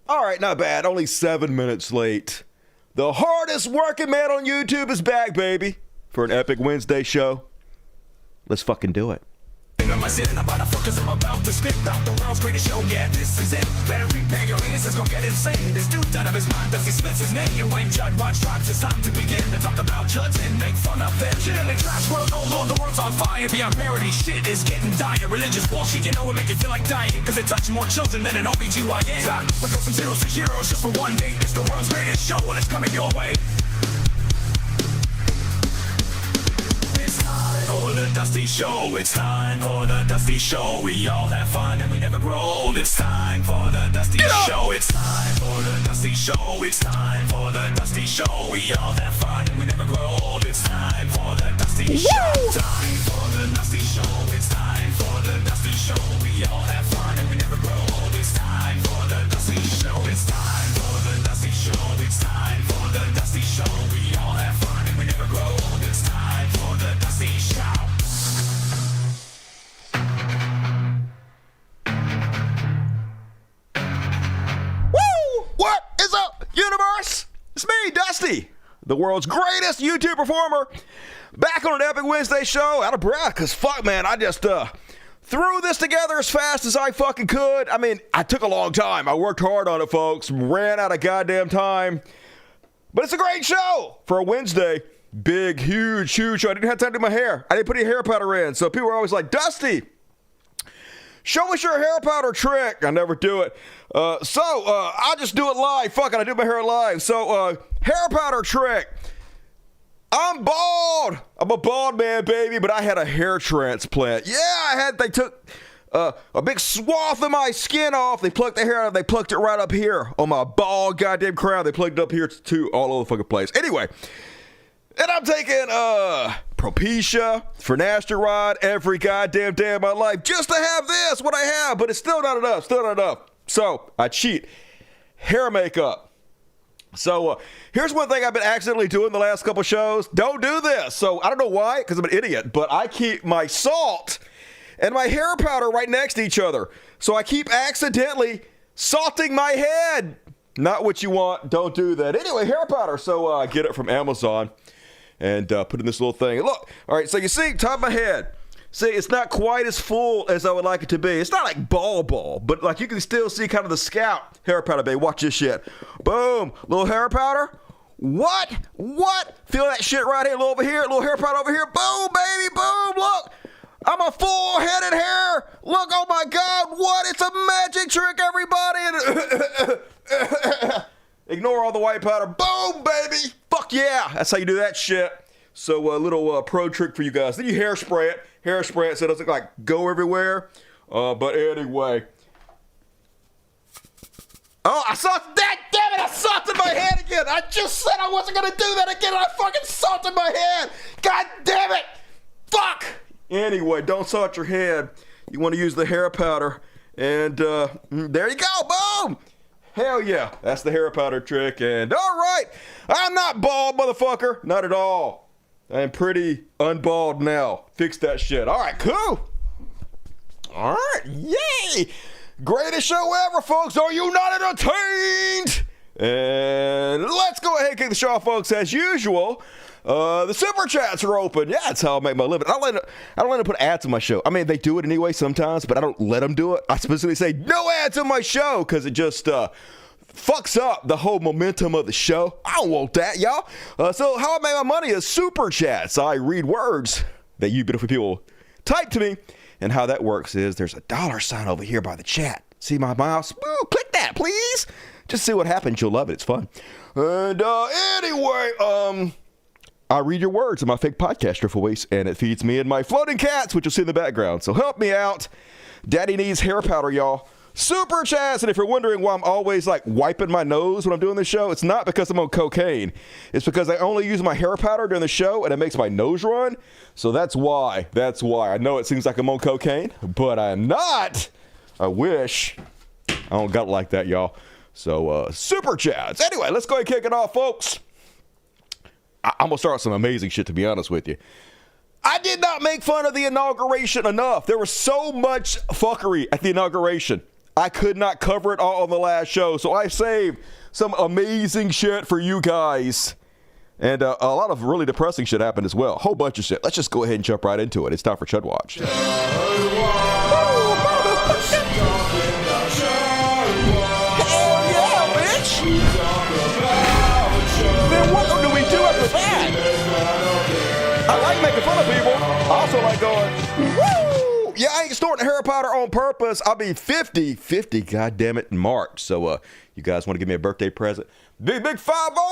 All right, not bad. Only 7 minutes late. The hardest working man on YouTube is back, baby, for an epic Wednesday show. Let's fucking do it. I'm about to focus, I'm about to spit out the world's greatest show. Yeah, this is it. Better prepare your ears, it's gonna get insane. This dude out of his mind, does he splits his name? And when Chud watch drops, it's time to begin to talk about Chuds and make fun of them. Shit in the trash world, oh lord, the world's on fire. Beyond parody, shit is getting dire. Religious bullshit, you know, it make you feel like dying. Cause it touches more children than an OBGYN. We go from zeros to heroes just for one day. It's the world's greatest show, well, it's coming your way. For the Dusty Show, it's time for the Dusty Show. We all have fun and we never grow. It's time for the Dusty Show. It's time for the Dusty Show. It's time for the Dusty Show. We all have fun and we never grow. It's time for the Dusty Show. Time for the Dusty Show. It's time for the Dusty Show. We all have fun and we never grow. It's time for the Dusty Show. It's time for the Dusty Show. It's time for the Dusty Show. We all have fun and we never grow. It's time for the Dusty Show. What is up, universe? It's me, Dusty, the world's greatest YouTube performer, back on an epic Wednesday show, out of breath, because fuck, man, I just threw this together as fast as I fucking could. I mean, I took a long time. I worked hard on it, folks. Ran out of goddamn time. But it's a great show for a Wednesday. Big, huge show. I didn't have time to do my hair. I didn't put any hair powder in. So people were always like, Dusty, show us your hair powder trick. I never do it. I'll just do it live. Fuck it, I do my hair live. So, hair powder trick. I'm bald. I'm a bald man, baby, but I had a hair transplant. Yeah, they took a big swath of my skin off. They plucked the hair out. They plucked it right up here on my bald goddamn crown. They plucked it up here too, all over the fucking place. Anyway, and I'm taking Propecia, finasteride every goddamn day of my life just to have this, what I have, but it's still not enough. So I cheat. Hair makeup. So here's one thing I've been accidentally doing the last couple shows. Don't do this. So I don't know why, because I'm an idiot, but I keep my salt and my hair powder right next to each other. So I keep accidentally salting my head. Not what you want. Don't do that. Anyway, hair powder. So I get it from Amazon and put in this little thing. Look, all right, so you see, top of my head. See, it's not quite as full as I would like it to be. It's not like ball, but like you can still see kind of the scalp hair powder, baby. Watch this shit. Boom, little hair powder. What? Feel that shit right here, a little over here, a little hair powder over here. Boom, baby, boom, look. I'm a full-headed hair. Look, oh my God, what? It's a magic trick, everybody. Ignore all the white powder. Boom, baby. Fuck yeah. That's how you do that shit. So a little pro trick for you guys. Then you hairspray it so it doesn't like go everywhere. But anyway. Oh, I salted that. Damn it, I salted my head again. I just said I wasn't going to do that again. I fucking salted my head. God damn it. Fuck. Anyway, don't salt your head. You want to use the hair powder. And there you go. Boom. Hell yeah. That's the hair powder trick. And all right. I'm not bald, motherfucker. Not at all. I'm pretty unbald now. Fix that shit. All right, cool. All right, yay. Greatest show ever, folks. Are you not entertained? And let's go ahead and kick the show off, folks. As usual, the super chats are open. Yeah, that's how I make my living. I don't let them put ads on my show. I mean, they do it anyway sometimes, but I don't let them do it. I specifically say no ads on my show because it just fucks up the whole momentum of the show. I don't want that, y'all. So how I make my money is super chats. I read words that you beautiful people type to me. And how that works is there's a $sign over here by the chat. See my mouse? Woo, click that, please. Just see what happens. You'll love it. It's fun. And anyway, I read your words in my fake podcaster voice, and it feeds me and my floating cats, which you'll see in the background. So help me out. Daddy needs hair powder, y'all. Super chats, and if you're wondering why I'm always like wiping my nose when I'm doing this show, it's not because I'm on cocaine. It's because I only use my hair powder during the show and it makes my nose run. So that's why. I know it seems like I'm on cocaine, but I'm not. I wish. I don't got it like that, y'all. So super chats. Anyway, let's go ahead and kick it off, folks. I'm gonna start with some amazing shit, to be honest with you. I did not make fun of the inauguration enough. There was so much fuckery at the inauguration. I could not cover it all on the last show, so I saved some amazing shit for you guys. And a lot of really depressing shit happened as well. A whole bunch of shit. Let's just go ahead and jump right into it. It's time for Chud Watch. Man, what do we do after that? I like making fun of people. I also like going, woo! Yeah, I ain't snorting Harry Potter on purpose. I'll be 50, goddammit, in March. So, you guys want to give me a birthday present? Big 5-0,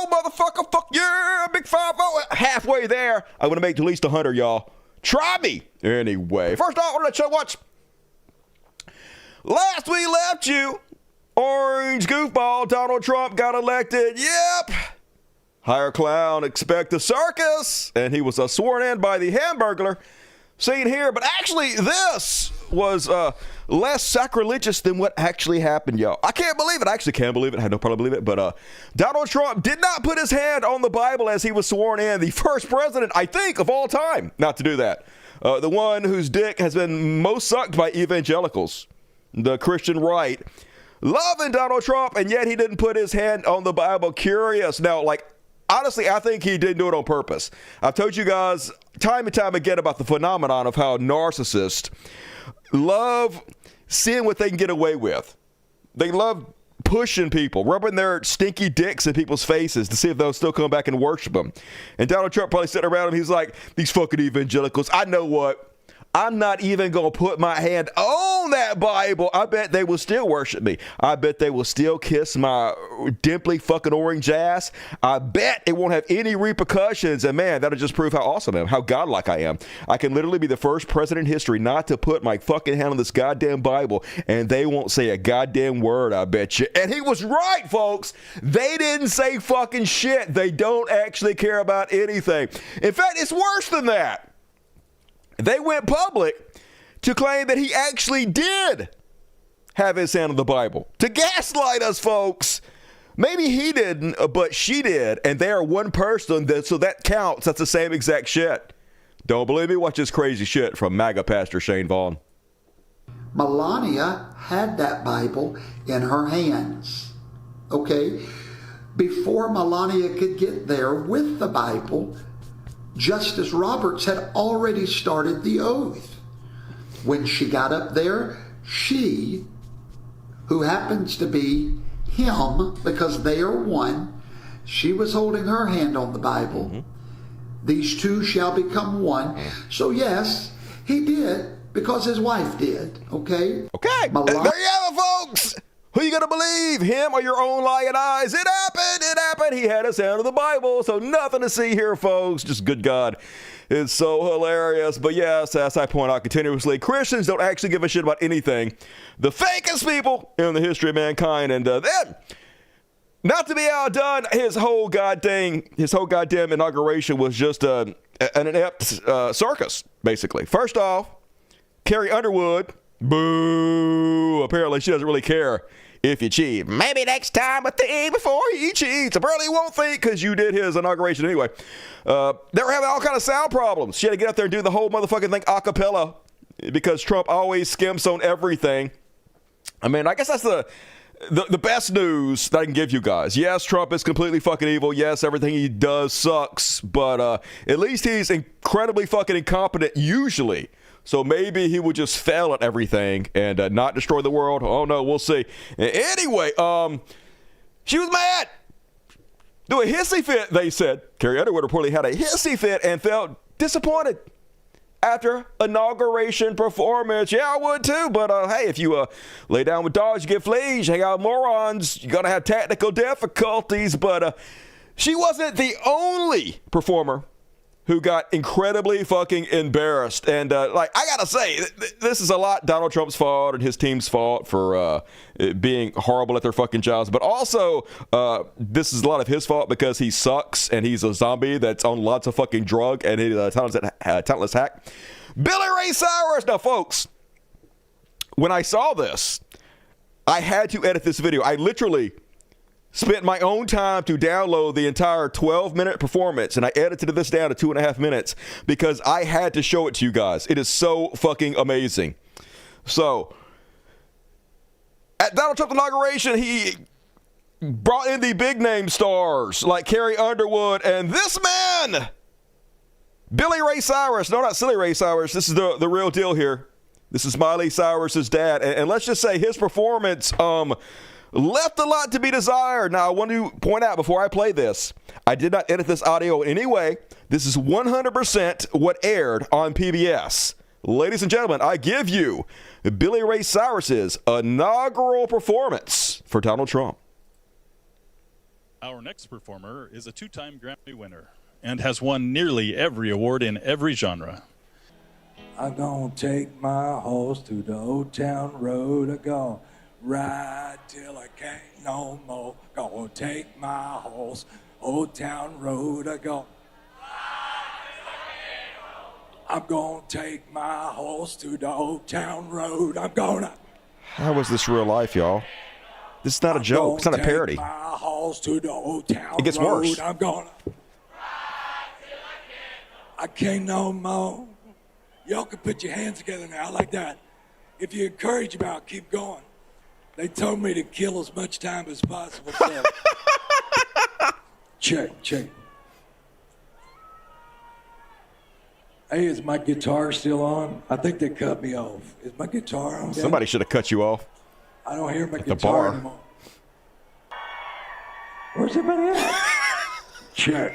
motherfucker. Fuck yeah, big 5-0. Halfway there. I'm going to make at least 100, y'all. Try me. Anyway, first off, what did I show watch? Last we left you, orange goofball Donald Trump got elected. Yep. Hire clown, expect a circus. And he was sworn in by the Hamburglar seen here. But actually, this was less sacrilegious than what actually happened, y'all. I can't believe it. I actually can't believe it. I had no problem believing it. But Donald Trump did not put his hand on the Bible as he was sworn in. The first president, I think, of all time not to do that. The one whose dick has been most sucked by evangelicals, the Christian right, loving Donald Trump, and yet he didn't put his hand on the Bible. Curious. Now, like, honestly, I think he didn't do it on purpose. I've told you guys time and time again about the phenomenon of how narcissists love seeing what they can get away with. They love pushing people, rubbing their stinky dicks in people's faces to see if they'll still come back and worship them. And Donald Trump probably sitting around him, he's like, these fucking evangelicals, I know what? I'm not even going to put my hand on that Bible. I bet they will still worship me. I bet they will still kiss my dimply fucking orange ass. I bet it won't have any repercussions. And man, that'll just prove how awesome I am, how godlike I am. I can literally be the first president in history not to put my fucking hand on this goddamn Bible, and they won't say a goddamn word, I bet you. And he was right, folks. They didn't say fucking shit. They don't actually care about anything. In fact, it's worse than that. They went public to claim that he actually did have his hand on the Bible. To gaslight us, folks. Maybe he didn't, but she did. And they are one person, so that counts. That's the same exact shit. Don't believe me? Watch this crazy shit from MAGA Pastor Shane Vaughn. Melania had that Bible in her hands. Okay? Before Melania could get there with the Bible, Justice Roberts had already started the oath. When she got up there, she, who happens to be him, because they are one, she was holding her hand on the Bible. Mm-hmm. These two shall become one. So yes, he did, because his wife did. Okay? Okay, there you have it, folks! Who you gonna believe, him or your own lying eyes? It happened. He had his hand on the Bible, so nothing to see here, folks. Just good God. It's so hilarious. But yes, as I point out continuously, Christians don't actually give a shit about anything. The fakest people in the history of mankind. And then, not to be outdone, his whole goddamn inauguration was just an inept circus, basically. First off, Carrie Underwood, boo. Apparently she doesn't really care if you cheat. Maybe next time, but think before he cheats. Apparently he won't think because you did his inauguration anyway. They were having all kind of sound problems. She had to get up there and do the whole motherfucking thing a cappella because Trump always skimps on everything. I mean, I guess that's the best news that I can give you guys. Yes, Trump is completely fucking evil. Yes, everything he does sucks. But at least he's incredibly fucking incompetent usually. So maybe he would just fail at everything and not destroy the world. Oh, no, we'll see. Anyway, she was mad. Do a hissy fit, they said. Carrie Underwood reportedly had a hissy fit and felt disappointed after inauguration performance. Yeah, I would too. But hey, if you lay down with dogs, you get fleas. You hang out with morons, you're going to have technical difficulties. But she wasn't the only performer who got incredibly fucking embarrassed. And, I gotta say, this is a lot Donald Trump's fault and his team's fault for being horrible at their fucking jobs. But also, this is a lot of his fault because he sucks and he's a zombie that's on lots of fucking drug and he's a talentless hack. Billy Ray Cyrus! Now, folks, when I saw this, I had to edit this video. I literally spent my own time to download the entire 12-minute performance, and I edited this down to 2.5 minutes because I had to show it to you guys. It is so fucking amazing. So, At Donald Trump's inauguration, he brought in the big name stars like Carrie Underwood and this man, Billy Ray Cyrus. No, not Silly Ray Cyrus. This is the real deal here. This is Miley Cyrus's dad. And let's just say his performance left a lot to be desired. Now, I want to point out before I play this, I did not edit this audio in any way. This is 100% what aired on PBS. Ladies and gentlemen, I give you Billy Ray Cyrus's inaugural performance for Donald Trump. Our next performer is a two-time Grammy winner and has won nearly every award in every genre. I'm gonna take my horse to the old town road. I'm gonna ride till I can't no more. Gonna take my horse, old town road. I'm gonna take my horse to the old town road. How is this real life, y'all? This is not a joke. It's not a parody. My horse to the old town It gets road. worse. I'm gonna. I can't no more. Y'all can put your hands together now like that. If you encourage about, keep going. They told me to kill as much time as possible. So. Check. Hey, is my guitar still on? I think they cut me off. Is my guitar on? Somebody should have cut you off. I don't hear my the guitar bar. anymore. Where's everybody at? Check.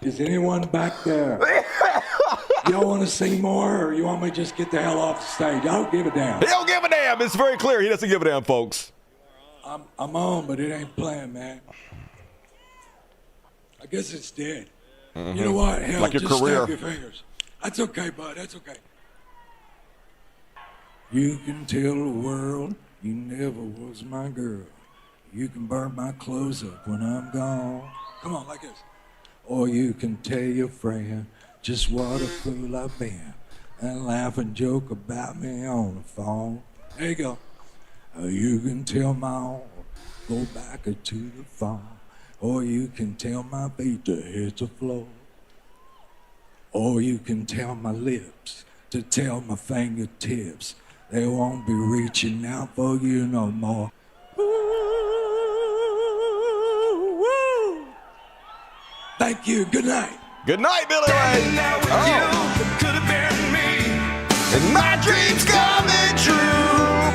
Is anyone back there? Y'all want to sing more, or you want me to just get the hell off the stage? I don't give a damn. He don't give a damn. It's very clear. He doesn't give a damn, folks. I'm on, but it ain't playing, man. I guess it's dead. Mm-hmm. You know what? Hell, Like your just career. snap your fingers. That's okay, bud. That's okay. You can tell the world you never was my girl. You can burn my clothes up when I'm gone. Come on, like this. Or you can tell your friend just what a fool I've been and laugh and joke about me on the phone. There you go. Or you can tell my arm, go back to the phone. Or you can tell my feet to hit the floor. Or you can tell my lips to tell my fingertips they won't be reaching out for you no more. Woo. Thank you. Good night. Good night, Billy Ray. And my dreams coming true.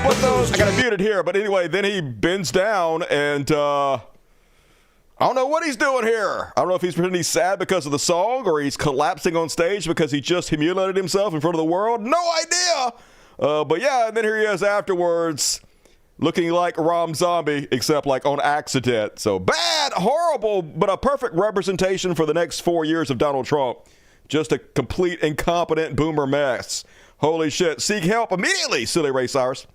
But those, I got it muted here. But anyway, then he bends down and I don't know what he's doing here. I don't know if he's pretending he's sad because of the song or he's collapsing on stage because he just humiliated himself in front of the world. No idea. But yeah, and then here he is afterwards looking like Rom Zombie, except like on accident. So bad, horrible, but a perfect representation for the next 4 years of Donald Trump. Just a complete incompetent boomer mess. Holy shit. Seek help immediately, Silly Ray Cyrus.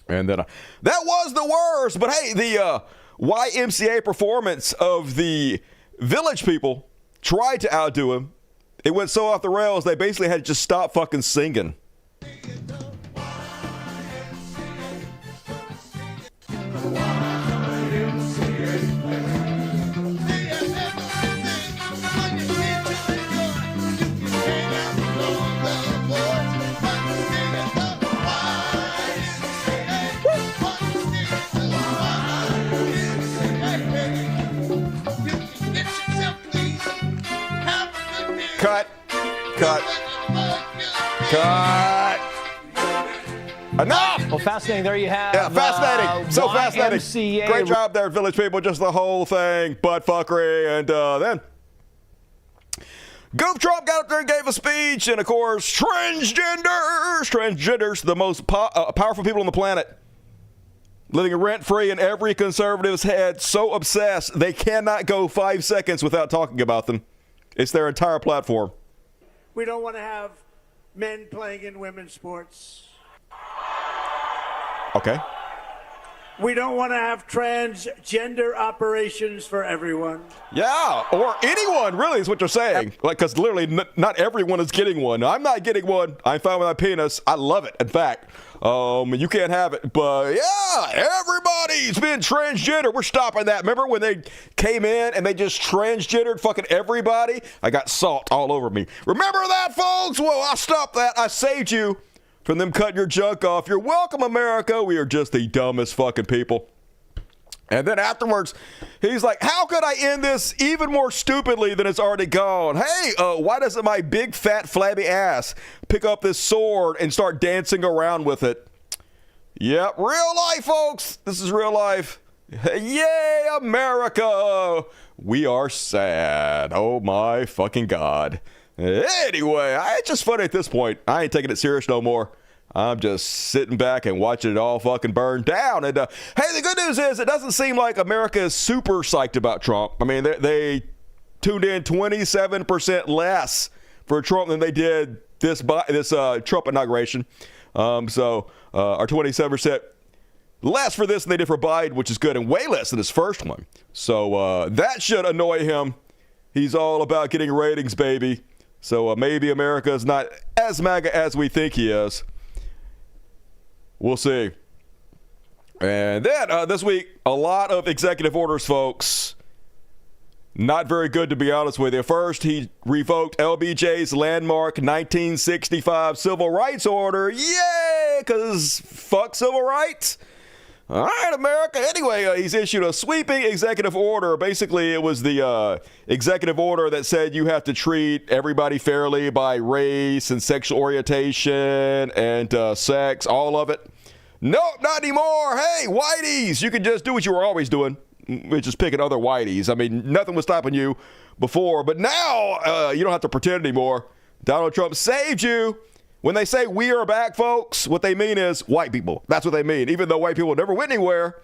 And then that was the worst. But hey, the YMCA performance of the Village People tried to outdo him. It went so off the rails, they basically had to just stop fucking singing. Cut. Enough! Well, fascinating. There you have. Yeah, fascinating. So fascinating. YMCA. Great job there, Village People. Just the whole thing. Butt fuckery. And then Goof Trump got up there and gave a speech. And of course, transgenders, the most powerful people on the planet. Living rent-free in every conservative's head. So obsessed, they cannot go 5 seconds without talking about them. It's their entire platform. We don't want to have men playing in women's sports. Okay. We don't want to have transgender operations for everyone. Yeah, or anyone, really, is what you're saying. Like, because literally not everyone is getting one. I'm not getting one. I'm fine with my penis. I love it, in fact. You can't have it. But, yeah, everybody's been transgender. We're stopping that. Remember when they came in and they just transgendered fucking everybody? I got salt all over me. Remember that, folks? Well, I stopped that. I saved you from them cutting your junk off. You're welcome, America. We are just the dumbest fucking people. And then afterwards, he's like, how could I end this even more stupidly than it's already gone? Hey, why doesn't my big, fat, flabby ass pick up this sword and start dancing around with it? Yep, real life, folks. This is real life. Yay, America. We are sad. Oh, my fucking God. Anyway, it's just funny at this point. I ain't taking it serious no more. I'm just sitting back and watching it all fucking burn down. And hey, the good news is it doesn't seem like America is super psyched about Trump. I mean, they tuned in 27% less for Trump than they did this Trump inauguration. Or 27% less for this than they did for Biden, which is good, and way less than his first one. So that should annoy him. He's all about getting ratings, baby. So maybe America is not as MAGA as we think he is. We'll see. And then this week, a lot of executive orders, folks. Not very good, to be honest with you. First, he revoked LBJ's landmark 1965 civil rights order. Yay! Because fuck civil rights. All right, America. Anyway, he's issued a sweeping executive order. Basically, it was the executive order that said you have to treat everybody fairly by race and sexual orientation and sex, all of it. Nope, not anymore. Hey, whiteys, you can just do what you were always doing, which is picking other whiteys. I mean, nothing was stopping you before, but now you don't have to pretend anymore. Donald Trump saved you. When they say we are back, folks, what they mean is white people. That's what they mean. Even though white people never went anywhere,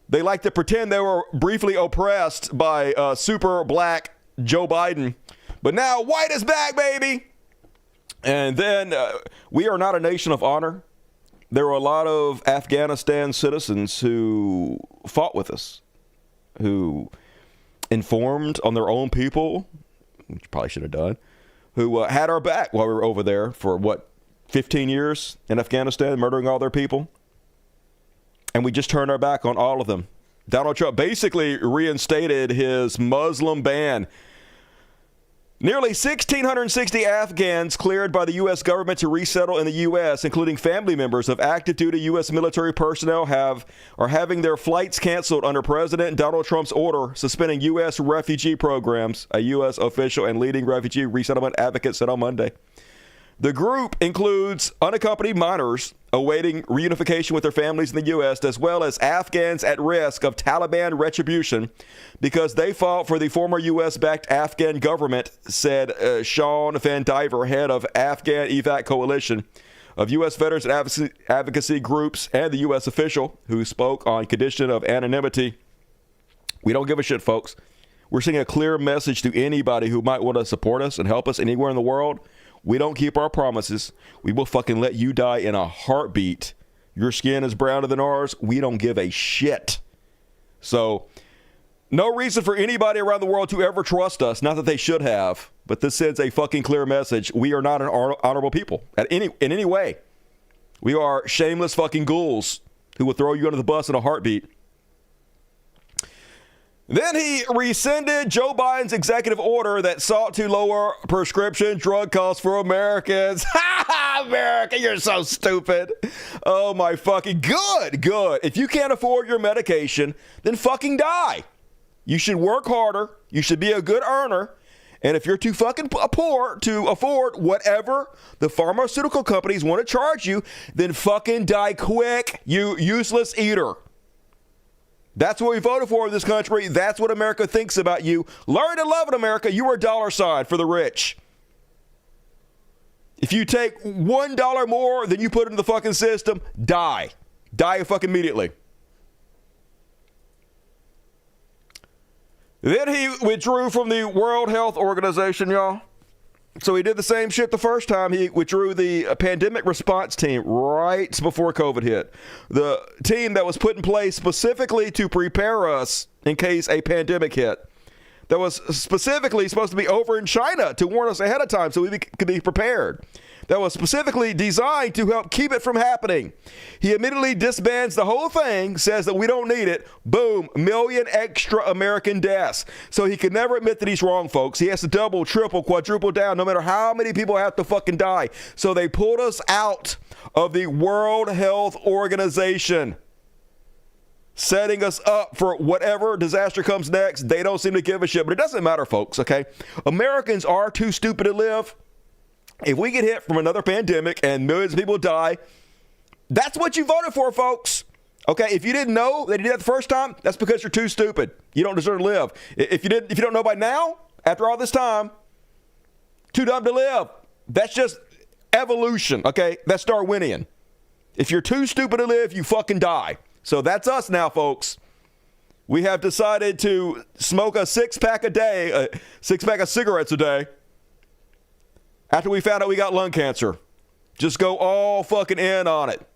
they like to pretend they were briefly oppressed by super black Joe Biden. But now white is back, baby. And then we are not a nation of honor. There were a lot of Afghanistan citizens who fought with us, who informed on their own people, which you probably should have done, who had our back while we were over there for, 15 years in Afghanistan, murdering all their people. And we just turned our back on all of them. Donald Trump basically reinstated his Muslim ban. Nearly 1,660 Afghans cleared by the U.S. government to resettle in the U.S., including family members of active duty U.S. military personnel, are having their flights canceled under President Donald Trump's order suspending U.S. refugee programs, a U.S. official and leading refugee resettlement advocate said on Monday. The group includes unaccompanied minors awaiting reunification with their families in the U.S., as well as Afghans at risk of Taliban retribution because they fought for the former U.S.-backed Afghan government, said Sean Van Diver, head of Afghan Evac Coalition of U.S. veterans advocacy groups and the U.S. official who spoke on condition of anonymity. We don't give a shit, folks. We're sending a clear message to anybody who might want to support us and help us anywhere in the world. We don't keep our promises. We will fucking let you die in a heartbeat. Your skin is browner than ours. We don't give a shit. So, no reason for anybody around the world to ever trust us. Not that they should have, but this sends a fucking clear message. We are not an honorable people in any way. We are shameless fucking ghouls who will throw you under the bus in a heartbeat. Then he rescinded Joe Biden's executive order that sought to lower prescription drug costs for Americans. America, you're so stupid. Oh my fucking good. If you can't afford your medication, then fucking die. You should work harder. You should be a good earner. And if you're too fucking poor to afford whatever the pharmaceutical companies want to charge you, then fucking die quick, you useless eater. That's what we voted for in this country. That's what America thinks about you. Learn to love it, America. You are a dollar sign for the rich. If you take $1 more than you put into the fucking system, die. Die fucking immediately. Then he withdrew from the World Health Organization, y'all. So he did the same shit the first time. He withdrew the pandemic response team right before COVID hit. The team that was put in place specifically to prepare us in case a pandemic hit. That was specifically supposed to be over in China to warn us ahead of time so we could be prepared. that was specifically designed to help keep it from happening. He immediately disbands the whole thing, says that we don't need it. Boom, million extra American deaths. So he can never admit that he's wrong, folks. He has to double, triple, quadruple down, no matter how many people have to fucking die. So they pulled us out of the World Health Organization, setting us up for whatever disaster comes next. They don't seem to give a shit, but it doesn't matter, folks, okay? Americans are too stupid to live. If we get hit from another pandemic and millions of people die, that's what you voted for, folks. Okay, if you didn't know that you did that the first time, that's because you're too stupid. You don't deserve to live. If you don't know by now, after all this time, too dumb to live. That's just evolution, okay? That's Darwinian. If you're too stupid to live, you fucking die. So that's us now, folks. We have decided to smoke a six-pack a day, a six-pack of cigarettes a day, after we found out we got lung cancer. Just go all fucking in on it.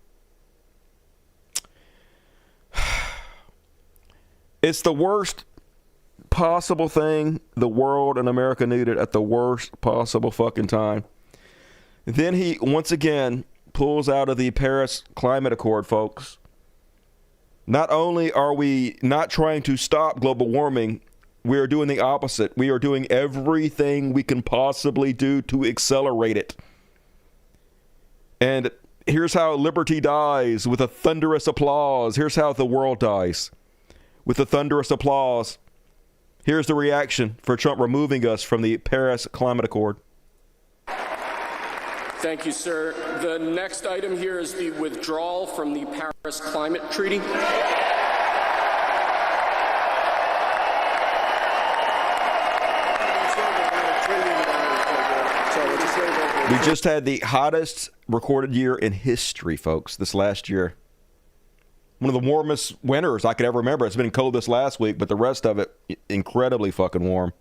It's the worst possible thing the world and America needed at the worst possible fucking time. Then he, once again, pulls out of the Paris Climate Accord, folks. Not only are we not trying to stop global warming, we are doing the opposite. We are doing everything we can possibly do to accelerate it. And here's how liberty dies, with a thunderous applause. Here's how the world dies, with a thunderous applause. Here's the reaction for Trump removing us from the Paris Climate Accord. Thank you, sir. The next item here is the withdrawal from the Paris Climate Treaty. We just had the hottest recorded year in history, folks, this last year. One of the warmest winters I could ever remember. It's been cold this last week, but the rest of it, incredibly fucking warm.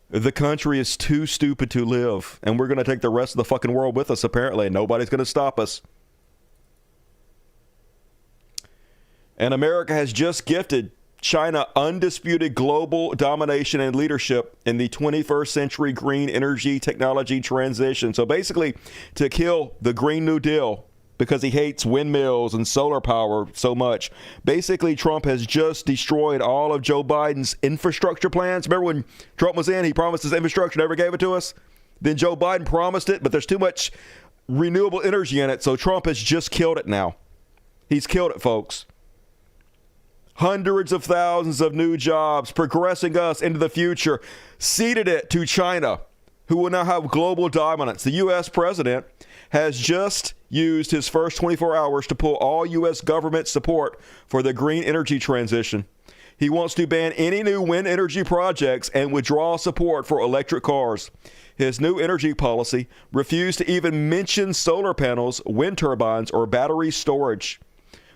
The country is too stupid to live, and we're going to take the rest of the fucking world with us, apparently, and nobody's going to stop us. And America has just gifted China undisputed global domination and leadership in the 21st century green energy technology transition. So basically, to kill the Green New Deal, because he hates windmills and solar power so much, basically Trump has just destroyed all of Joe Biden's infrastructure plans. Remember when Trump was in, he promised his infrastructure, never gave it to us? Then Joe Biden promised it, but there's too much renewable energy in it, so Trump has just killed it now. He's killed it, folks. Hundreds of thousands of new jobs, progressing us into the future, ceded it to China, who will now have global dominance. The U.S. president has just used his first 24 hours to pull all U.S. government support for the green energy transition. He wants to ban any new wind energy projects and withdraw support for electric cars. His new energy policy refused to even mention solar panels, wind turbines, or battery storage,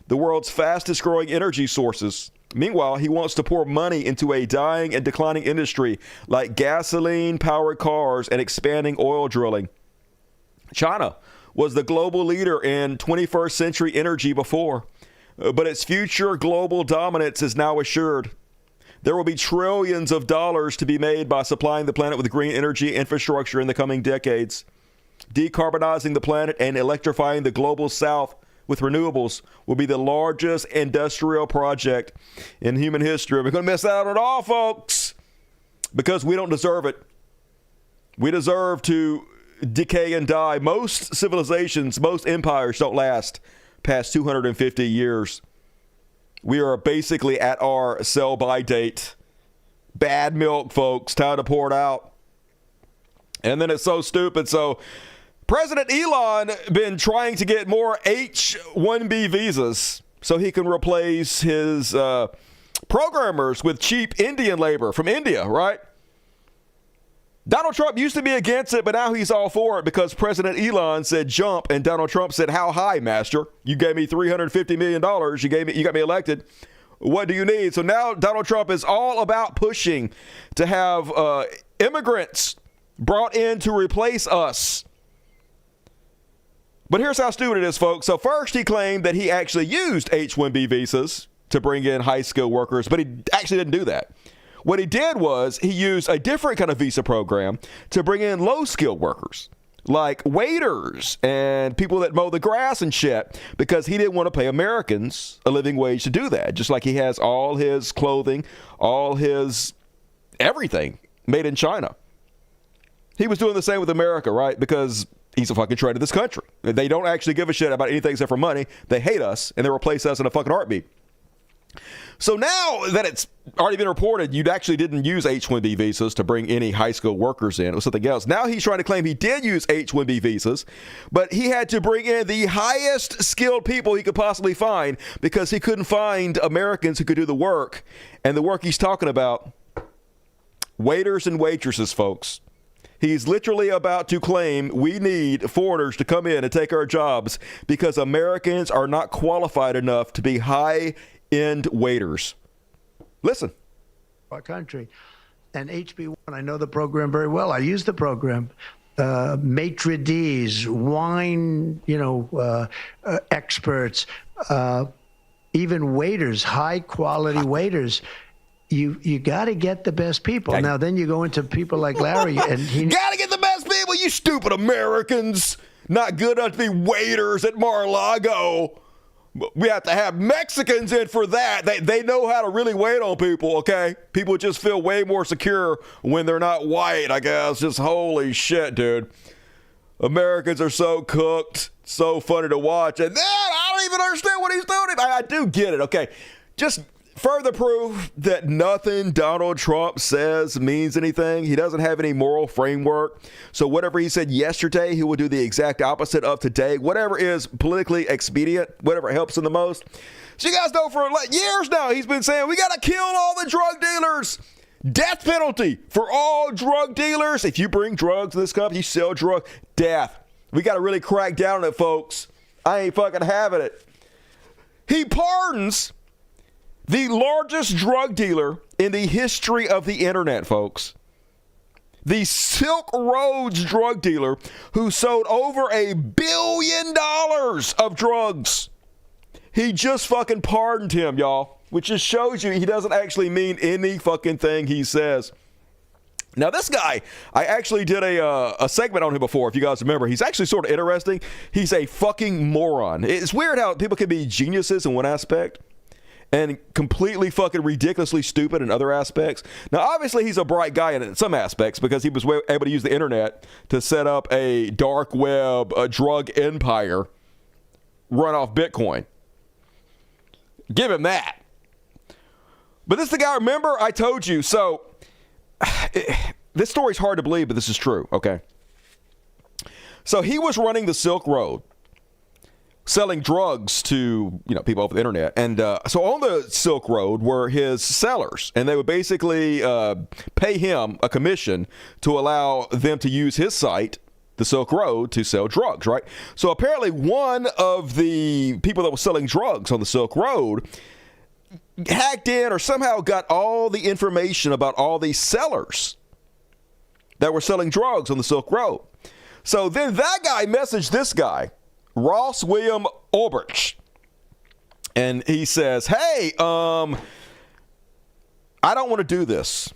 the world's fastest growing energy sources. Meanwhile, he wants to pour money into a dying and declining industry like gasoline-powered cars and expanding oil drilling. China was the global leader in 21st century energy before, but its future global dominance is now assured. There will be trillions of dollars to be made by supplying the planet with green energy infrastructure in the coming decades. Decarbonizing the planet and electrifying the global south with renewables will be the largest industrial project in human history. We're going to miss out on it all, folks, because we don't deserve it. We deserve to decay and die. Most civilizations, most empires don't last past 250 years. We are basically at our sell-by date. Bad milk, folks. Time to pour it out. And then it's so stupid. So President Elon been trying to get more H-1B visas so he can replace his programmers with cheap Indian labor from India, right? Donald Trump used to be against it, but now he's all for it because President Elon said jump, and Donald Trump said, how high, master? You gave me $350 million. You got me elected. What do you need? So now Donald Trump is all about pushing to have immigrants brought in to replace us. But here's how stupid it is, folks. So first he claimed that he actually used H-1B visas to bring in high-skilled workers, but he actually didn't do that. What he did was he used a different kind of visa program to bring in low-skilled workers like waiters and people that mow the grass and shit, because he didn't want to pay Americans a living wage to do that. Just like he has all his clothing, all his everything made in China. He was doing the same with America, right? Because he's a fucking traitor to this country. They don't actually give a shit about anything except for money. They hate us, and they replace us in a fucking heartbeat. So now that it's already been reported you actually didn't use H-1B visas to bring any high school workers in, it was something else. Now he's trying to claim he did use H-1B visas, but he had to bring in the highest skilled people he could possibly find because he couldn't find Americans who could do the work. And the work he's talking about, waiters and waitresses, folks. He's literally about to claim we need foreigners to come in and take our jobs because Americans are not qualified enough to be high-end waiters. Listen. Our country. And HB1, I know the program very well. I use the program. Maitre d's, wine, experts, even waiters, high-quality waiters. You got to get the best people. Now, then you go into people like Larry, and he got to get the best people. You stupid Americans, not good enough to be waiters at Mar-a-Lago. We have to have Mexicans in for that. They know how to really wait on people. Okay, people just feel way more secure when they're not white. I guess. Just holy shit, dude. Americans are so cooked, so funny to watch, and then I don't even understand what he's doing. I do get it. Okay, just. Further proof that nothing Donald Trump says means anything. He doesn't have any moral framework. So whatever he said yesterday, he will do the exact opposite of today. Whatever is politically expedient, whatever helps him the most. So you guys know for years now, he's been saying, we got to kill all the drug dealers. Death penalty for all drug dealers. If you bring drugs to this company, you sell drugs, death. We got to really crack down on it, folks. I ain't fucking having it. He pardons the largest drug dealer in the history of the internet, folks. The Silk Road's drug dealer who sold over $1 billion of drugs. He just fucking pardoned him, y'all, which just shows you he doesn't actually mean any fucking thing he says. Now, this guy, I actually did a segment on him before, if you guys remember. He's actually sort of interesting. He's a fucking moron. It's weird how people can be geniuses in one aspect and completely fucking ridiculously stupid in other aspects. Now, obviously, he's a bright guy in some aspects because he was able to use the internet to set up a dark web, a drug empire run off Bitcoin. Give him that. But this is the guy, remember, I told you. So, this story's hard to believe, but this is true, okay? So, he was running the Silk Road, selling drugs to, people over the internet. And so on the Silk Road were his sellers, and they would basically pay him a commission to allow them to use his site, the Silk Road, to sell drugs, right? So apparently one of the people that was selling drugs on the Silk Road hacked in or somehow got all the information about all these sellers that were selling drugs on the Silk Road. So then that guy messaged this guy, Ross William Ulbricht, and he says, hey, I don't want to do this.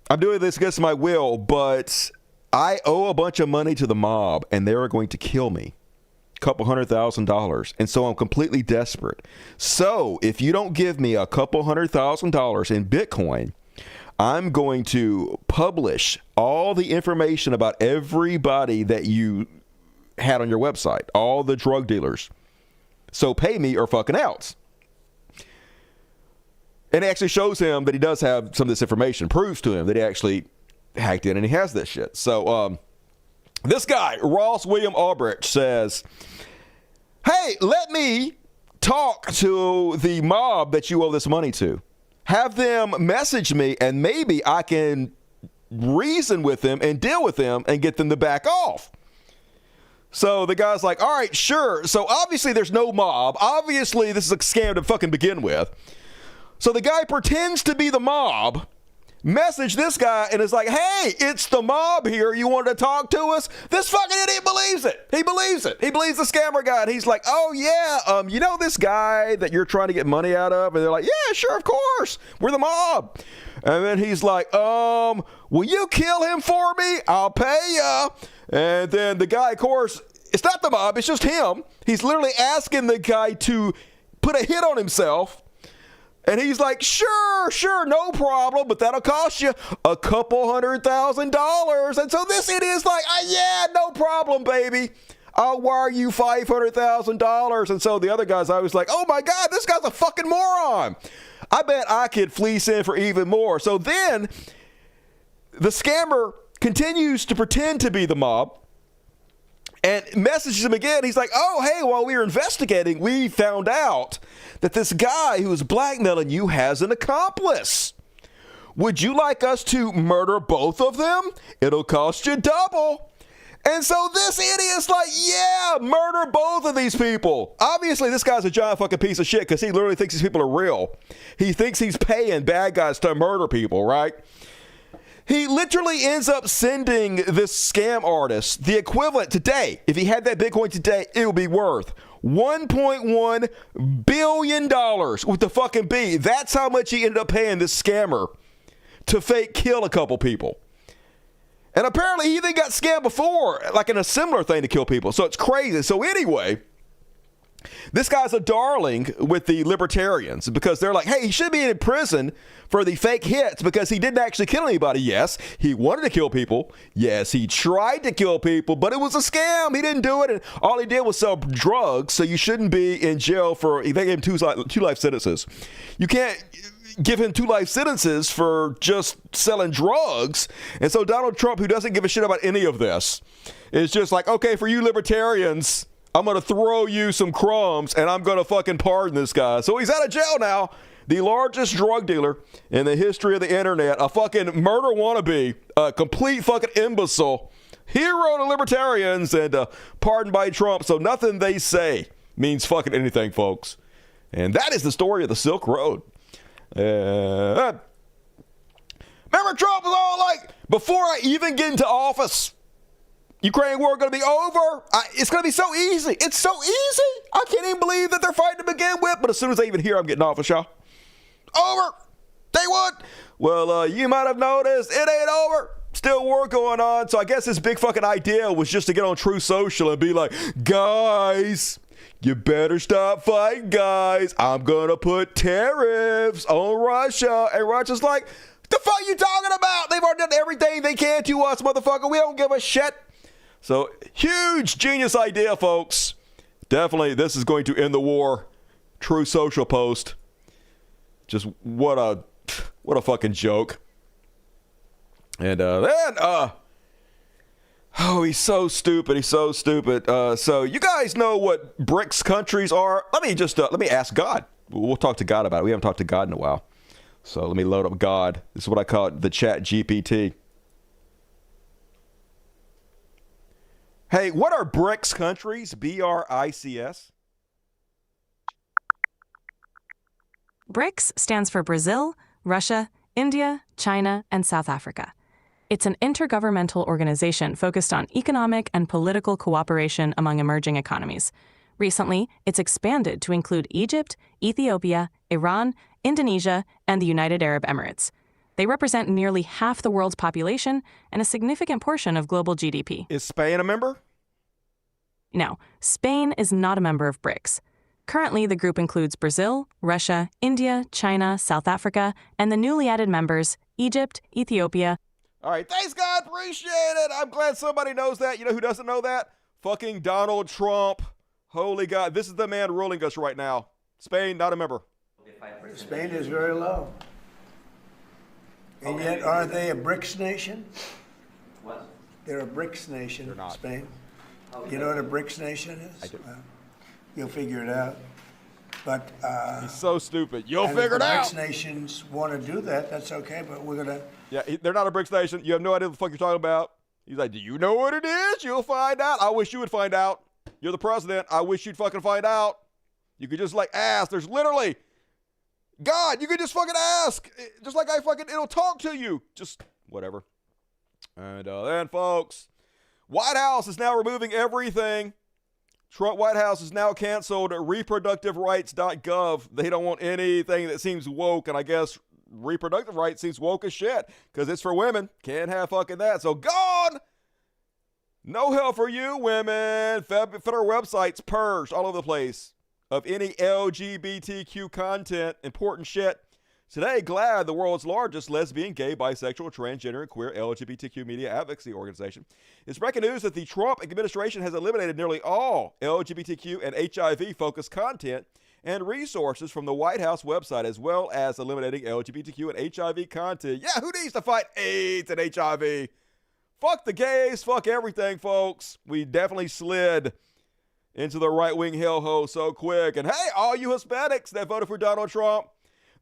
I'm doing this against my will, but I owe a bunch of money to the mob, and they're going to kill me. Couple $100,000, and so I'm completely desperate. So if you don't give me a couple $100,000 in Bitcoin, I'm going to publish all the information about everybody that you had on your website, all the drug dealers. So pay me or fucking else. And it actually shows him that he does have some of this information, proves to him that he actually hacked in and he has this shit. So this guy, Ross William Ulbricht, says, hey, let me talk to the mob that you owe this money to. Have them message me and maybe I can reason with them and deal with them and get them to back off. So the guy's like, all right, sure. So obviously there's no mob. Obviously this is a scam to fucking begin with. So the guy pretends to be the mob, message this guy and is like, hey, it's the mob here. You want to talk to us? This fucking idiot believes it. He believes it. He believes the scammer guy. And he's like, oh yeah, you know this guy that you're trying to get money out of? And they're like, yeah, sure, of course. We're the mob. And then he's like, will you kill him for me? I'll pay ya. And then the guy, of course, it's not the mob, it's just him. He's literally asking the guy to put a hit on himself. And he's like, sure, no problem, but that'll cost you a couple $100,000. And so this idiot is like, yeah, no problem, baby. I'll wire you $500,000. And so the other guy's always like, oh my God, this guy's a fucking moron. I bet I could fleece in for even more. So then the scammer continues to pretend to be the mob and messages him again. He's like, oh, hey, while we were investigating, we found out that this guy who is blackmailing you has an accomplice. Would you like us to murder both of them? It'll cost you double. And so this idiot's like, yeah, murder both of these people. Obviously, this guy's a giant fucking piece of shit because he literally thinks these people are real. He thinks he's paying bad guys to murder people, right? He literally ends up sending this scam artist the equivalent today. If he had that Bitcoin today, it would be worth $1.1 billion with the fucking B. That's how much he ended up paying this scammer to fake kill a couple people. And apparently he even got scammed before, like in a similar thing to kill people. So it's crazy. So anyway, this guy's a darling with the libertarians because they're like, hey, he should be in prison for the fake hits because he didn't actually kill anybody. Yes, he wanted to kill people. Yes, he tried to kill people, but it was a scam. He didn't do it. And all he did was sell drugs. So you shouldn't be in jail for, they gave him two life sentences. You can't give him 2 life sentences for just selling drugs. And so Donald Trump, who doesn't give a shit about any of this, is just like, okay, for you libertarians, I'm going to throw you some crumbs and I'm going to fucking pardon this guy. So he's out of jail now. The largest drug dealer in the history of the internet, a fucking murder wannabe, a complete fucking imbecile, hero to libertarians, and pardoned by Trump. So nothing they say means fucking anything, folks. And that is the story of the Silk Road. Remember Trump was all like, before I even get into office, Ukraine war going to be over. It's going to be so easy. It's so easy. I can't even believe that they're fighting to begin with. But as soon as they even hear I'm getting off, y'all, over. Day one. Well, you might have noticed it ain't over. Still war going on. So I guess his big fucking idea was just to get on True Social and be like, guys, you better stop fighting, guys. I'm going to put tariffs on Russia. And Russia's like, the fuck you talking about? They've already done everything they can to us, motherfucker. We don't give a shit. So, huge genius idea, folks. Definitely, this is going to end the war. True Social post. Just what a fucking joke. And then, oh, he's so stupid. He's so stupid. So, you guys know what BRICS countries are? Let me ask God. We'll talk to God about it. We haven't talked to God in a while. So, let me load up God. This is what I call it, the chat GPT. Hey, what are BRICS countries? BRICS? BRICS stands for Brazil, Russia, India, China, and South Africa. It's an intergovernmental organization focused on economic and political cooperation among emerging economies. Recently, it's expanded to include Egypt, Ethiopia, Iran, Indonesia, and the United Arab Emirates. They represent nearly half the world's population and a significant portion of global GDP. Is Spain a member? No, Spain is not a member of BRICS. Currently, the group includes Brazil, Russia, India, China, South Africa, and the newly added members, Egypt, Ethiopia. All right, thanks, God. Appreciate it. I'm glad somebody knows that. You know who doesn't know that? Fucking Donald Trump. Holy God. This is the man ruling us right now. Spain, not a member. Spain is very low. And yet, aren't they a BRICS nation? What? They're a BRICS nation, They're not. Spain. You know what a BRICS nation is? I do. Well, you'll figure it out. But he's so stupid. You'll and figure if it the out. BRICS nations want to do that, that's okay, but we're going to... Yeah, they're not a BRICS nation. You have no idea what the fuck you're talking about. He's like, do you know what it is? You'll find out. I wish you would find out. You're the president. I wish you'd fucking find out. You could just like ask. There's literally... God, you could just fucking ask. Just like it'll talk to you. Just whatever. And then, folks, White House is now removing everything. Trump White House is now canceled reproductiverights.gov. They don't want anything that seems woke, and I guess reproductive rights seems woke as shit because it's for women. Can't have fucking that. So gone. No help for you, women. Federal websites purged all over the place of any LGBTQ content, important shit. Today, GLAAD, the world's largest lesbian, gay, bisexual, transgender, and queer LGBTQ media advocacy organization, is breaking news that the Trump administration has eliminated nearly all LGBTQ and HIV-focused content and resources from the White House website, as well as eliminating LGBTQ and HIV content. Yeah, who needs to fight AIDS and HIV? Fuck the gays, fuck everything, folks. We definitely slid into the right-wing hellhole so quick. And hey, all you Hispanics that voted for Donald Trump,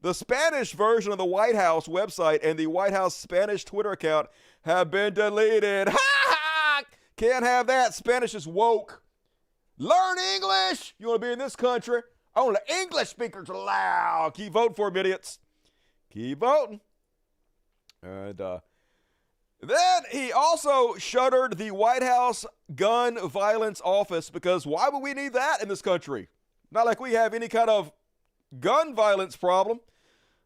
the Spanish version of the White House website and the White House Spanish Twitter account have been deleted. Ha ha! Can't have that. Spanish is woke. Learn English. You want to be in this country? Only English speakers allowed. Keep voting for them, idiots. Keep voting. And then he also shuttered the White House gun violence office, because why would we need that in this country? Not like we have any kind of gun violence problem.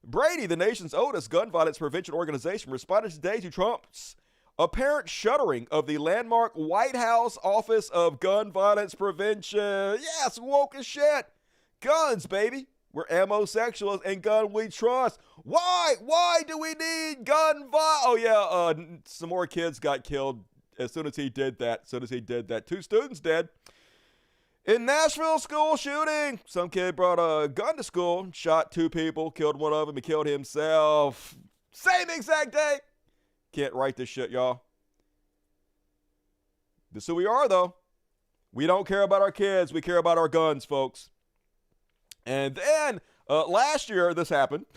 Brady, the nation's oldest gun violence prevention organization, responded today to Trump's apparent shuttering of the landmark White House Office of Gun Violence Prevention. Yes, woke as shit. Guns, baby. We're ammosexuals and gun we trust. Why? Why do we need gun violence? Oh, yeah, some more kids got killed as soon as he did that. 2 students dead. In Nashville, school shooting. Some kid brought a gun to school, shot 2 people, killed one of them, and killed himself. Same exact day. Can't write this shit, y'all. This is who we are, though. We don't care about our kids. We care about our guns, folks. And then last year, this happened.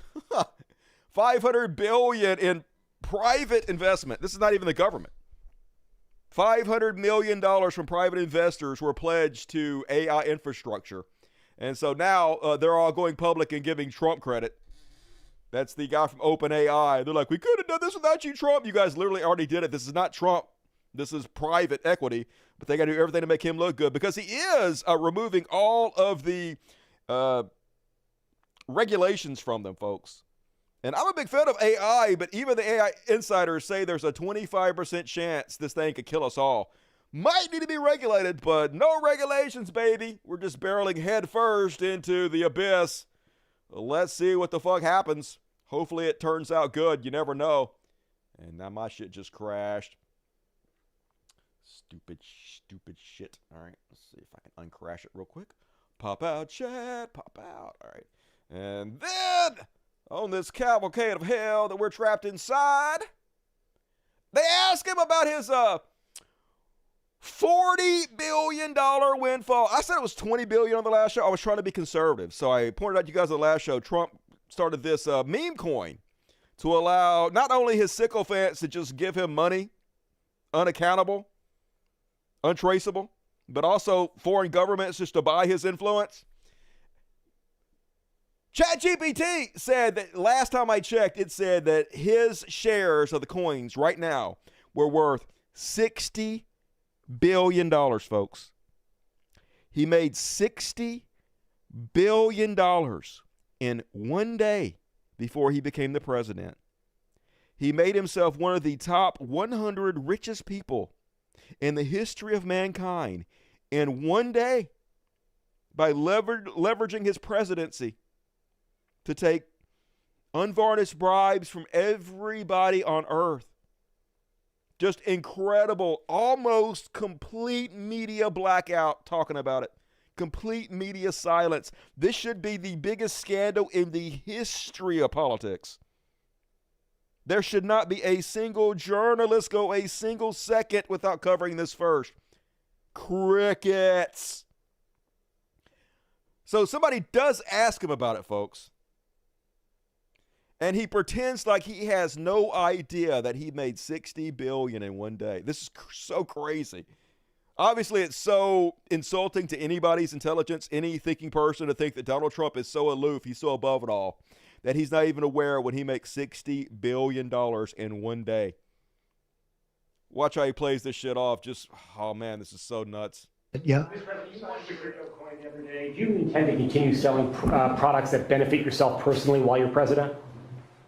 $500 billion in private investment. This is not even the government. $500 million from private investors were pledged to AI infrastructure. And so now they're all going public and giving Trump credit. That's the guy from OpenAI. They're like, we could have done this without you, Trump. You guys literally already did it. This is not Trump. This is private equity. But they got to do everything to make him look good, because he is removing all of the regulations from them, folks. And I'm a big fan of AI, but even the AI insiders say there's a 25% chance this thing could kill us all. Might need to be regulated, but no regulations, baby. We're just barreling head first into the abyss. Let's see what the fuck happens. Hopefully it turns out good. You never know. And now my shit just crashed. Stupid shit. All right, let's see if I can uncrash it real quick. Pop out, chat. Pop out. All right. And then, on this cavalcade of hell that we're trapped inside, they ask him about his $40 billion windfall. I said it was $20 billion on the last show. I was trying to be conservative. So I pointed out to you guys on the last show, Trump started this meme coin to allow not only his sycophants to just give him money, unaccountable, untraceable, but also foreign governments just to buy his influence. ChatGPT said that last time I checked, it said that his shares of the coins right now were worth $60 billion, folks. He made $60 billion in one day before he became the president. He made himself one of the top 100 richest people in the history of mankind in one day by leveraging his presidency to take unvarnished bribes from everybody on earth. Just incredible, almost complete media blackout talking about it. Complete media silence. This should be the biggest scandal in the history of politics. There should not be a single journalist go a single second without covering this first. Crickets. So somebody does ask him about it, folks. And he pretends like he has no idea that he made $60 billion in one day. This is so crazy. Obviously, it's so insulting to anybody's intelligence, any thinking person, to think that Donald Trump is so aloof, he's so above it all, that he's not even aware when he makes $60 billion in one day. Watch how he plays this shit off. Just, oh man, this is so nuts. Yeah. Mr. President, you launched your crypto coin the other day. Do you intend to continue selling products that benefit yourself personally while you're president?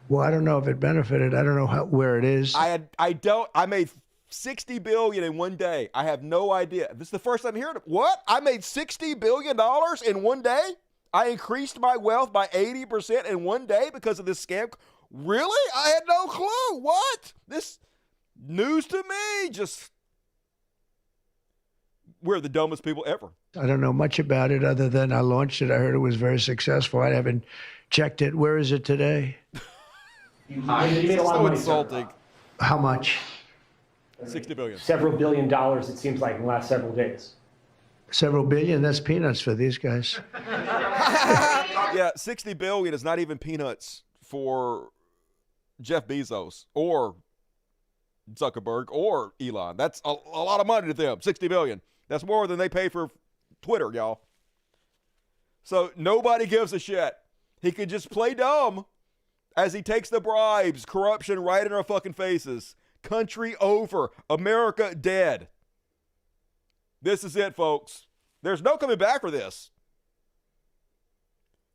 Well, I don't know if it benefited. I don't know where it is. I made $60 billion in one day. I have no idea. This is the first time hearing it. What? I made $60 billion in one day? I increased my wealth by 80% in one day because of this scam? Really? I had no clue. What? This news to me. Just, we're the dumbest people ever. I don't know much about it other than I launched it. I heard it was very successful. I haven't checked it. Where is it today? You made a lot of money, insulting. How much? 60 billion. Several $billion, it seems like, in the last several days. Several billion? That's peanuts for these guys. Yeah, 60 billion is not even peanuts for Jeff Bezos or Zuckerberg or Elon. That's a lot of money to them, 60 billion. That's more than they pay for Twitter, y'all. So nobody gives a shit. He could just play dumb as he takes the bribes, corruption right in our fucking faces. Country over. America dead. This is it, folks. There's no coming back for this.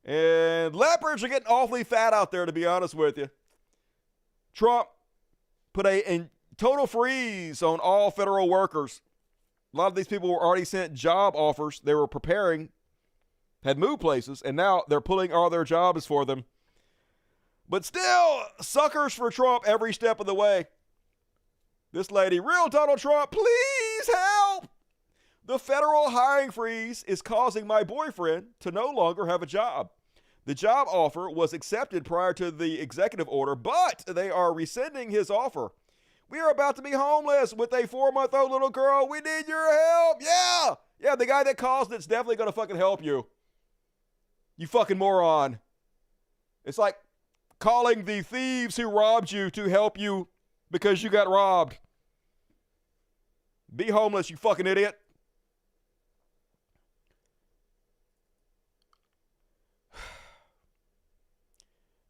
And leopards are getting awfully fat out there, to be honest with you. Trump put a total freeze on all federal workers. A lot of these people were already sent job offers. They were preparing, had moved places, and now they're pulling all their jobs for them. But still, suckers for Trump every step of the way. This lady, real Donald Trump, please help. The federal hiring freeze is causing my boyfriend to no longer have a job. The job offer was accepted prior to the executive order, but they are rescinding his offer. We are about to be homeless with a 4-month-old little girl. We need your help. Yeah, the guy that caused it's definitely going to fucking help you. You fucking moron. It's like calling the thieves who robbed you to help you because you got robbed. Be homeless, you fucking idiot.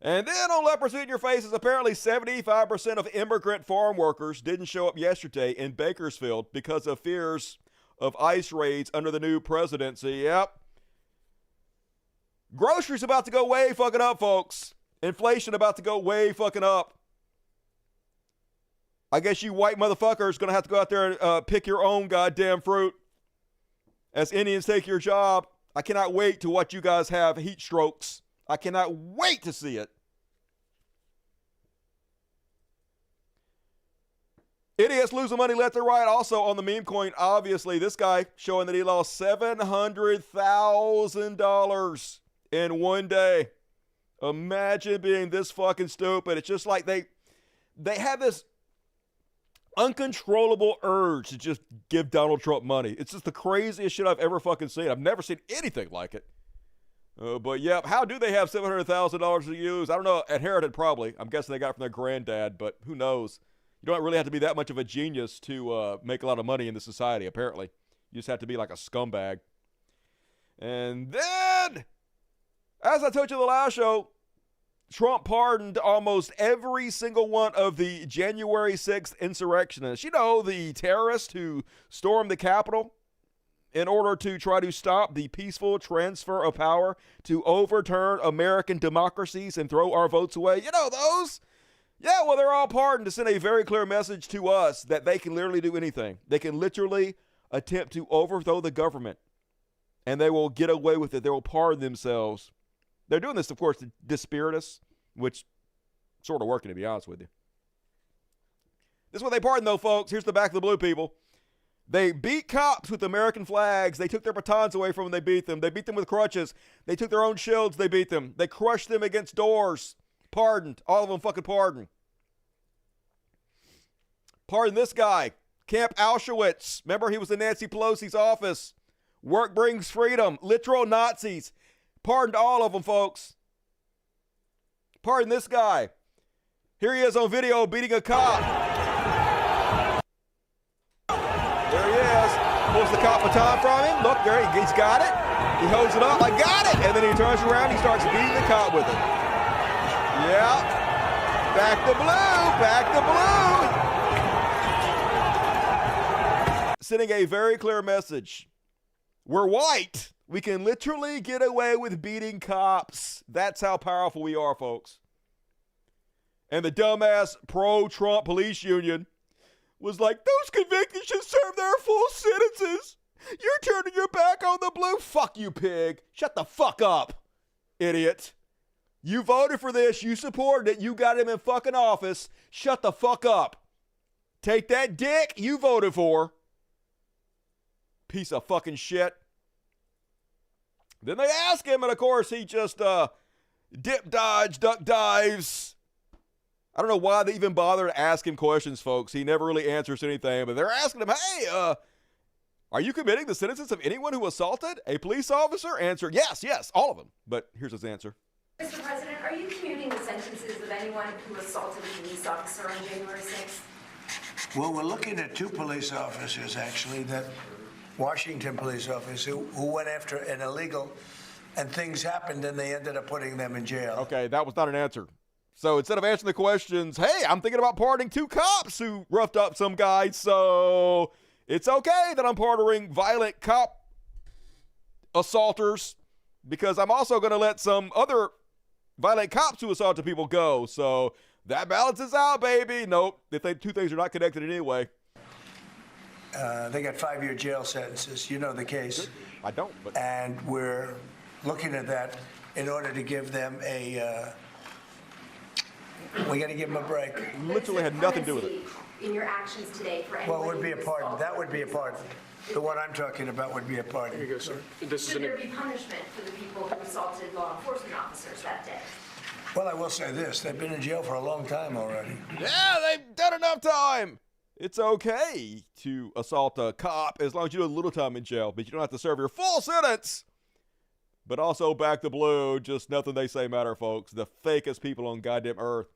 And then on leprosy in your faces, apparently 75% of immigrant farm workers didn't show up yesterday in Bakersfield because of fears of ICE raids under the new presidency. Yep. Groceries about to go way fucking up, folks. Inflation about to go way fucking up. I guess you white motherfuckers gonna have to go out there and pick your own goddamn fruit as Indians take your job. I cannot wait to watch you guys have heat strokes. I cannot wait to see it. Idiots losing money left and right. Also on the meme coin, obviously, this guy showing that he lost $700,000 in one day. Imagine being this fucking stupid. It's just like they have this uncontrollable urge to just give Donald Trump money. It's just the craziest shit I've ever fucking seen. I've never seen anything like it. But yeah, how do they have $700,000 to use? I don't know. Inherited probably. I'm guessing they got it from their granddad, but who knows? You don't really have to be that much of a genius to make a lot of money in this society, apparently. You just have to be like a scumbag. And then, as I told you in the last show, Trump pardoned almost every single one of the January 6th insurrectionists. You know, the terrorists who stormed the Capitol in order to try to stop the peaceful transfer of power to overturn American democracies and throw our votes away. You know those? Yeah, well, they're all pardoned to send a very clear message to us that they can literally do anything. They can literally attempt to overthrow the government, and they will get away with it. They will pardon themselves. They're doing this, of course, to dispirit us, which sort of working, to be honest with you. This is what they pardon, though, folks. Here's the back of the blue, people. They beat cops with American flags. They took their batons away from them. They beat them. They beat them with crutches. They took their own shields. They beat them. They crushed them against doors. Pardoned. All of them fucking pardoned. Pardon this guy. Camp Auschwitz. Remember, he was in Nancy Pelosi's office. Work brings freedom. Literal Nazis. Pardoned all of them, folks. Pardon this guy. Here he is on video beating a cop. There he is. Pulls the cop baton from him. Look, there he's got it. He holds it up. I got it. And then he turns around and he starts beating the cop with it. Yeah. Back to blue. Back to blue. Sending a very clear message. We're white. We can literally get away with beating cops. That's how powerful we are, folks. And the dumbass pro-Trump police union was like, those convicted should serve their full sentences. You're turning your back on the blue. Fuck you, pig. Shut the fuck up, idiot. You voted for this. You supported it. You got him in fucking office. Shut the fuck up. Take that dick you voted for. Piece of fucking shit. Then they ask him, and of course he just dip, dodge, duck, dives. I don't know why they even bother to ask him questions, folks. He never really answers anything, but they're asking him, hey, are you committing the sentences of anyone who assaulted a police officer? Answer, yes, all of them. But here's his answer. Mr. President, are you commuting the sentences of anyone who assaulted a police officer on January 6th? Well, we're looking at 2 police officers, actually, that Washington police officers who went after an illegal, and things happened, and they ended up putting them in jail. Okay, that was not an answer. So instead of answering the questions, hey, I'm thinking about pardoning 2 cops who roughed up some guy, so it's okay that I'm pardoning violent cop assaulters because I'm also going to let some other violent cops who assaulted people go. So that balances out, baby. Nope, they think 2 things are not connected in any way. They got 5-year jail sentences. You know the case. I don't. But. And we're looking at that in order to give them a. We got to give them a break. Literally had nothing to do with it. In your actions today for well, it would be a pardon. That would be a pardon. The one I'm talking about would be a pardon. Here you go, sir. Should there be punishment for the people who assaulted law enforcement officers that day? Well, I will say this. They've been in jail for a long time already. Yeah, they've done enough time. It's okay to assault a cop as long as you do a little time in jail, but you don't have to serve your full sentence. But also back to blue, just nothing they say matter, folks. The fakest people on goddamn earth.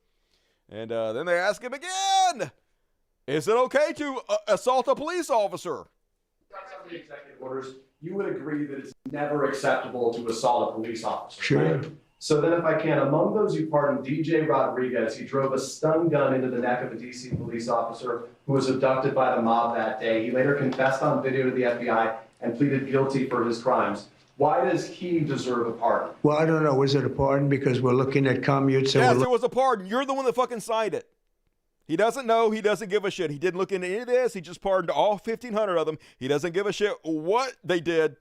And then they ask him again, is it okay to assault a police officer? Of the executive orders, you would agree that it's never acceptable to assault a police officer. Sure. Right? So then if I can, among those you pardoned DJ Rodriguez, he drove a stun gun into the neck of a DC police officer who was abducted by the mob that day. He later confessed on video to the FBI and pleaded guilty for his crimes. Why does he deserve a pardon? Well, I don't know. Was it a pardon? Because we're looking at commutes. Yes, there was a pardon. You're the one that fucking signed it. He doesn't know. He doesn't give a shit. He didn't look into any of this. He just pardoned all 1,500 of them. He doesn't give a shit what they did.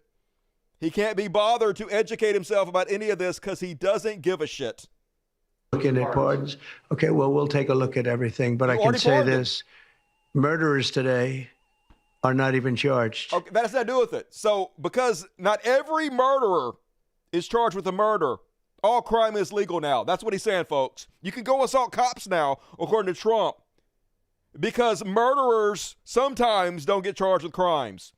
He can't be bothered to educate himself about any of this because he doesn't give a shit. Looking at pardons. Okay, well, we'll take a look at everything. But I can say this. Murderers today are not even charged. Okay, that has nothing to do with it. So because not every murderer is charged with a murder, all crime is legal now. That's what he's saying, folks. You can go assault cops now, according to Trump, because murderers sometimes don't get charged with crimes.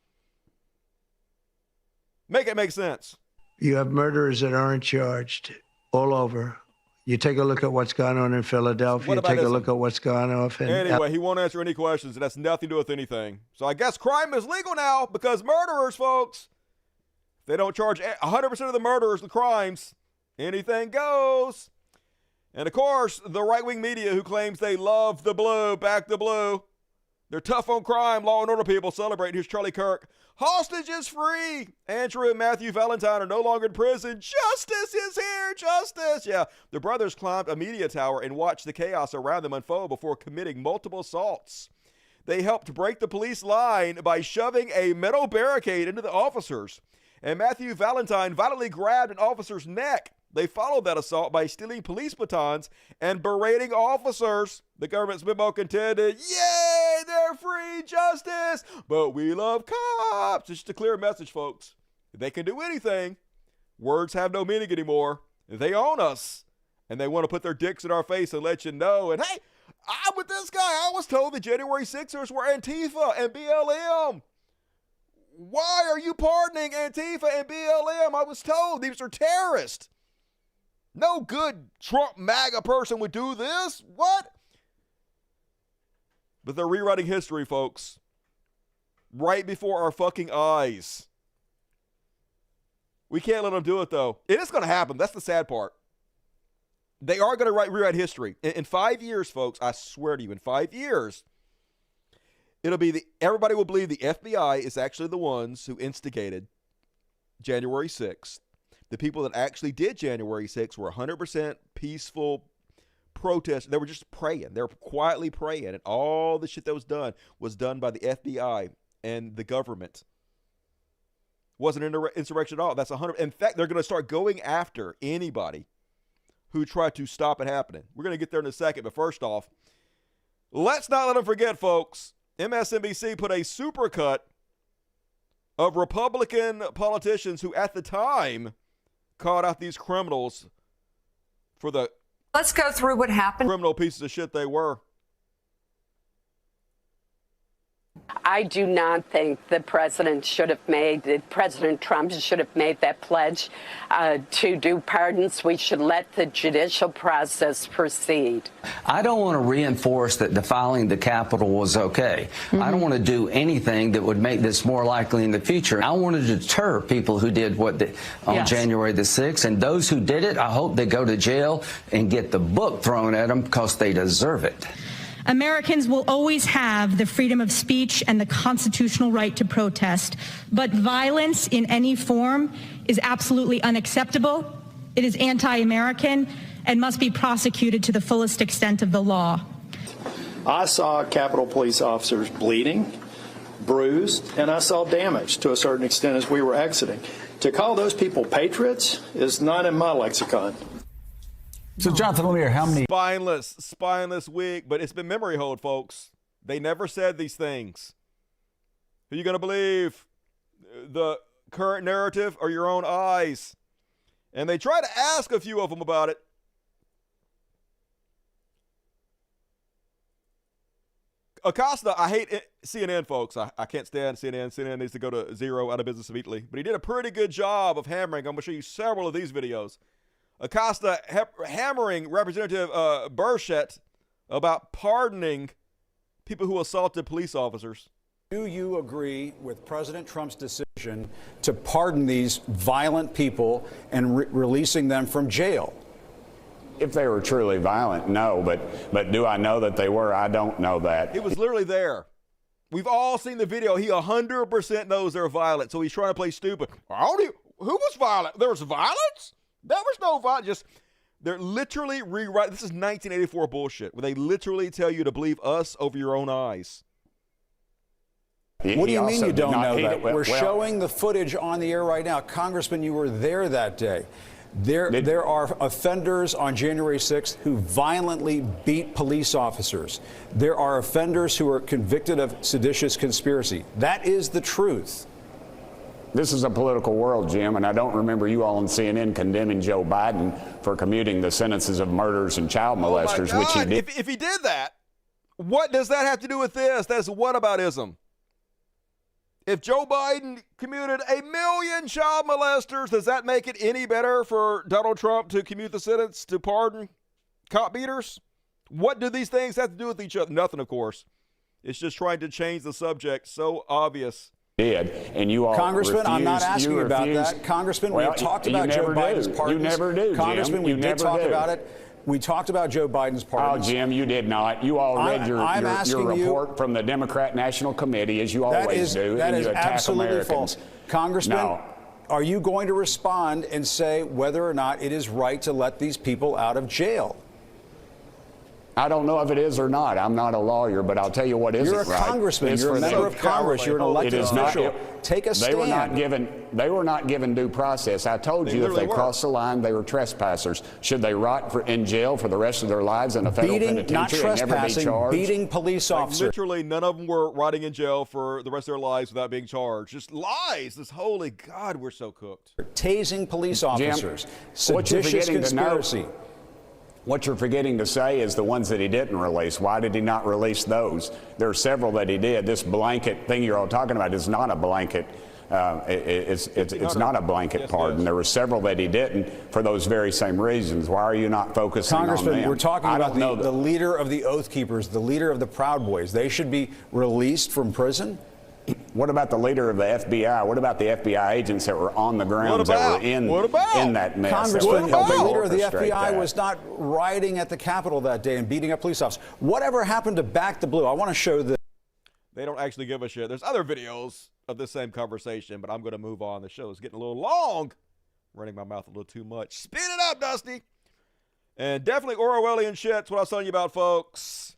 Make it make sense. You have murderers that aren't charged all over. You take a look at what's gone on in Philadelphia. You take a look at what's gone off in... Anyway, he won't answer any questions, and that's nothing to do with anything. So I guess crime is legal now because murderers, folks, they don't charge 100% of the murderers the crimes. Anything goes. And, of course, the right-wing media who claims they love the blue, back the blue. They're tough on crime, law and order people celebrate. Here's Charlie Kirk. Hostage is free. Andrew and Matthew Valentine are no longer in prison. Justice is here. Justice. Yeah, the brothers climbed a media tower and watched the chaos around them unfold before committing multiple assaults. They helped break the police line by shoving a metal barricade into the officers. And Matthew Valentine violently grabbed an officer's neck. They followed that assault by stealing police batons and berating officers. The government's memo contended, yay, they're free, justice, but we love cops. It's just a clear message, folks. They can do anything. Words have no meaning anymore. They own us, and they want to put their dicks in our face and let you know. And hey, I'm with this guy. I was told the January 6ers were Antifa and BLM. Why are you pardoning Antifa and BLM? I was told these are terrorists. No good Trump MAGA person would do this. What? But they're rewriting history, folks. Right before our fucking eyes. We can't let them do it, though. It is going to happen. That's the sad part. They are going to rewrite history. In 5 years, folks, I swear to you, in 5 years, it'll be everybody will believe the FBI is actually the ones who instigated January 6th. The people that actually did January 6th were 100% peaceful protesting. They were just praying. They were quietly praying. And all the shit that was done by the FBI and the government. Wasn't an insurrection at all. That's 100. In fact, they're going to start going after anybody who tried to stop it happening. We're going to get there in a second. But first off, let's not let them forget, folks. MSNBC put a supercut of Republican politicians who at the time called out these criminals for the Let's go through what happened. Criminal pieces of shit they were. I do not think that President Trump should have made that pledge to do pardons. We should let the judicial process proceed. I don't want to reinforce that defiling the Capitol was okay. I don't want to do anything that would make this more likely in the future. I want to deter people who did what on January the 6th. And those who did it, I hope they go to jail and get the book thrown at them because they deserve it. Americans will always have the freedom of speech and the constitutional right to protest, but violence in any form is absolutely unacceptable. It is anti-American and must be prosecuted to the fullest extent of the law. I saw Capitol Police officers bleeding, bruised, and I saw damage to a certain extent as we were exiting. To call those people patriots is not in my lexicon. So, Jonathan Lemire, how many... Spineless wig, but it's been memory hold, folks. They never said these things. Who are you going to believe? The current narrative or your own eyes? And they try to ask a few of them about it. Acosta, I hate CNN, folks. I can't stand CNN. CNN needs to go to zero, out of business immediately. But he did a pretty good job of hammering. I'm going to show you several of these videos. Acosta hammering Representative Burchett about pardoning people who assaulted police officers. Do you agree with President Trump's decision to pardon these violent people and releasing them from jail? If they were truly violent, no. But do I know that they were? I don't know that. He was literally there. We've all seen the video. He 100% knows they're violent, so he's trying to play stupid. Who was violent? There was violence? There was no violence. They're literally rewriting. This is 1984 bullshit, where they literally tell you to believe us over your own eyes. What do you mean you don't know that? We're showing the footage on the air right now. Congressman, you were there that day. There are offenders on January 6th who violently beat police officers. There are offenders who are convicted of seditious conspiracy. That is the truth. This is a political world, Jim, and I don't remember you all on CNN condemning Joe Biden for commuting the sentences of murderers and child molesters, which he did. If he did that, what does that have to do with this? That's whataboutism. If Joe Biden commuted 1 million child molesters, does that make it any better for Donald Trump to commute the sentence to pardon cop beaters? What do these things have to do with each other? Nothing, of course. It's just trying to change the subject. So obvious. And you all Congressman, I'm not asking you about that. Congressman, we talked about Joe Biden's pardons. You never do, Congressman, Jim. we did talk about it. We talked about Joe Biden's pardons. Oh, Jim, you did not. You all read your report from the Democrat National Committee, as you always do. That is absolutely Americans. false. Congressman, are you going to respond and say whether or not it is right to let these people out of jail? I don't know if it is or not. I'm not a lawyer, but I'll tell you what isn't right. You're a congressman. You're a member of Congress. You're an elected official. Take a stand. They were not given due process. I told you if they crossed the line, they were trespassers. Should they rot in jail for the rest of their lives in a federal penitentiary and never be charged? Beating police officers. Literally, none of them were rotting in jail for the rest of their lives without being charged. Just lies. This holy God, we're so cooked. Tasing police officers. Jim, seditious conspiracy. What you're forgetting to say is the ones that he didn't release. Why did he not release those? There are several that he did. This blanket thing you're all talking about is not a blanket. It's not a blanket pardon. There were several that he didn't for those very same reasons. Why are you not focusing on them? Congressman, we're talking about the leader of the Oath Keepers, the leader of the Proud Boys. They should be released from prison? What about the leader of the FBI? What about the FBI agents that were on the ground that were in that mess? Congressman, the leader of the FBI was not rioting at the Capitol that day and beating up police officers. Whatever happened to Back the Blue? I want to show this. They don't actually give a shit. There's other videos of this same conversation, but I'm going to move on. The show is getting a little long. Running my mouth a little too much. Speed it up, Dusty. And definitely Orwellian shit. That's what I was telling you about, folks.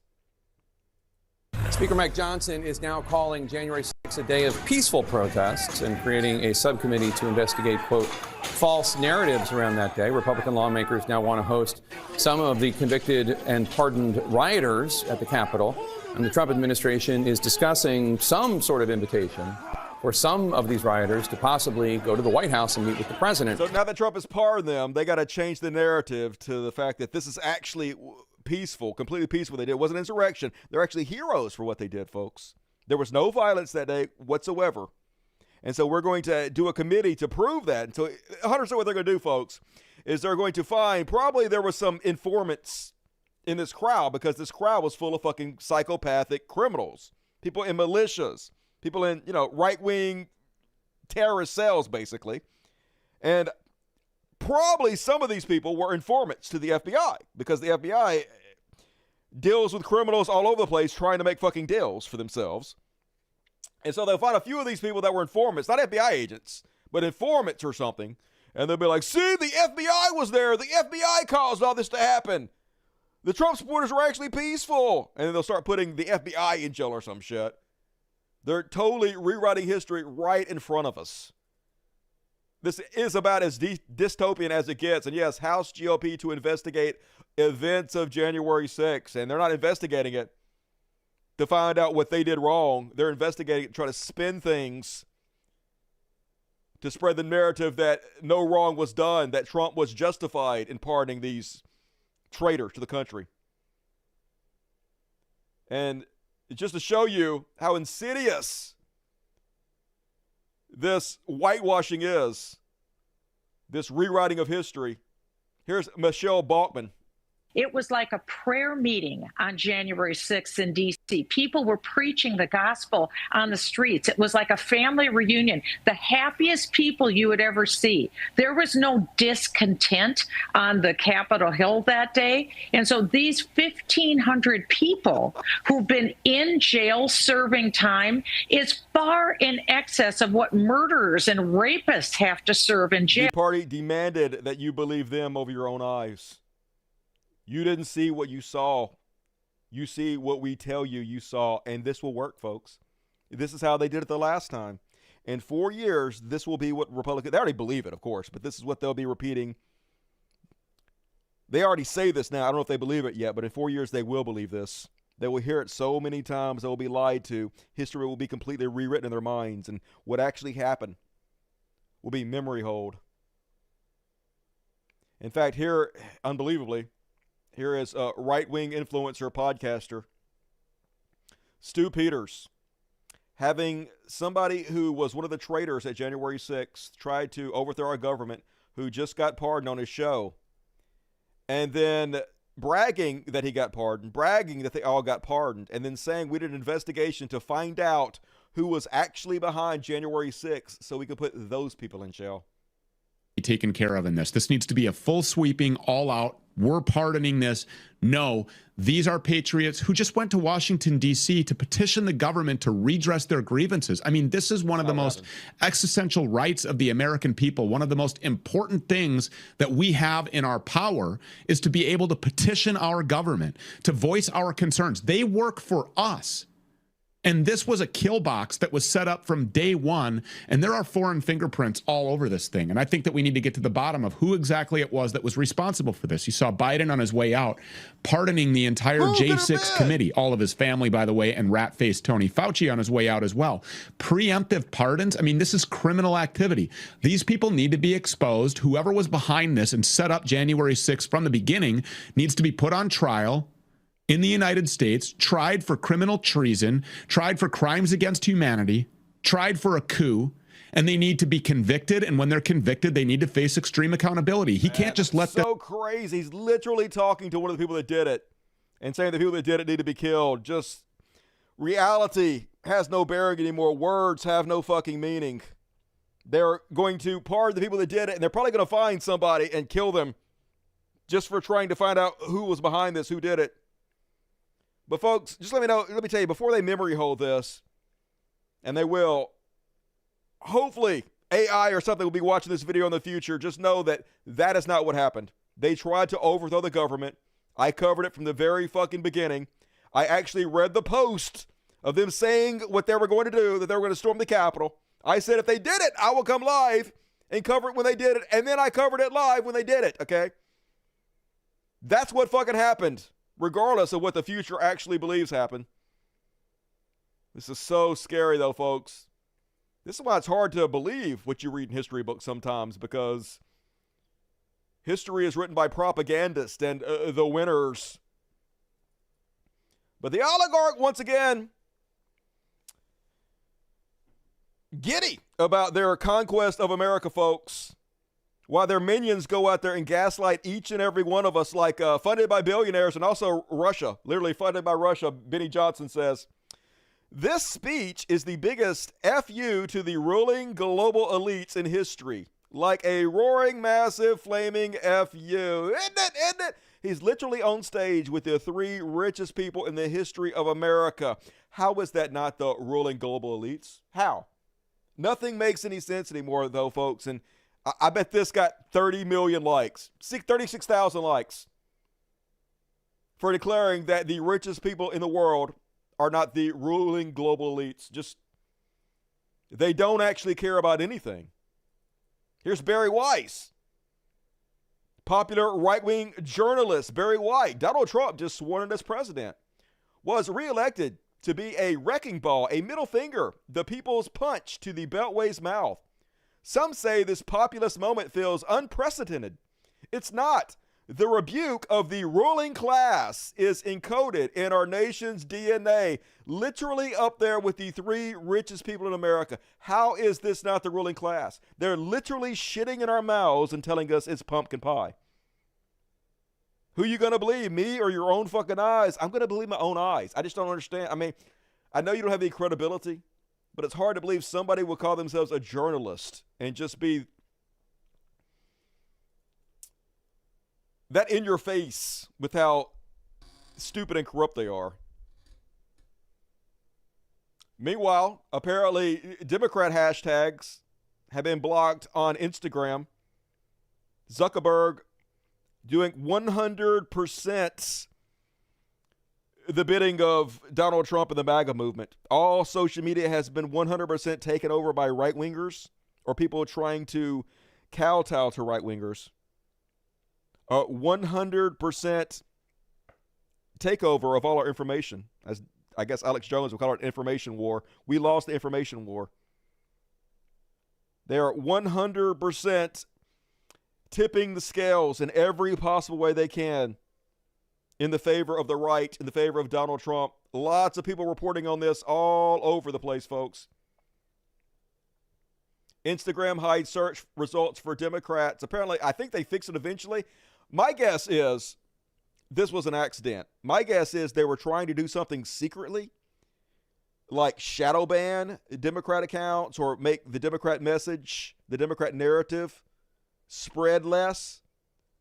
Speaker Mike Johnson is now calling January 6th a day of peaceful protests and creating a subcommittee to investigate, quote, false narratives around that day. Republican lawmakers now want to host some of the convicted and pardoned rioters at the Capitol. And the Trump administration is discussing some sort of invitation for some of these rioters to possibly go to the White House and meet with the president. So now that Trump has pardoned them, they got to change the narrative to the fact that this is actually peaceful, completely peaceful. They did. It wasn't insurrection. They're actually heroes for what they did, folks. There was no violence that day whatsoever. And so we're going to do a committee to prove that. And so 100% what they're going to do, folks, is they're going to find probably there was some informants in this crowd, because this crowd was full of fucking psychopathic criminals, people in militias, people in, right-wing terrorist cells, basically. And probably some of these people were informants to the FBI, because the FBI deals with criminals all over the place trying to make fucking deals for themselves. And so they'll find a few of these people that were informants, not FBI agents, but informants or something. And they'll be like, see, the FBI was there. The FBI caused all this to happen. The Trump supporters were actually peaceful. And then they'll start putting the FBI in jail or some shit. They're totally rewriting history right in front of us. This is about as dystopian as it gets. And yes, House GOP to investigate events of January 6th. And they're not investigating it to find out what they did wrong. They're investigating it, trying to spin things to spread the narrative that no wrong was done, that Trump was justified in pardoning these traitors to the country. And just to show you how insidious this whitewashing is, this rewriting of history, here's Michelle Bachmann. It was like a prayer meeting on January 6th in D.C. People were preaching the gospel on the streets. It was like a family reunion, the happiest people you would ever see. There was no discontent on the Capitol Hill that day. And so these 1,500 people who've been in jail serving time is far in excess of what murderers and rapists have to serve in jail. The party demanded that you believe them over your own eyes. You didn't see what you saw. You see what we tell you you saw, and this will work, folks. This is how they did it the last time. In 4 years, this will be what Republicans, they already believe it, of course, but this is what they'll be repeating. They already say this now. I don't know if they believe it yet, but in 4 years, they will believe this. They will hear it so many times, they will be lied to. History will be completely rewritten in their minds, and what actually happened will be memory hold. In fact, here, unbelievably, here is a right-wing influencer podcaster, Stu Peters, having somebody who was one of the traitors at January 6th tried to overthrow our government, who just got pardoned on his show, and then bragging that he got pardoned, bragging that they all got pardoned, and then saying we did an investigation to find out who was actually behind January 6th so we could put those people in jail. Taken care of in this. This needs to be a full sweeping, all out, we're pardoning this. No, these are patriots who just went to Washington, D.C. to petition the government to redress their grievances. I mean, this is one of the most existential rights of the American people. One of the most important things that we have in our power is to be able to petition our government, to voice our concerns. They work for us. And this was a kill box that was set up from day one, and there are foreign fingerprints all over this thing. And I think that we need to get to the bottom of who exactly it was that was responsible for this. You saw Biden on his way out pardoning the entire J6 committee, all of his family, by the way, and rat-faced Tony Fauci on his way out as well. Preemptive pardons, I mean, this is criminal activity. These people need to be exposed. Whoever was behind this and set up January 6th from the beginning needs to be put on trial in the United States, tried for criminal treason, tried for crimes against humanity, tried for a coup, and they need to be convicted. And when they're convicted, they need to face extreme accountability. He can't just let them. So crazy. He's literally talking to one of the people that did it and saying the people that did it need to be killed. Just reality has no bearing anymore. Words have no fucking meaning. They're going to pardon the people that did it, and they're probably going to find somebody and kill them just for trying to find out who was behind this, who did it. But folks, just let me tell you, before they memory hold this, and they will, hopefully AI or something will be watching this video in the future, just know that that is not what happened. They tried to overthrow the government. I covered it from the very fucking beginning. I actually read the post of them saying what they were going to do, that they were going to storm the Capitol. I said if they did it, I will come live and cover it when they did it, and then I covered it live when they did it, okay? That's what fucking happened, regardless of what the future actually believes happened. This is so scary, though, folks. This is why it's hard to believe what you read in history books sometimes, because history is written by propagandists and the winners. But the oligarch, once again, giddy about their conquest of America, folks, while their minions go out there and gaslight each and every one of us, like funded by billionaires and also Russia, literally funded by Russia. Benny Johnson says, this speech is the biggest FU to the ruling global elites in history. Like a roaring, massive, flaming FU. Isn't it? He's literally on stage with the three richest people in the history of America. How is that not the ruling global elites? How? Nothing makes any sense anymore, though, folks. And I bet this got 30 million likes, 36,000 likes for declaring that the richest people in the world are not the ruling global elites. Just, they don't actually care about anything. Here's Barry Weiss, popular right-wing journalist Barry White. Donald Trump, just sworn in as president, was reelected to be a wrecking ball, a middle finger, the people's punch to the Beltway's mouth. Some say this populist moment feels unprecedented. It's not. The rebuke of the ruling class is encoded in our nation's DNA, literally up there with the three richest people in America. How is this not the ruling class? They're literally shitting in our mouths and telling us it's pumpkin pie. Who you going to believe, me or your own fucking eyes? I'm going to believe my own eyes. I just don't understand. I mean, I know you don't have any credibility, but it's hard to believe somebody would call themselves a journalist and just be that in your face with how stupid and corrupt they are. Meanwhile, apparently Democrat hashtags have been blocked on Instagram. Zuckerberg doing 100% the bidding of Donald Trump and the MAGA movement. All social media has been 100% taken over by right-wingers or people trying to kowtow to right-wingers. 100% takeover of all our information. As I guess Alex Jones would call it, information war. We lost the information war. They are 100% tipping the scales in every possible way they can in the favor of the right, in the favor of Donald Trump. Lots of people reporting on this all over the place, folks. Instagram hides search results for Democrats. Apparently, I think they fix it eventually. My guess is this was an accident. My guess is they were trying to do something secretly, like shadow ban Democrat accounts or make the Democrat message, the Democrat narrative, spread less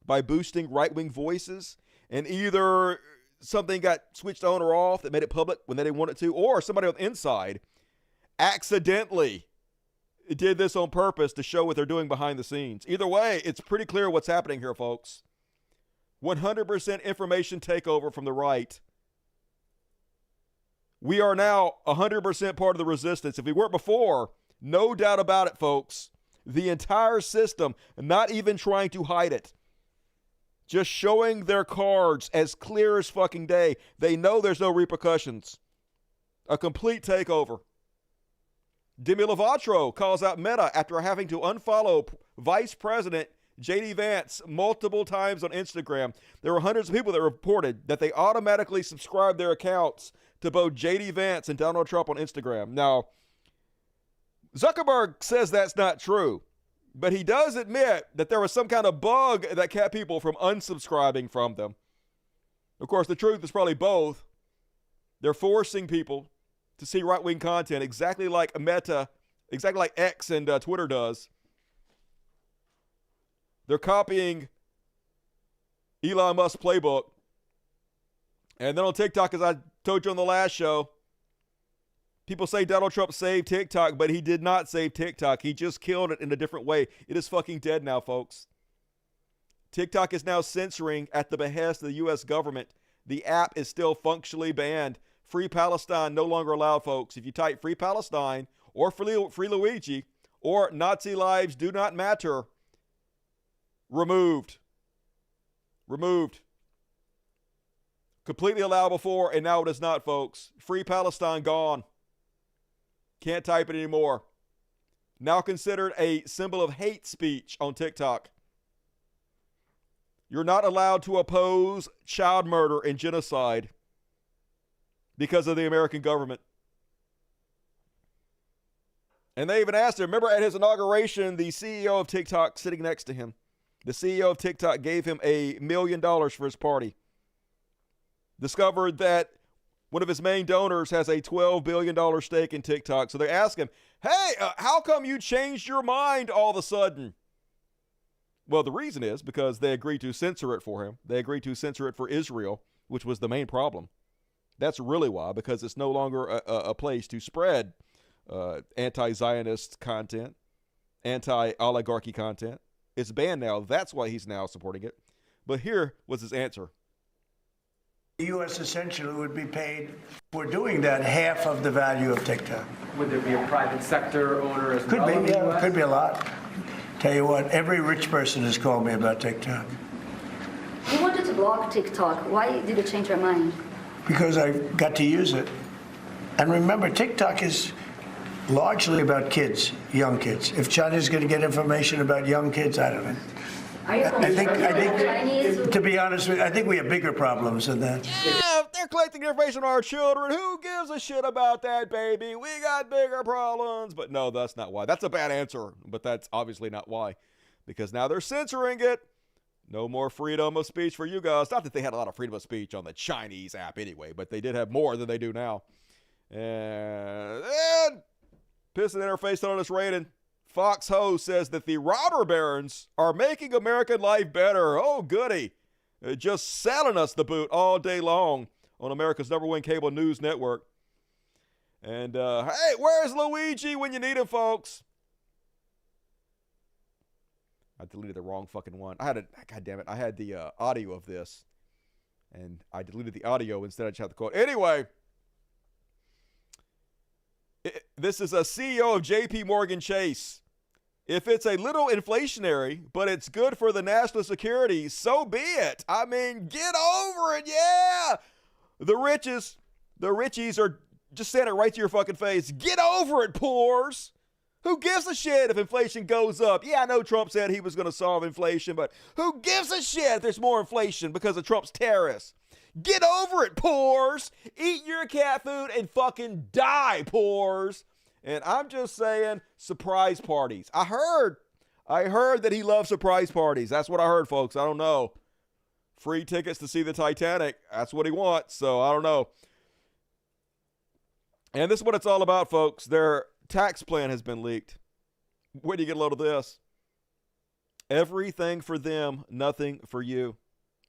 by boosting right-wing voices. And either something got switched on or off that made it public when they didn't want it to, or somebody on the inside accidentally did this on purpose to show what they're doing behind the scenes. Either way, it's pretty clear what's happening here, folks. 100% information takeover from the right. We are now 100% part of the resistance. If we weren't before, no doubt about it, folks. The entire system, not even trying to hide it. Just showing their cards as clear as fucking day. They know there's no repercussions. A complete takeover. Demi Lovato calls out Meta after having to unfollow Vice President J.D. Vance multiple times on Instagram. There were hundreds of people that reported that they automatically subscribed their accounts to both J.D. Vance and Donald Trump on Instagram. Now, Zuckerberg says that's not true, but he does admit that there was some kind of bug that kept people from unsubscribing from them. Of course, the truth is probably both. They're forcing people to see right-wing content exactly like Meta, exactly like X and Twitter does. They're copying Elon Musk's playbook. And then on TikTok, as I told you on the last show, people say Donald Trump saved TikTok, but he did not save TikTok. He just killed it in a different way. It is fucking dead now, folks. TikTok is now censoring at the behest of the U.S. government. The app is still functionally banned. Free Palestine no longer allowed, folks. If you type Free Palestine or Free Luigi or Nazi lives do not matter, removed. Removed. Completely allowed before, and now it is not, folks. Free Palestine gone. Can't type it anymore. Now considered a symbol of hate speech on TikTok. You're not allowed to oppose child murder and genocide because of the American government. And they even asked him, remember at his inauguration, the CEO of TikTok sitting next to him, the CEO of TikTok gave him $1 million for his party. Discovered that one of his main donors has a $12 billion stake in TikTok. So they ask him, hey, how come you changed your mind all of a sudden? Well, the reason is because they agreed to censor it for him. They agreed to censor it for Israel, which was the main problem. That's really why, because it's no longer a place to spread anti-Zionist content, anti-oligarchy content. It's banned now. That's why he's now supporting it. But here was his answer. The U.S. essentially would be paid for doing that half of the value of TikTok. Would there be a private sector owner as well? Could be, yeah, could be a lot. Tell you what, every rich person has called me about TikTok. You wanted to block TikTok. Why did you change your mind? Because I got to use it. And remember, TikTok is largely about kids, young kids. If China's going to get information about young kids, I don't know. I think, to be honest with you, I think we have bigger problems than that. Yeah, if they're collecting information on our children, who gives a shit about that, baby? We got bigger problems. But no, that's not why. That's a bad answer, but that's obviously not why. Because now they're censoring it. No more freedom of speech for you guys. Not that they had a lot of freedom of speech on the Chinese app anyway, but they did have more than they do now. And pissing in her face on this rating. Fox Ho says that the robber barons are making American life better. Oh, goody. Just selling us the boot all day long on America's #1 cable news network. And, hey, where's Luigi when you need him, folks? I deleted the wrong fucking one. God damn it. I had the audio of this. And I deleted the audio instead. I just had the quote. Anyway. This is a CEO of JP Morgan Chase. If it's a little inflationary, but it's good for the national security, so be it. I mean, get over it, yeah. The richies are just saying it right to your fucking face. Get over it, poors. Who gives a shit if inflation goes up? Yeah, I know Trump said he was going to solve inflation, but who gives a shit if there's more inflation because of Trump's tariffs? Get over it, poors. Eat your cat food and fucking die, poors. And I'm just saying, surprise parties. I heard that he loves surprise parties. That's what I heard, folks. I don't know. Free tickets to see the Titanic. That's what he wants. So I don't know. And this is what it's all about, folks. Their tax plan has been leaked. Where do you get a load of this? Everything for them, nothing for you.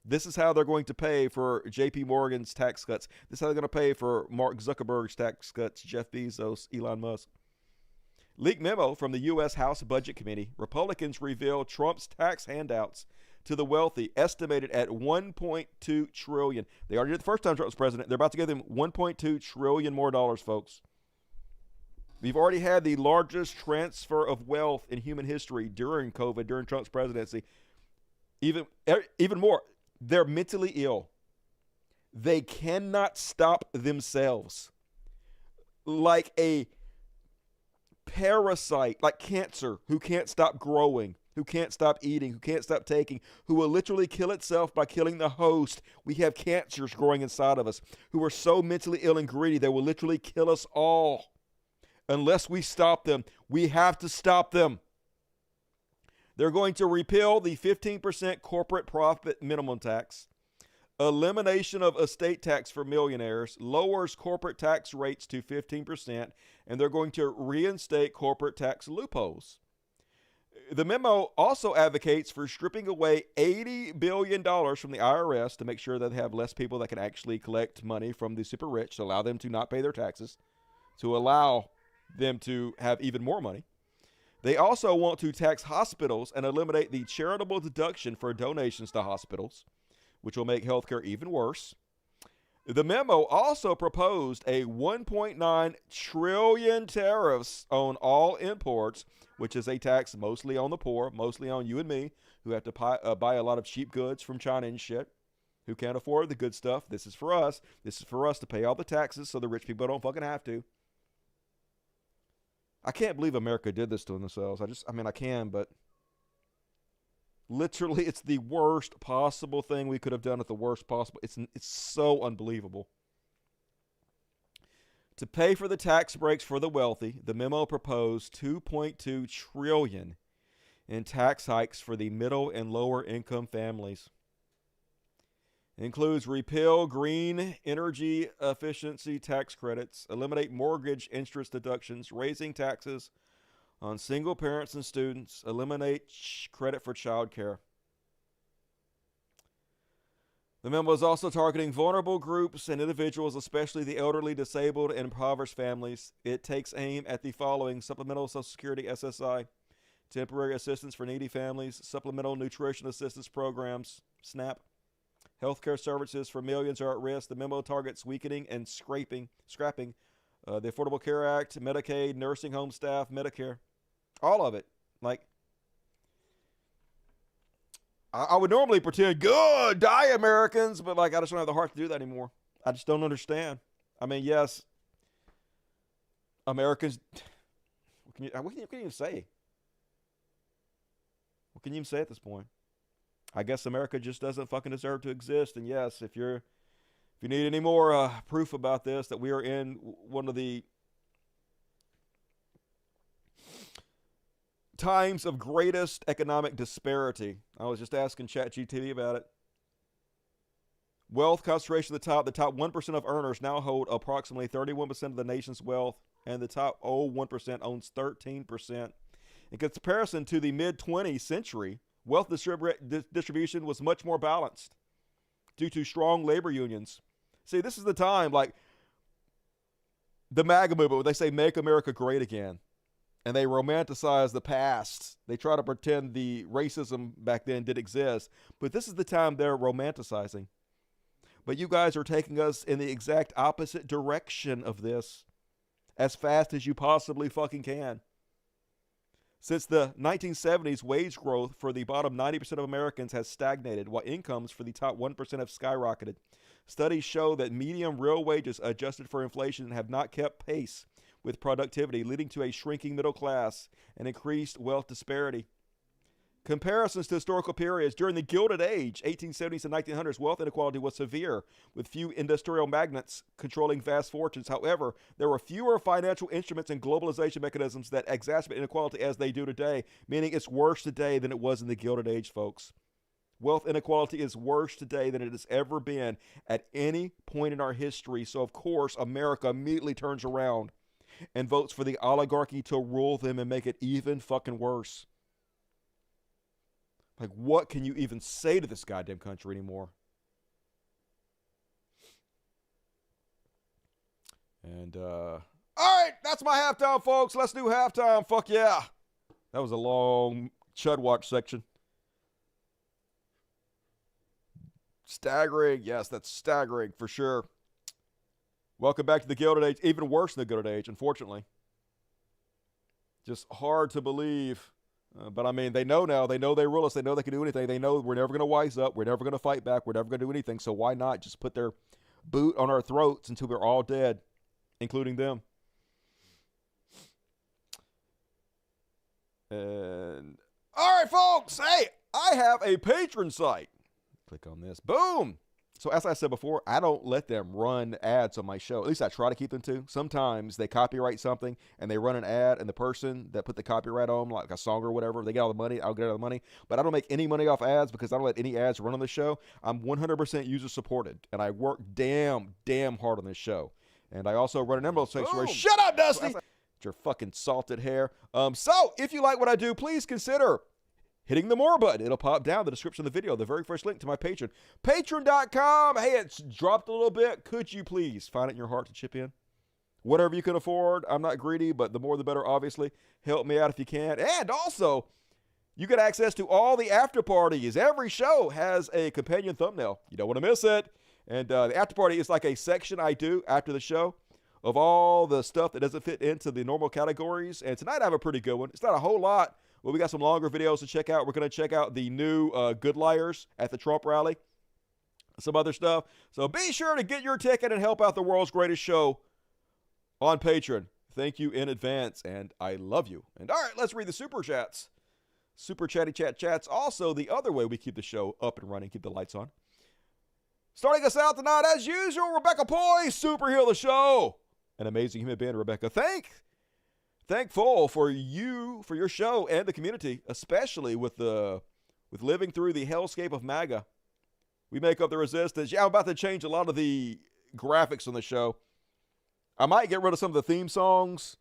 This is how they're going to pay for JP Morgan's tax cuts. This is how they're going to pay for Mark Zuckerberg's tax cuts, Jeff Bezos, Elon Musk. Leaked memo from the U.S. House Budget Committee. Republicans reveal Trump's tax handouts to the wealthy, estimated at $1.2 trillion. They already did the first time Trump was president. They're about to give them $1.2 trillion more dollars, folks. We've already had the largest transfer of wealth in human history during COVID, during Trump's presidency. Even more. They're mentally ill. They cannot stop themselves. Like a parasite, like cancer, who can't stop growing, who can't stop eating, who can't stop taking, who will literally kill itself by killing the host. We have cancers growing inside of us who are so mentally ill and greedy they will literally kill us all. Unless we stop them. We have to stop them. They're going to repeal the 15% corporate profit minimum tax, elimination of estate tax for millionaires, lowers corporate tax rates to 15%, and they're going to reinstate corporate tax loopholes. The memo also advocates for stripping away $80 billion from the IRS to make sure that they have less people that can actually collect money from the super rich, to allow them to not pay their taxes, to allow them to have even more money. They also want to tax hospitals and eliminate the charitable deduction for donations to hospitals, which will make healthcare even worse. The memo also proposed a 1.9 trillion tariffs on all imports, which is a tax mostly on the poor, mostly on you and me, who have to buy a lot of cheap goods from China and shit, who can't afford the good stuff. This is for us. This is for us to pay all the taxes so the rich people don't fucking have to. I can't believe America did this to themselves. I can, but literally it's the worst possible thing we could have done at the worst possible. It's so unbelievable. To pay for the tax breaks for the wealthy, the memo proposed $2.2 trillion in tax hikes for the middle and lower income families. It includes repeal green energy efficiency tax credits, eliminate mortgage interest deductions, raising taxes on single parents and students, eliminate credit for child care. The memo is also targeting vulnerable groups and individuals, especially the elderly, disabled, and impoverished families. It takes aim at the following: supplemental Social Security, SSI, temporary assistance for needy families, supplemental nutrition assistance programs, SNAP, healthcare services for millions are at risk. The memo targets weakening and scrapping the Affordable Care Act, Medicaid, nursing home staff, Medicare, all of it. Like, I would normally pretend, good, die Americans, but like I just don't have the heart to do that anymore. I just don't understand. I mean, yes, Americans, what can you even say? What can you even say at this point? I guess America just doesn't fucking deserve to exist. And yes, if you need any more proof about this, that we are in one of the times of greatest economic disparity. I was just asking ChatGPT about it. Wealth concentration at the top 1% of earners now hold approximately 31% of the nation's wealth, and the top 1% owns 13%. In comparison to the mid-20th century, wealth distribution was much more balanced due to strong labor unions. See, this is the time, like the MAGA movement, where they say, make America great again. And they romanticize the past. They try to pretend the racism back then did exist. But this is the time they're romanticizing. But you guys are taking us in the exact opposite direction of this as fast as you possibly fucking can. Since the 1970s, wage growth for the bottom 90% of Americans has stagnated, while incomes for the top 1% have skyrocketed. Studies show that median real wages adjusted for inflation have not kept pace with productivity, leading to a shrinking middle class and increased wealth disparity. Comparisons to historical periods: during the Gilded Age, 1870s and 1900s, wealth inequality was severe, with few industrial magnates controlling vast fortunes. However, there were fewer financial instruments and globalization mechanisms that exacerbate inequality as they do today, meaning it's worse today than it was in the Gilded Age, folks. Wealth inequality is worse today than it has ever been at any point in our history. So, of course, America immediately turns around and votes for the oligarchy to rule them and make it even fucking worse. Like, what can you even say to this goddamn country anymore? And, all right, that's my halftime, folks. Let's do halftime. Fuck yeah. That was a long Chud watch section. Staggering. Yes, that's staggering for sure. Welcome back to the Gilded Age. Even worse than the Gilded Age, unfortunately. Just hard to believe. But I mean, they know now. They know they rule us. They know they can do anything. They know we're never going to wise up. We're never going to fight back. We're never going to do anything. So why not just put their boot on our throats until we're all dead, including them? And all right, folks. Hey, I have a patron site. Click on this. Boom. So as I said before, I don't let them run ads on my show. At least I try to keep them to. Sometimes they copyright something and they run an ad, and the person that put the copyright on, like a song or whatever, they get all the money, I'll get all the money. But I don't make any money off ads because I don't let any ads run on the show. I'm 100% user supported, and I work damn hard on this show. And I also run an envelope sanctuary. Shut up, Dusty! Your fucking salted hair. So if you like what I do, please consider hitting the more button. It'll pop down in the description of the video, the very first link to my Patreon. Patreon.com. Hey, it's dropped a little bit. Could you please find it in your heart to chip in? Whatever you can afford. I'm not greedy, but the more the better, obviously. Help me out if you can. And also, you get access to all the after parties. Every show has a companion thumbnail. You don't want to miss it. And the after party is like a section I do after the show of all the stuff that doesn't fit into the normal categories. And tonight I have a pretty good one. It's not a whole lot, but we got some longer videos to check out. We're going to check out the new Good Liars at the Trump rally, some other stuff. So be sure to get your ticket and help out the world's greatest show on Patreon. Thank you in advance, and I love you. And all right, let's read the super chats. Super chatty chats. Also, the other way we keep the show up and running, keep the lights on. Starting us out tonight, as usual, Rebecca Poy, superhero of the show. An amazing human being, Rebecca. Thankful for you, for your show and the community, especially with living through the hellscape of MAGA. We make up the resistance. Yeah, I'm about to change a lot of the graphics on the show. I might get rid of some of the theme songs.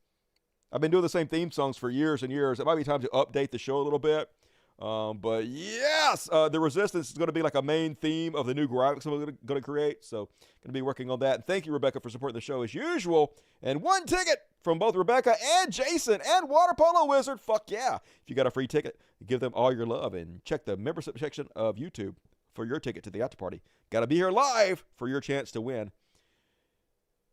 I've been doing the same theme songs for years and years. It might be time to update the show a little bit. But yes, the resistance is going to be like a main theme of the new graphics I'm going to create. So going to be working on that. And thank you, Rebecca, for supporting the show as usual. And one ticket from both Rebecca and Jason and Water Polo Wizard. Fuck yeah. If you got a free ticket, give them all your love. And check the membership section of YouTube for your ticket to the after party. Got to be here live for your chance to win.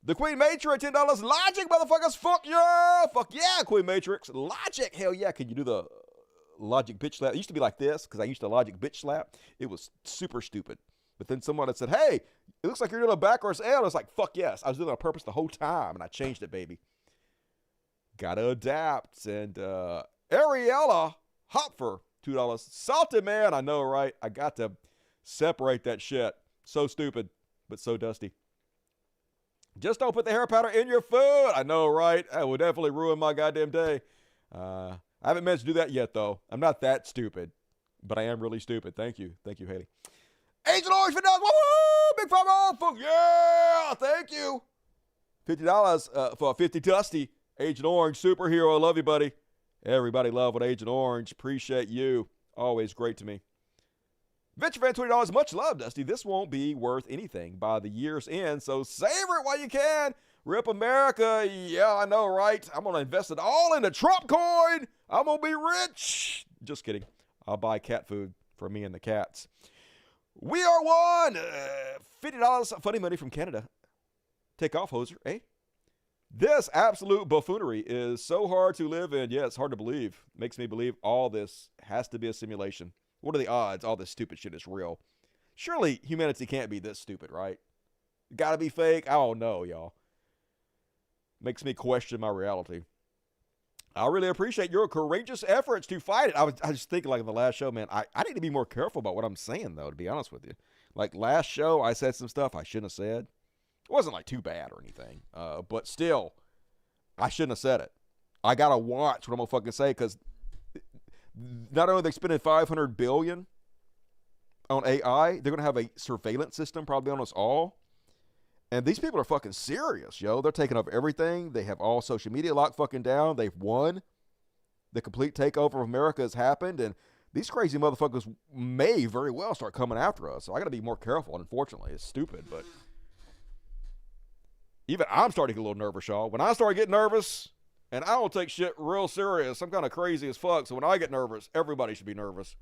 The Queen Matrix, $10. Logic, motherfuckers. Fuck yeah, Queen Matrix. Logic, hell yeah. Can you do the Logic bitch slap? It used to be like this because I used to Logic bitch slap. It was super stupid. But then someone had said, hey, it looks like you're doing a backwards L. I was like, fuck yes. I was doing it on purpose the whole time, and I changed it, baby. Gotta adapt. And Ariella Hopfer, $2. Salted man, I know, right? I got to separate that shit. So stupid, but so dusty. Just don't put the hair powder in your food. I know, right? That would definitely ruin my goddamn day. I haven't managed to do that yet, though. I'm not that stupid, but I am really stupid. Thank you. Thank you, Haley. Agent Orange, $50. Woo-hoo! Big $5. Fuck yeah! Thank you. $50 for 50 Dusty. Agent Orange, superhero. I love you, buddy. Everybody love what Agent Orange. Appreciate you. Always great to me. Venture Fan, $20. Much love, Dusty. This won't be worth anything by the year's end, so savor it while you can. Rip America. Yeah, I know, right? I'm going to invest it all into Trump coin. I'm going to be rich. Just kidding. I'll buy cat food for me and the cats. We are one. $50 funny money from Canada. Take off, hoser, eh? This absolute buffoonery is so hard to live in. Yeah, it's hard to believe. Makes me believe all this has to be a simulation. What are the odds all this stupid shit is real? Surely humanity can't be this stupid, right? Gotta be fake? I don't know, y'all. Makes me question my reality. I really appreciate your courageous efforts to fight it. I was just thinking, like in the last show, man, I need to be more careful about what I'm saying, though, to be honest with you. Like last show, I said some stuff I shouldn't have said. It wasn't like too bad or anything. But still, I shouldn't have said it. I gotta watch what I'm gonna fucking say, because not only are they spending $500 billion on AI, they're going to have a surveillance system probably on us all. And these people are fucking serious, yo. They're taking over everything. They have all social media locked fucking down. They've won. The complete takeover of America has happened. And these crazy motherfuckers may very well start coming after us. So I got to be more careful. Unfortunately, it's stupid. But even I'm starting to get a little nervous, y'all. When I start getting nervous, and I don't take shit real serious. I'm kind of crazy as fuck. So when I get nervous, everybody should be nervous.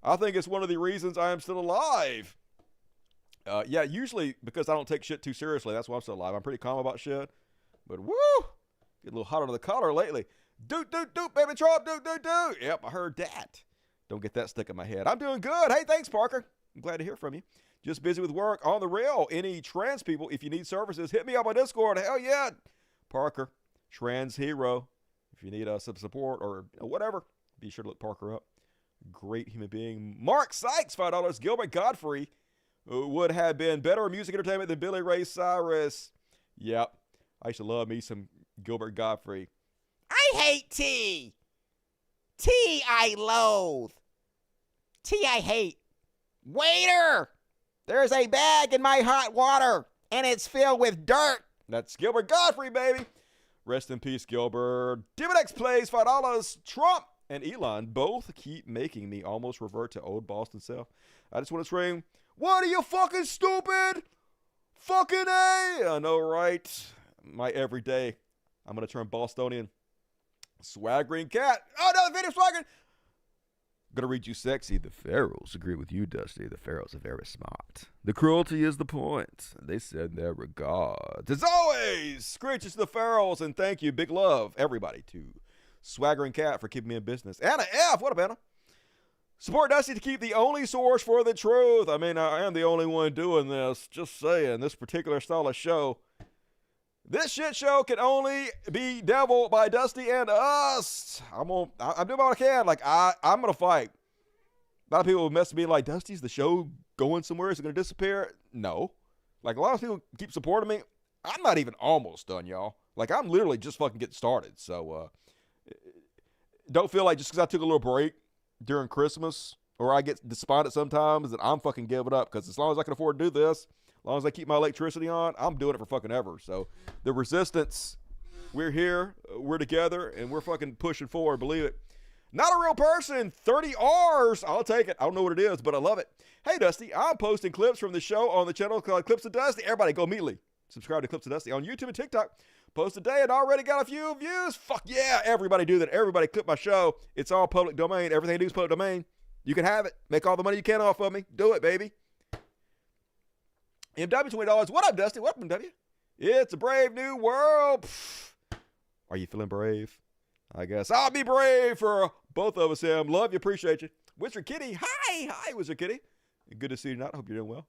I think it's one of the reasons I am still alive. Yeah, usually because I don't take shit too seriously. That's why I'm still alive. I'm pretty calm about shit. But woo! Get a little hot under the collar lately. Doot, baby Trump. Doot. Yep, I heard that. Don't get that stuck in my head. I'm doing good. Hey, thanks, Parker. I'm glad to hear from you. Just busy with work. On the rail. Any trans people, if you need services, hit me up on Discord. Hell yeah. Parker. Trans hero. If you need some support or whatever, be sure to look Parker up. Great human being. Mark Sykes, $5. Gilbert Godfrey would have been better music entertainment than Billy Ray Cyrus. Yep. I used to love me some Gilbert Godfrey. I hate tea. Tea I loathe. Tea I hate. Waiter! There's a bag in my hot water, and it's filled with dirt. That's Gilbert Godfrey, baby. Rest in peace, Gilbert. Dividex plays $5. Trump and Elon both keep making me almost revert to old Boston self. I just want to scream, what are you fucking stupid? Fucking A! I know, right? my everyday. I'm going to turn Bostonian. Swaggering cat. Oh, no, the video swaggering. Gonna read you sexy. The pharaohs agree with you, Dusty. The pharaohs are very smart. The cruelty is the point. They send their regards. As always, screeches to the pharaohs, and thank you, big love, everybody, to Swaggering Cat for keeping me in business. Anna F, what up, Anna? Support Dusty to keep the only source for the truth. I mean, I am the only one doing this. Just saying, this particular style of show. This shit show can only be devil by Dusty and us. I'm doing what I can. Like, I'm going to fight. A lot of people mess with me like, Dusty's the show going somewhere? Is it going to disappear? No. Like, a lot of people keep supporting me. I'm not even almost done, y'all. Like, I'm literally just fucking getting started. So, don't feel like just because I took a little break during Christmas or I get despondent sometimes that I'm fucking giving up. Because as long as I can afford to do this, as long as I keep my electricity on, I'm doing it for fucking ever. So the resistance, we're here, we're together, and we're fucking pushing forward. Believe it. Not a real person, 30 R's. I'll take it. I don't know what it is, but I love it. Hey, Dusty, I'm posting clips from the show on the channel called Clips of Dusty. Everybody go immediately subscribe to Clips of Dusty on YouTube and TikTok. Post a day and already got a few views. Fuck yeah, everybody do that. Everybody clip my show. It's all public domain. Everything I do is public domain. You can have it. Make all the money you can off of me. Do it, baby. MW $20. What up, Dusty? What up, MW? It's a brave new world. Pfft. Are you feeling brave? I guess I'll be brave for both of us, Sam. Love you, appreciate you. Wizard Kitty. Hi, Wizard Kitty. Good to see you tonight. I hope you're doing well.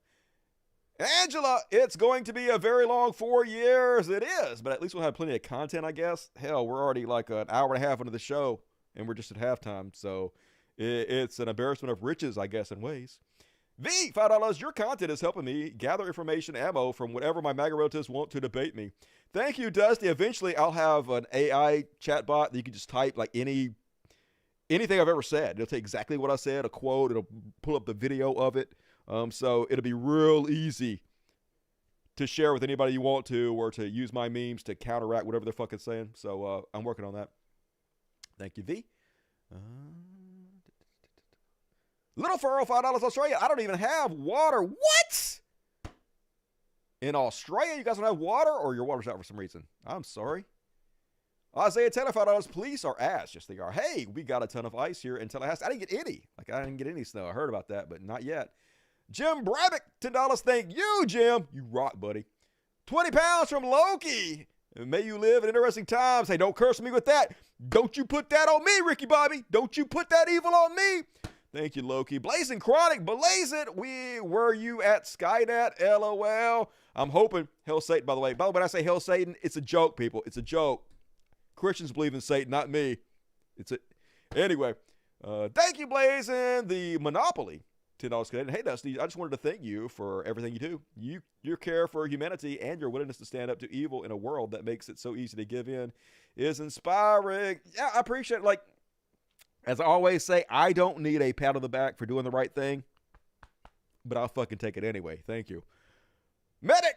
Angela, it's going to be a very long 4 years. It is, but at least we'll have plenty of content, I guess. Hell, we're already like an hour and a half into the show, and we're just at halftime. So it's an embarrassment of riches, I guess, in ways. V, $5. Your content is helping me gather information ammo from whatever my MAGA relatives want to debate me. Thank you, Dusty. Eventually, I'll have an AI chatbot that you can just type like anything I've ever said. It'll take exactly what I said, a quote. It'll pull up the video of it. So it'll be real easy to share with anybody you want to, or to use my memes to counteract whatever they're fucking saying. So I'm working on that. Thank you, V. Little Furrow, $5 Australia. I don't even have water. What? In Australia, you guys don't have water, or your water's out for some reason? I'm sorry. Isaiah Taylor, $5. Police are ass. Yes, they are. Hey, we got a ton of ice here in Tallahassee. I didn't get any. I didn't get any snow. I heard about that, but not yet. Jim Brabick, $10. Thank you, Jim. You rock, buddy. 20 pounds from Loki. May you live in interesting times. Hey, don't curse me with that. Don't you put that on me, Ricky Bobby. Don't you put that evil on me. Thank you, Loki. Blazing Chronic, blaze it. Were you at Skynet? LOL. I'm hoping Hell Satan, by the way. By the way, when I say Hell Satan, it's a joke, people. It's a joke. Christians believe in Satan, not me. Anyway, thank you, Blazing. The Monopoly, $10 Canadian. Hey, Dusty, I just wanted to thank you for everything you do. Your care for humanity and your willingness to stand up to evil in a world that makes it so easy to give in is inspiring. Yeah, I appreciate it. Like, as I always say, I don't need a pat on the back for doing the right thing, but I'll fucking take it anyway. Thank you. Medic,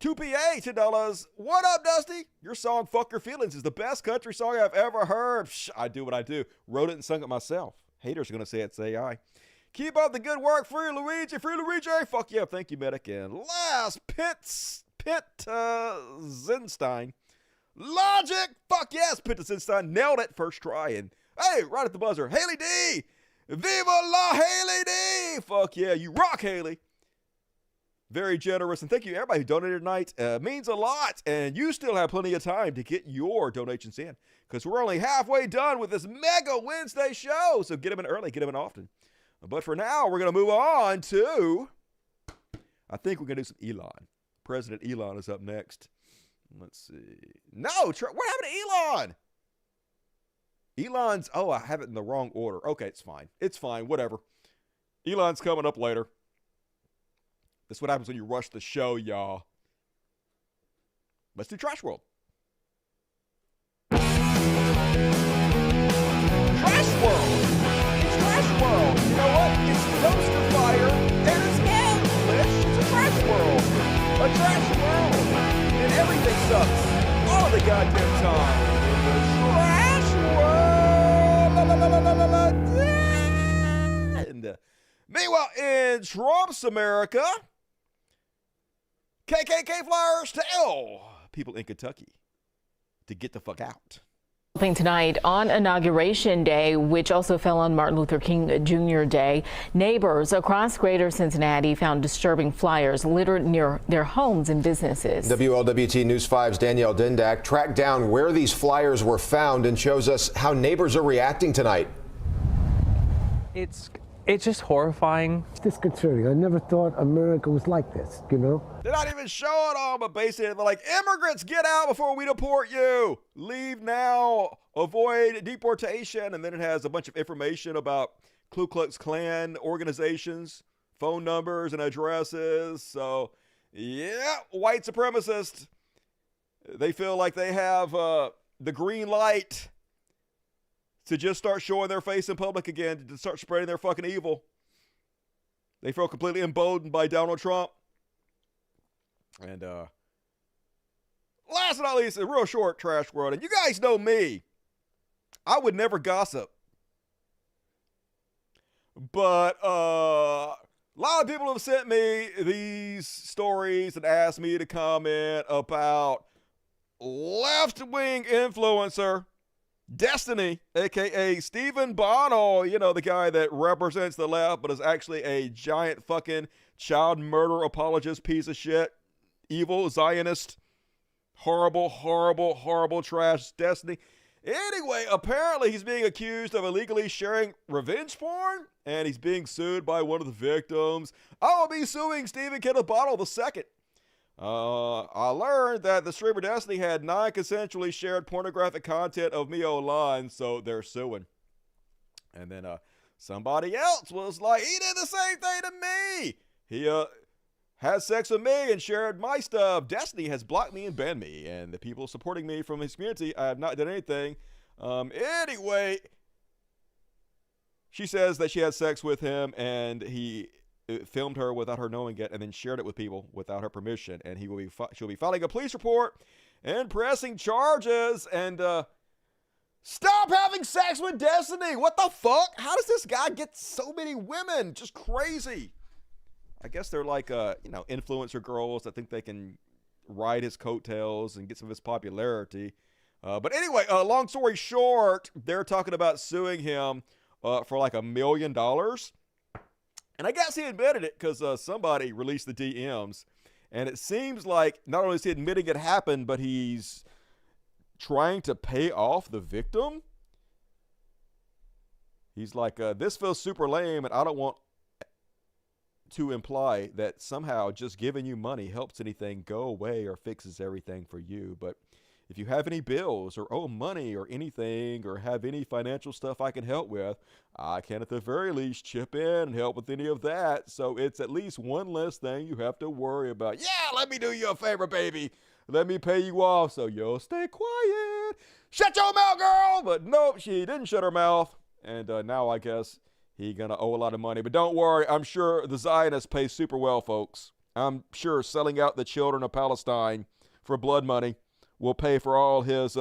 2PA, $10. What up, Dusty? Your song, Fuck Your Feelings, is the best country song I've ever heard. I do what I do. Wrote it and sung it myself. Haters are going to say it's AI. Keep up the good work. Free Luigi. Fuck yeah. Thank you, Medic. And last, Zinstein. Logic. Fuck yes, Zinstein. Nailed it first try. And hey, right at the buzzer. Haley D. Viva la Haley D. Fuck yeah. You rock, Haley. Very generous. And thank you, everybody who donated tonight. Means a lot. And you still have plenty of time to get your donations in, because we're only halfway done with this Mega Wednesday show. So get them in early. Get them in often. But for now, we're going to move on to, I think we're going to do some Elon. President Elon is up next. Let's see. No, what happened to Elon? Elon's, I have it in the wrong order. Okay, it's fine. It's fine, whatever. Elon's coming up later. That's what happens when you rush the show, y'all. Let's do Trash World. Trash World! It's Trash World! You know what? It's dumpster fire and it's English. It's a trash world. A trash world. And everything sucks. All the goddamn time. Trash world! And, meanwhile, in Trump's America, KKK flyers to people in Kentucky to get the fuck out. Tonight on Inauguration Day, which also fell on Martin Luther King Jr. Day, neighbors across greater Cincinnati found disturbing flyers littered near their homes and businesses. WLWT News 5's Danielle Dindak tracked down where these flyers were found and shows us how neighbors are reacting tonight. It's just horrifying. It's disconcerting. I never thought America was like this, you know? They're not even showing them, but basically they're like, immigrants, get out before we deport you. Leave now, avoid deportation. And then it has a bunch of information about Ku Klux Klan organizations, phone numbers and addresses. So, yeah, white supremacists. They feel like they have the green light to just start showing their face in public again, to start spreading their fucking evil. They feel completely emboldened by Donald Trump. And last but not least, a real short trash world. And you guys know me. I would never gossip. But a lot of people have sent me these stories and asked me to comment about left-wing influencer Destiny, a.k.a. Stephen Bono, you know, the guy that represents the left but is actually a giant fucking child murder apologist piece of shit. Evil, Zionist, horrible, horrible, horrible trash Destiny. Anyway, apparently he's being accused of illegally sharing revenge porn, and he's being sued by one of the victims. I will be suing Stephen Kenneth Bono II. I learned that the streamer Destiny had non-consensually shared pornographic content of me online, so they're suing. And then somebody else was like, he did the same thing to me. He had sex with me and shared my stuff. Destiny has blocked me and banned me, and the people supporting me from his community, I have not done anything. Anyway, she says that she had sex with him, and he filmed her without her knowing it and then shared it with people without her permission, and she'll be filing a police report and pressing charges. And stop having sex with Destiny. What the fuck? How does this guy get so many women? Just crazy. I guess they're like influencer girls that think they can ride his coattails and get some of his popularity. But anyway, long story short, they're talking about suing him for like $1 million. And I guess he admitted it because somebody released the DMs. And it seems like not only is he admitting it happened, but he's trying to pay off the victim. He's like, this feels super lame, and I don't want to imply that somehow just giving you money helps anything go away or fixes everything for you. But if you have any bills or owe money or anything or have any financial stuff I can help with, I can at the very least chip in and help with any of that. So it's at least one less thing you have to worry about. Yeah, let me do you a favor, baby. Let me pay you off so you'll stay quiet. Shut your mouth, girl. But nope, she didn't shut her mouth. And now I guess he's going to owe a lot of money. But don't worry, I'm sure the Zionists pay super well, folks. I'm sure selling out the children of Palestine for blood money will pay for all his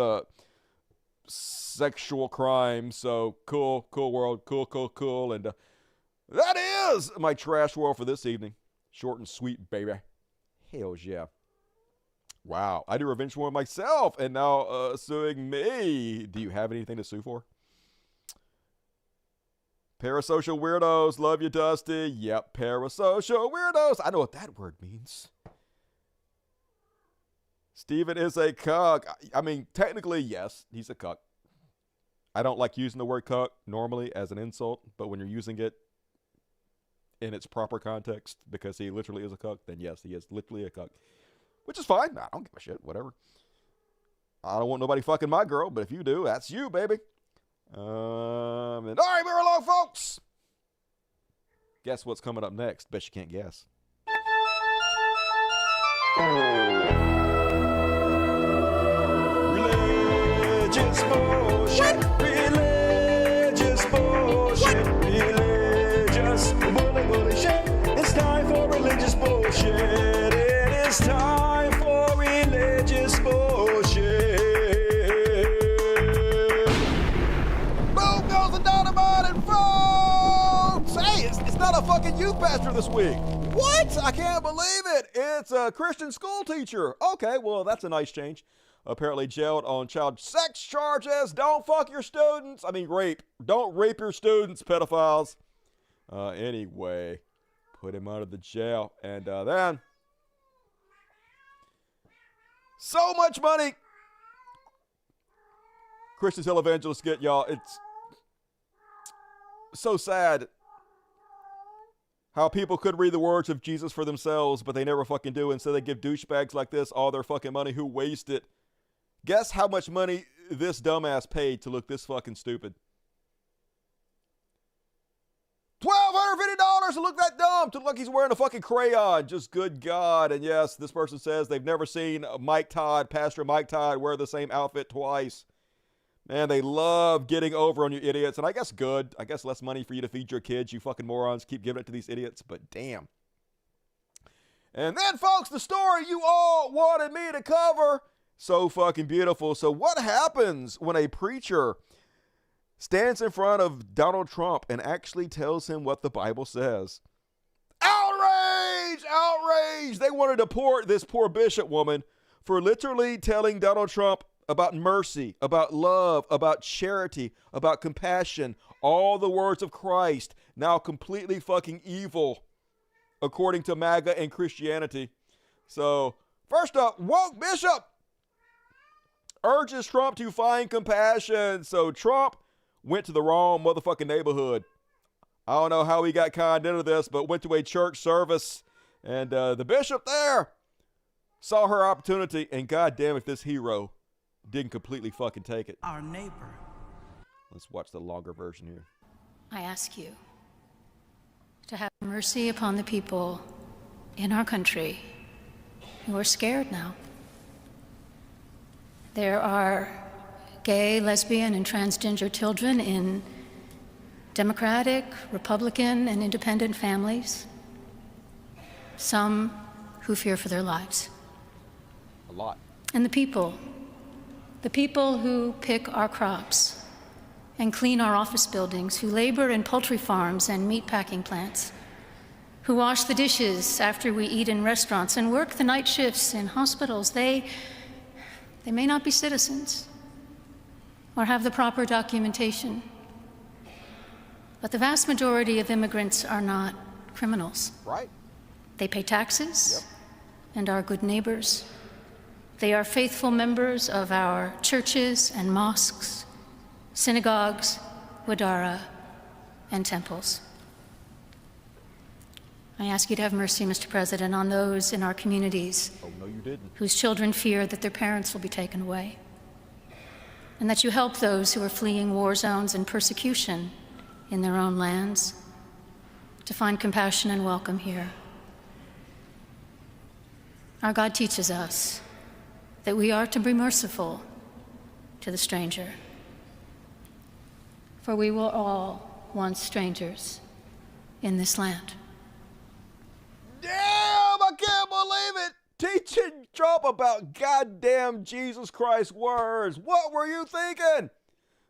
sexual crimes. So cool world, cool. And that is my trash world for this evening. Short and sweet, baby. Hells yeah. Wow, I do revenge porn myself, and now suing me. Do you have anything to sue for? Parasocial weirdos, love you, Dusty. Yep, parasocial weirdos. I know what that word means. Steven is a cuck. I mean, technically, yes, he's a cuck. I don't like using the word cuck normally as an insult, but when you're using it in its proper context, because he literally is a cuck, then yes, he is literally a cuck. Which is fine. I don't give a shit, whatever. I don't want nobody fucking my girl, but if you do, that's you, baby. All right, we're along, folks. Guess what's coming up next? Bet you can't guess. Religious bullshit. Religious bullshit. Religious bullshit. It's time for religious bullshit. It is time for religious bullshit. Boom goes the dynamite, and folks, hey, it's not a fucking youth pastor. pastor this week. What? I can't believe it. It's a Christian school teacher. Okay, well, that's a nice change. Apparently jailed on child sex charges. Don't fuck your students. I mean, rape. Don't rape your students, pedophiles. Anyway, put him out of the jail. And then, so much money Christian televangelists get, y'all. It's so sad how people could read the words of Jesus for themselves, but they never fucking do. And so they give douchebags like this all their fucking money who waste it. Guess how much money this dumbass paid to look this fucking stupid? $1,250 to look that dumb, to look like he's wearing a fucking crayon. Just good God. And yes, this person says they've never seen Pastor Mike Todd wear the same outfit twice. Man, they love getting over on you idiots. And I guess good. I guess less money for you to feed your kids, you fucking morons. Keep giving it to these idiots, but damn. And then, folks, the story you all wanted me to cover. So fucking beautiful. So what happens when a preacher stands in front of Donald Trump and actually tells him what the Bible says? Outrage! Outrage! They want to deport this poor bishop woman for literally telling Donald Trump about mercy, about love, about charity, about compassion, all the words of Christ, now completely fucking evil, according to MAGA and Christianity. So, first up, woke bishop urges Trump to find compassion. So Trump went to the wrong motherfucking neighborhood. I don't know how he got conned into this, but went to a church service, and the bishop there saw her opportunity, and goddamn if this hero didn't completely fucking take it. Our neighbor. Let's watch the longer version here. I ask you to have mercy upon the people in our country who are scared now. There are gay, lesbian, and transgender children in Democratic, Republican, and independent families. Some who fear for their lives. A lot. And the people who pick our crops and clean our office buildings, who labor in poultry farms and meat packing plants, who wash the dishes after we eat in restaurants and work the night shifts in hospitals, they may not be citizens or have the proper documentation, but the vast majority of immigrants are not criminals. Right. They pay taxes and are good neighbors. They are faithful members of our churches and mosques, synagogues, wadara, and temples. I ask you to have mercy, Mr. President, on those in our communities whose children fear that their parents will be taken away, and that you help those who are fleeing war zones and persecution in their own lands to find compassion and welcome here. Our God teaches us that we are to be merciful to the stranger, for we were all once strangers in this land. Damn, I can't believe it. Teaching Trump about goddamn Jesus Christ's words. What were you thinking?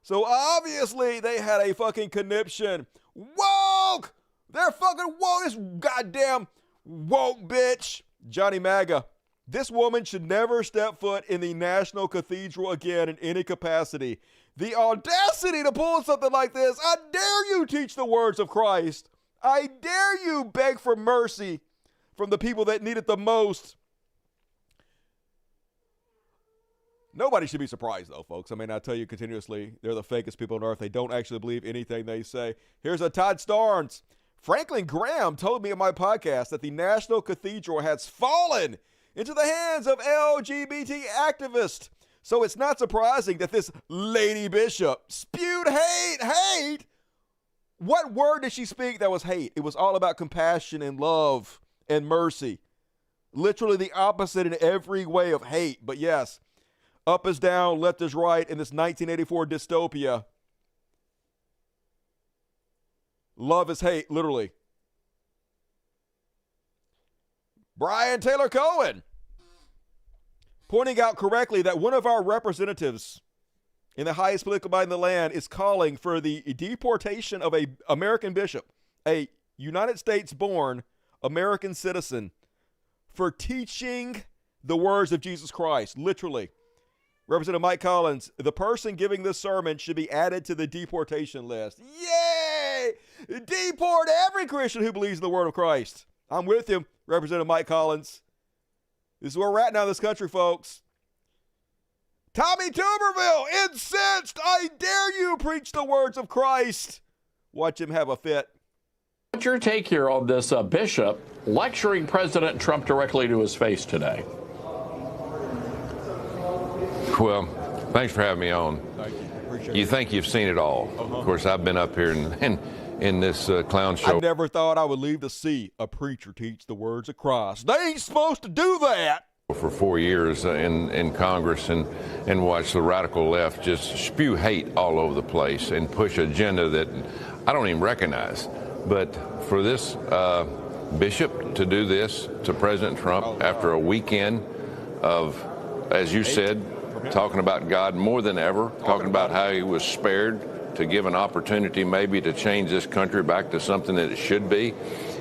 So obviously they had a fucking conniption. Woke! They're fucking woke. This goddamn woke bitch. Johnny MAGA. This woman should never step foot in the National Cathedral again in any capacity. The audacity to pull something like this. I dare you teach the words of Christ. I dare you beg for mercy from the people that need it the most. Nobody should be surprised, though, folks. I mean, I tell you continuously, they're the fakest people on earth. They don't actually believe anything they say. Here's a Todd Starnes. Franklin Graham told me in my podcast that the National Cathedral has fallen into the hands of LGBT activists. So it's not surprising that this lady bishop spewed hate. Hate? What word did she speak that was hate? It was all about compassion and love and mercy. Literally the opposite in every way of hate. But yes, up is down, left is right in this 1984 dystopia. Love is hate, literally. Brian Taylor Cohen pointing out correctly that one of our representatives in the highest political body in the land is calling for the deportation of an American bishop, a United States born American citizen for teaching the words of Jesus Christ, literally. Representative Mike Collins, the person giving this sermon should be added to the deportation list. Yay! Deport every Christian who believes in the word of Christ. I'm with you, Representative Mike Collins. This is where we're at now in this country, folks. Tommy Tuberville, incensed. I dare you preach the words of Christ. Watch him have a fit. What's your take here on this bishop lecturing President Trump directly to his face today? Well, thanks for having me on. Thank you. Appreciate You think you've seen it all. Of course, I've been up here in this clown show. I never thought I would leave to see a preacher teach the words of Christ. They ain't supposed to do that. For 4 years in Congress and watch the radical left just spew hate all over the place and push agenda that I don't even recognize. But for this bishop to do this to President Trump after a weekend of, as you said, talking about God more than ever, talking about how he was spared to give an opportunity maybe to change this country back to something that it should be.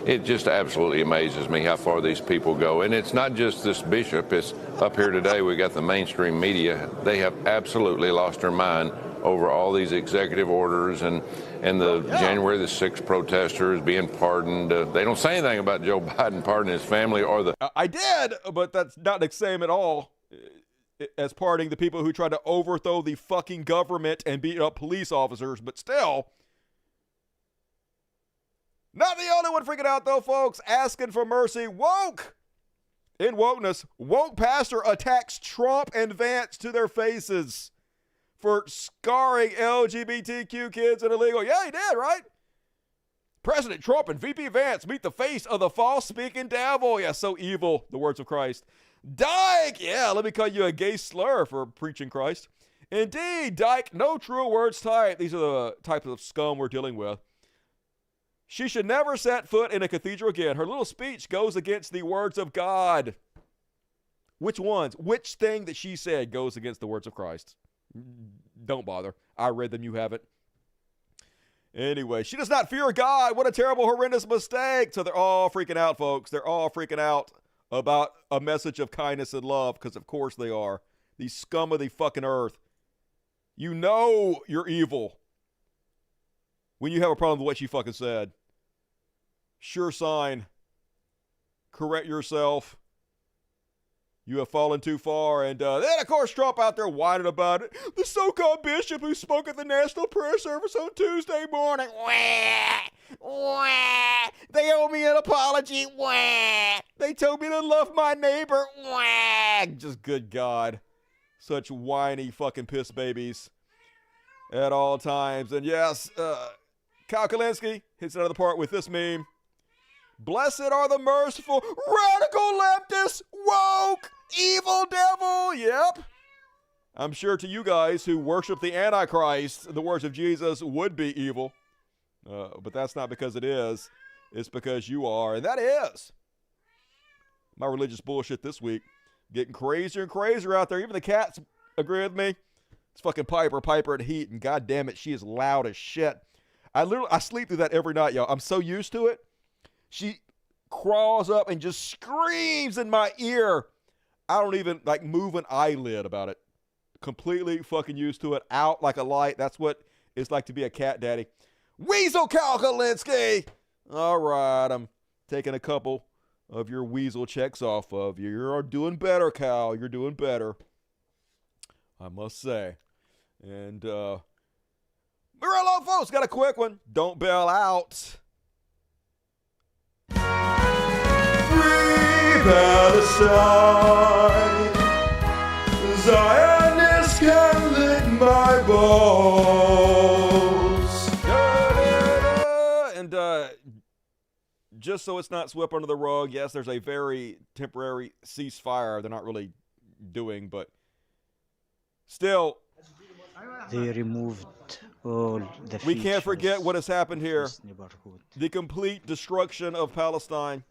It just absolutely amazes me how far these people go. And it's not just this bishop. It's up here today. We got the mainstream media. They have absolutely lost their mind over all these executive orders and the January the 6th protesters being pardoned. They don't say anything about Joe Biden pardoning his family or the... I did, but that's not the same at all as pardoning the people who tried to overthrow the fucking government and beat up police officers. But still... Not the only one freaking out, though, folks. Asking for mercy. Woke! In wokeness, woke pastor attacks Trump and Vance to their faces for scarring LGBTQ kids and illegal. Yeah, he did, right? President Trump and VP Vance meet the face of the false-speaking devil. Yeah, so evil, the words of Christ. Dyke! Yeah, let me call you a gay slur for preaching Christ. Indeed, Dyke, no true words type. These are the types of scum we're dealing with. She should never set foot in a cathedral again. Her little speech goes against the words of God. Which ones? Which thing that she said goes against the words of Christ? Don't bother. I read them. You haven't. Anyway, she does not fear God. What a terrible, horrendous mistake. So they're all freaking out, folks. They're all freaking out about a message of kindness and love, because of course they are. These scum of the fucking earth. You know you're evil when you have a problem with what she fucking said. Sure sign. Correct yourself. You have fallen too far. And then, of course, Trump out there whining about it. The so-called bishop who spoke at the National Prayer Service on Tuesday morning. Wah! Wah! They owe me an apology. Wah! They told me to love my neighbor. Wah! Just good God. Such whiny fucking piss babies at all times. And yes, Kyle Kalinske hits another part with this meme. Blessed are the merciful, radical leftist, woke, evil devil. Yep. I'm sure to you guys who worship the Antichrist, the words of Jesus would be evil. But that's not because it is. It's because you are. And that is my religious bullshit this week. Getting crazier and crazier out there. Even the cats agree with me. It's fucking Piper at Heat, and god damn it, she is loud as shit. I sleep through that every night, y'all. I'm so used to it. She crawls up and just screams in my ear. I don't even move an eyelid about it. Completely fucking used to it. Out like a light. That's what it's like to be a cat daddy. Weasel Kyle Kalinske! All right, I'm taking a couple of your weasel checks off of you. You're doing better, Kyle. You're doing better, I must say. And Murillo, folks, got a quick one. Don't bail out. Free Palestine. Zionists can lick my balls. And just so it's not swept under the rug, yes, there's a very temporary ceasefire they're not really doing, but still, they removed all the we can't forget what has happened here. The complete destruction of Palestine.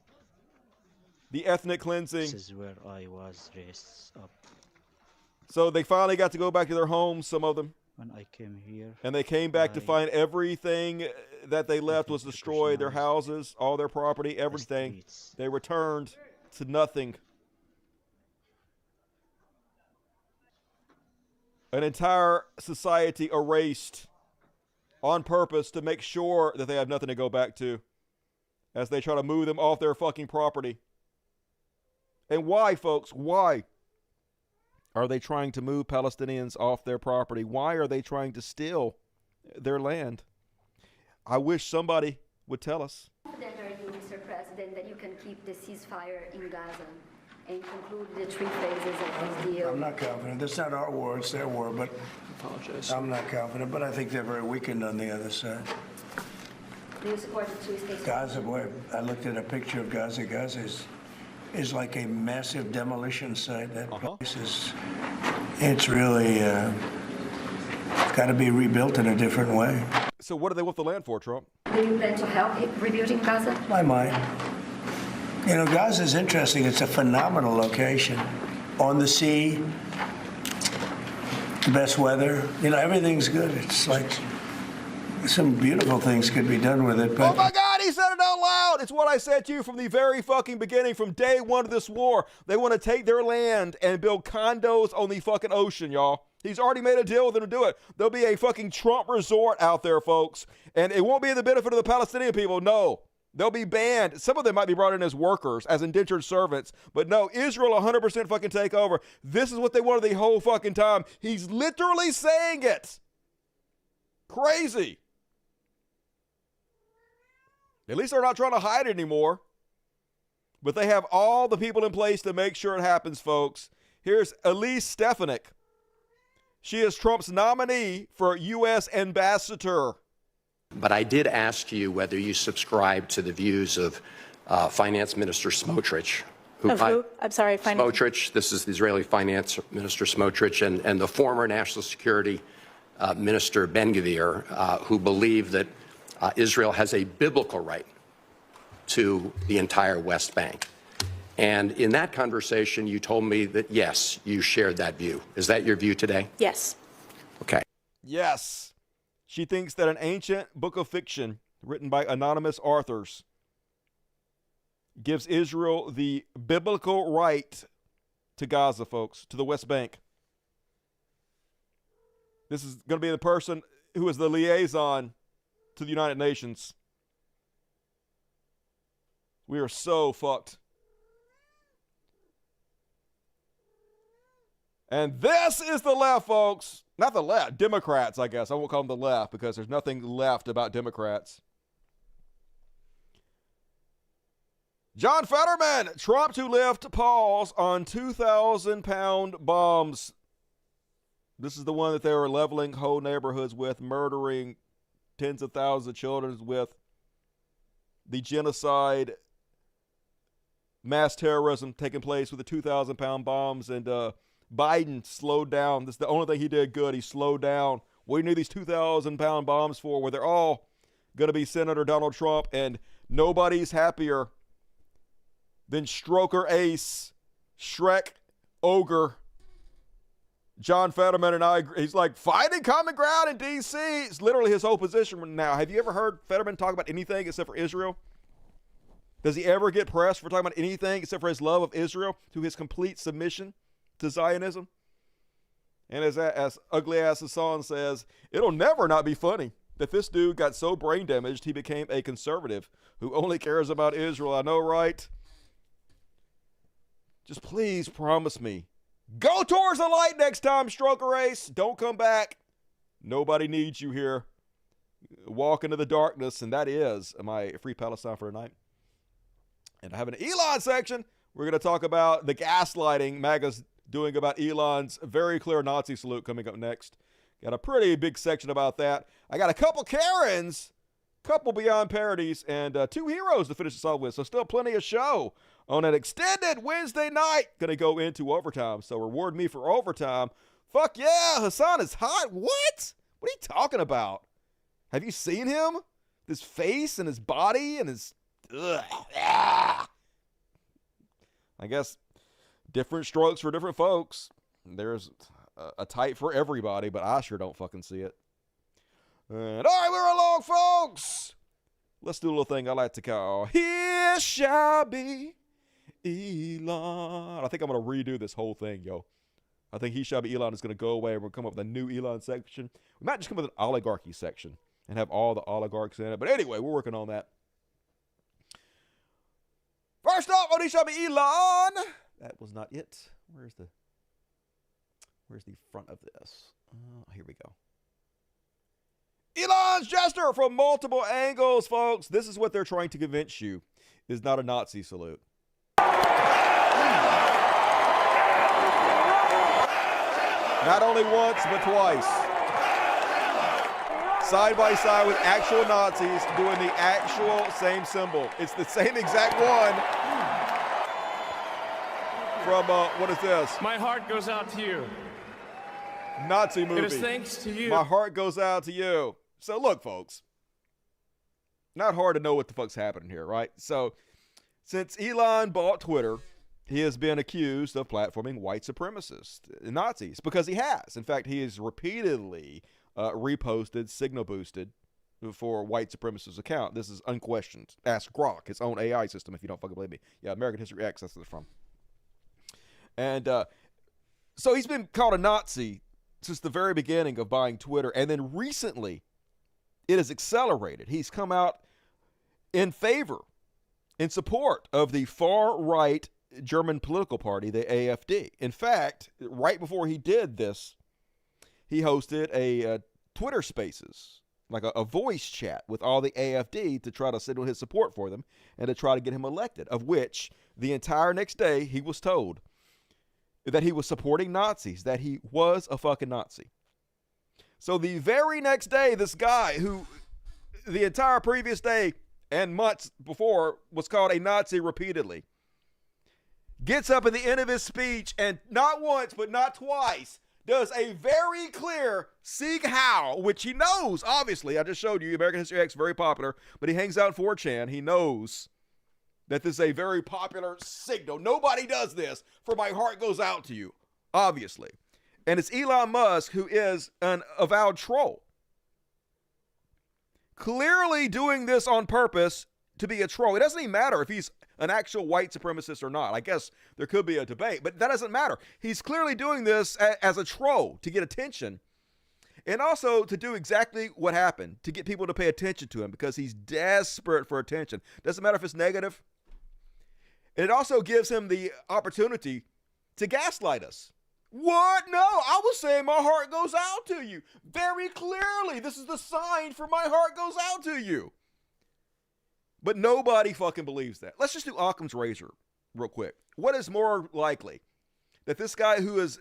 The ethnic cleansing. This is where I was raised up. So they finally got to go back to their homes, some of them. When I came here. And they came back to find everything that they left was destroyed. Their houses, all their property, everything. They returned to nothing. An entire society erased on purpose to make sure that they have nothing to go back to as they try to move them off their fucking property. And why, folks? Why are they trying to move Palestinians off their property? Why are they trying to steal their land? I wish somebody would tell us. Confident are you, Mr. President, that you can keep the ceasefire in Gaza and conclude the 3 phases of this deal? I'm not confident. That's not our war, it's their war, but I'm not confident, but I think they're very weakened on the other side. Do you support the 2-state? Gaza, boy, I looked at a picture of Gaza. Gaza is like a massive demolition site. That place is, it's really got to be rebuilt in a different way. So what do they want the land for, Trump? Do you plan to help rebuilding Gaza? I might. You know, Gaza is interesting. It's a phenomenal location. On the sea, the best weather. You know, everything's good. It's like some beautiful things could be done with it. But oh my God, he said it out loud. It's what I said to you from the very fucking beginning, from day one of this war. They want to take their land and build condos on the fucking ocean, y'all. He's already made a deal with them to do it. There'll be a fucking Trump resort out there, folks. And it won't be the benefit of the Palestinian people. No. They'll be banned. Some of them might be brought in as workers, as indentured servants. But no, Israel 100% fucking take over. This is what they wanted the whole fucking time. He's literally saying it. Crazy. At least they're not trying to hide it anymore. But they have all the people in place to make sure it happens, folks. Here's Elise Stefanik. She is Trump's nominee for U.S. ambassador. But I did ask you whether you subscribe to the views of Finance Minister Smotrich. Of who? I'm sorry, Smotrich. This is the Israeli Finance Minister Smotrich and the former National Security Minister Ben-Gvir, who believe that Israel has a biblical right to the entire West Bank. And in that conversation, you told me that, yes, you shared that view. Is that your view today? Yes. Okay. Yes. She thinks that an ancient book of fiction written by anonymous authors gives Israel the biblical right to Gaza, folks, to the West Bank. This is going to be the person who is the liaison to the United Nations. We are so fucked. And this is the left, folks. Not the left, Democrats, I guess. I won't call them the left because there's nothing left about Democrats. John Fetterman, Trump to lift pause on 2,000-pound bombs. This is the one that they were leveling whole neighborhoods with, murdering tens of thousands of children with. The genocide, mass terrorism taking place with the 2,000-pound bombs, and Biden slowed down. This is the only thing he did good. He slowed down. What do you need these 2,000-pound bombs for, where they're all going to be Senator Donald Trump, and nobody's happier than Stroker Ace, Shrek Ogre, John Fetterman, and I. He's like, finding common ground in D.C. It's literally his whole position now. Have you ever heard Fetterman talk about anything except for Israel? Does he ever get pressed for talking about anything except for his love of Israel, to his complete submission to Zionism? And as ugly as Hassan says, it'll never not be funny that this dude got so brain damaged he became a conservative who only cares about Israel. I know, right? Just please promise me, go towards the light next time, Stroker Race. Don't come back. Nobody needs you here. Walk into the darkness, and that is my Free Palestine for tonight. And I have an Elon section. We're going to talk about the gaslighting MAGA's doing about Elon's very clear Nazi salute coming up next. Got a pretty big section about that. I got a couple Karens, couple Beyond Parodies, and two heroes to finish us off with. So still plenty of show on an extended Wednesday night. Going to go into overtime. So reward me for overtime. Fuck yeah, Hassan is hot. What? What are you talking about? Have you seen him? His face and his body and his... Ugh. Ah. I guess different strokes for different folks. There's a type for everybody, but I sure don't fucking see it. And all right, we're along, folks. Let's do a little thing I like to call Here Shall Be Elon. I think I'm going to redo this whole thing, yo. I think He Shall Be Elon is going to go away, and we'll come up with a new Elon section. We might just come up with an oligarchy section and have all the oligarchs in it. But anyway, we're working on that. First off on He Shall Be Elon. That was not it. Where's the front of this? Here we go. Elon's gesture from multiple angles, folks. This is what they're trying to convince you is not a Nazi salute. Not only once, but twice. Side by side with actual Nazis doing the actual same symbol. It's the same exact one from, what is this? My heart goes out to you. Nazi movie. It is thanks to you. My heart goes out to you. So look, folks, not hard to know what the fuck's happening here, right? So since Elon bought Twitter, he has been accused of platforming white supremacists, Nazis, because he has. In fact, he has repeatedly reposted, signal boosted for white supremacist account. This is unquestioned. Ask Grok, his own AI system, if you don't fucking believe me. Yeah, American History X, that's where it's from. And so he's been called a Nazi since the very beginning of buying Twitter. And then recently, it has accelerated. He's come out in favor, in support of the far-right German political party, the AfD. In fact, right before he did this, he hosted a Twitter Spaces, like a voice chat with all the AfD to try to signal his support for them and to try to get him elected, of which the entire next day he was told that he was supporting Nazis, that he was a fucking Nazi. So the very next day, this guy who the entire previous day and months before was called a Nazi repeatedly, gets up at the end of his speech and not once, but not twice, does a very clear Sieg Heil, which he knows, obviously. I just showed you, American History X, very popular, but he hangs out in 4chan. He knows that this is a very popular signal. Nobody does this, for my heart goes out to you, obviously. And it's Elon Musk, who is an avowed troll, clearly doing this on purpose to be a troll. It doesn't even matter if he's an actual white supremacist or not. I guess there could be a debate, but that doesn't matter. He's clearly doing this as a troll to get attention, and also to do exactly what happened, to get people to pay attention to him because he's desperate for attention. Doesn't matter if it's negative. It also gives him the opportunity to gaslight us. What? No, I was saying my heart goes out to you. Very clearly, this is the sign for my heart goes out to you. But nobody fucking believes that. Let's just do Occam's razor real quick. What is more likely? That this guy who is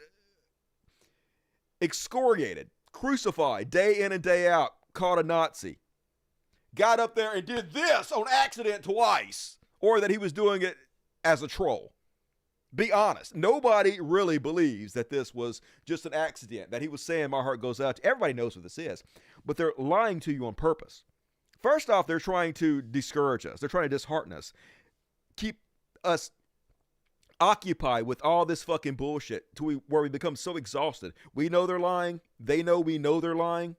excoriated, crucified, day in and day out, called a Nazi, got up there and did this on accident twice, or that he was doing it as a troll? Be honest. Nobody really believes that this was just an accident, that he was saying my heart goes out to. Everybody knows what this is, but they're lying to you on purpose. First off, they're trying to discourage us. They're trying to dishearten us, keep us occupied with all this fucking bullshit to where we become so exhausted. We know they're lying. They know we know they're lying,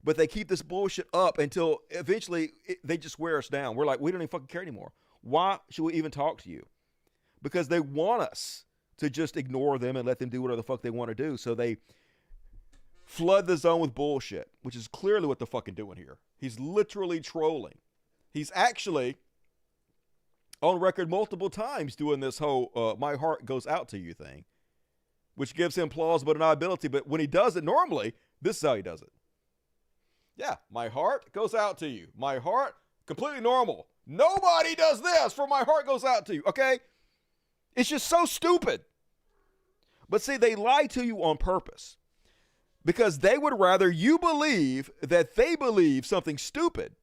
but they keep this bullshit up until eventually they just wear us down. We're like, we don't even fucking care anymore. Why should we even talk to you? Because they want us to just ignore them and let them do whatever the fuck they want to do. So they flood the zone with bullshit, which is clearly what they're fucking doing here. He's literally trolling. He's actually on record multiple times doing this whole my heart goes out to you thing, which gives him plausible deniability. But when he does it normally, this is how he does it. Yeah, my heart goes out to you. My heart, completely normal. Nobody does this, for my heart goes out to you, okay? It's just so stupid. But see, they lie to you on purpose because they would rather you believe that they believe something stupid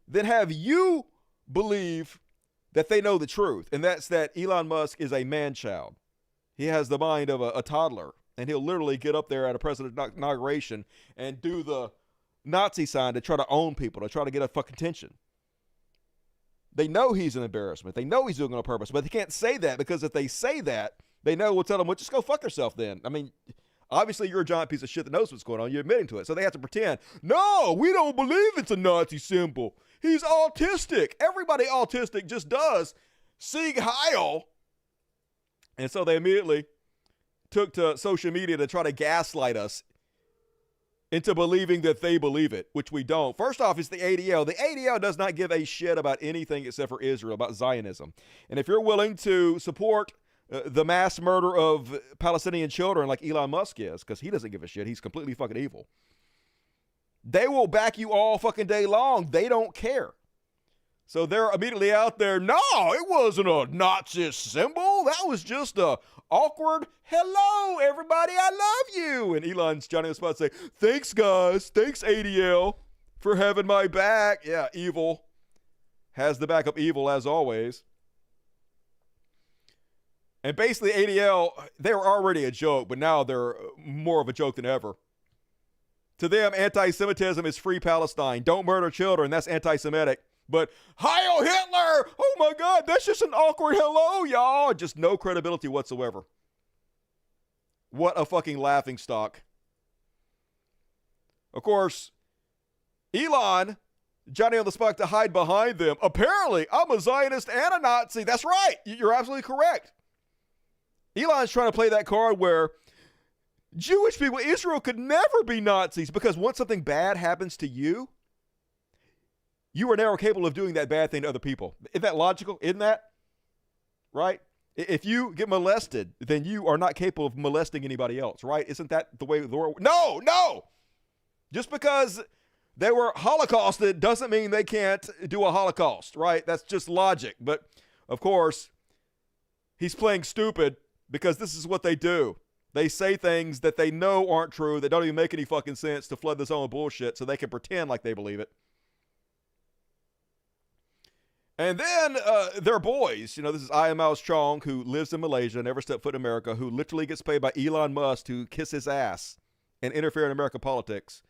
than have you believe that they know the truth. And that's that Elon Musk is a man-child. He has the mind of a toddler, and he'll literally get up there at a president's inauguration and do the Nazi sign to try to own people, to try to get a fucking attention. They know he's an embarrassment. They know he's doing it on purpose, but they can't say that because if they say that, they know we'll tell them, well, just go fuck yourself then. I mean, Obviously, you're a giant piece of shit that knows what's going on. You're admitting to it. So they have to pretend, no, we don't believe it's a Nazi symbol. He's autistic. Everybody autistic just does Sieg Heil. And so they immediately took to social media to try to gaslight us into believing that they believe it, which we don't. First off, it's the ADL. The ADL does not give a shit about anything except for Israel, about Zionism. And if you're willing to support the mass murder of Palestinian children like Elon Musk is, because he doesn't give a shit, he's completely fucking evil, they will back you all fucking day long. They don't care. So they're immediately out there, no, it wasn't a Nazi symbol. That was just a awkward, hello, everybody, I love you. And Elon's Johnny on the spot say, thanks, guys. Thanks, ADL, for having my back. Yeah, evil has the back of evil, as always. And basically, ADL, they were already a joke, but now they're more of a joke than ever. To them, anti-Semitism is free Palestine. Don't murder children. That's anti-Semitic. But Heil Hitler! Oh my God, that's just an awkward hello, y'all. Just no credibility whatsoever. What a fucking laughingstock. Of course, Elon, Johnny on the spot to hide behind them. Apparently, I'm a Zionist and a Nazi. That's right. You're absolutely correct. Elon's trying to play that card where Jewish people, Israel could never be Nazis because once something bad happens to you, you are now capable of doing that bad thing to other people. Isn't that logical? Isn't that? Right? If you get molested, then you are not capable of molesting anybody else, right? Isn't that the way the world? No! Just because they were Holocausted doesn't mean they can't do a Holocaust, right? That's just logic. But, of course, he's playing stupid because this is what they do. They say things that they know aren't true, that don't even make any fucking sense to flood this on with bullshit so they can pretend like they believe it. And then their boys, this is Mouse Chong, who lives in Malaysia, never stepped foot in America, who literally gets paid by Elon Musk to kiss his ass and interfere in American politics.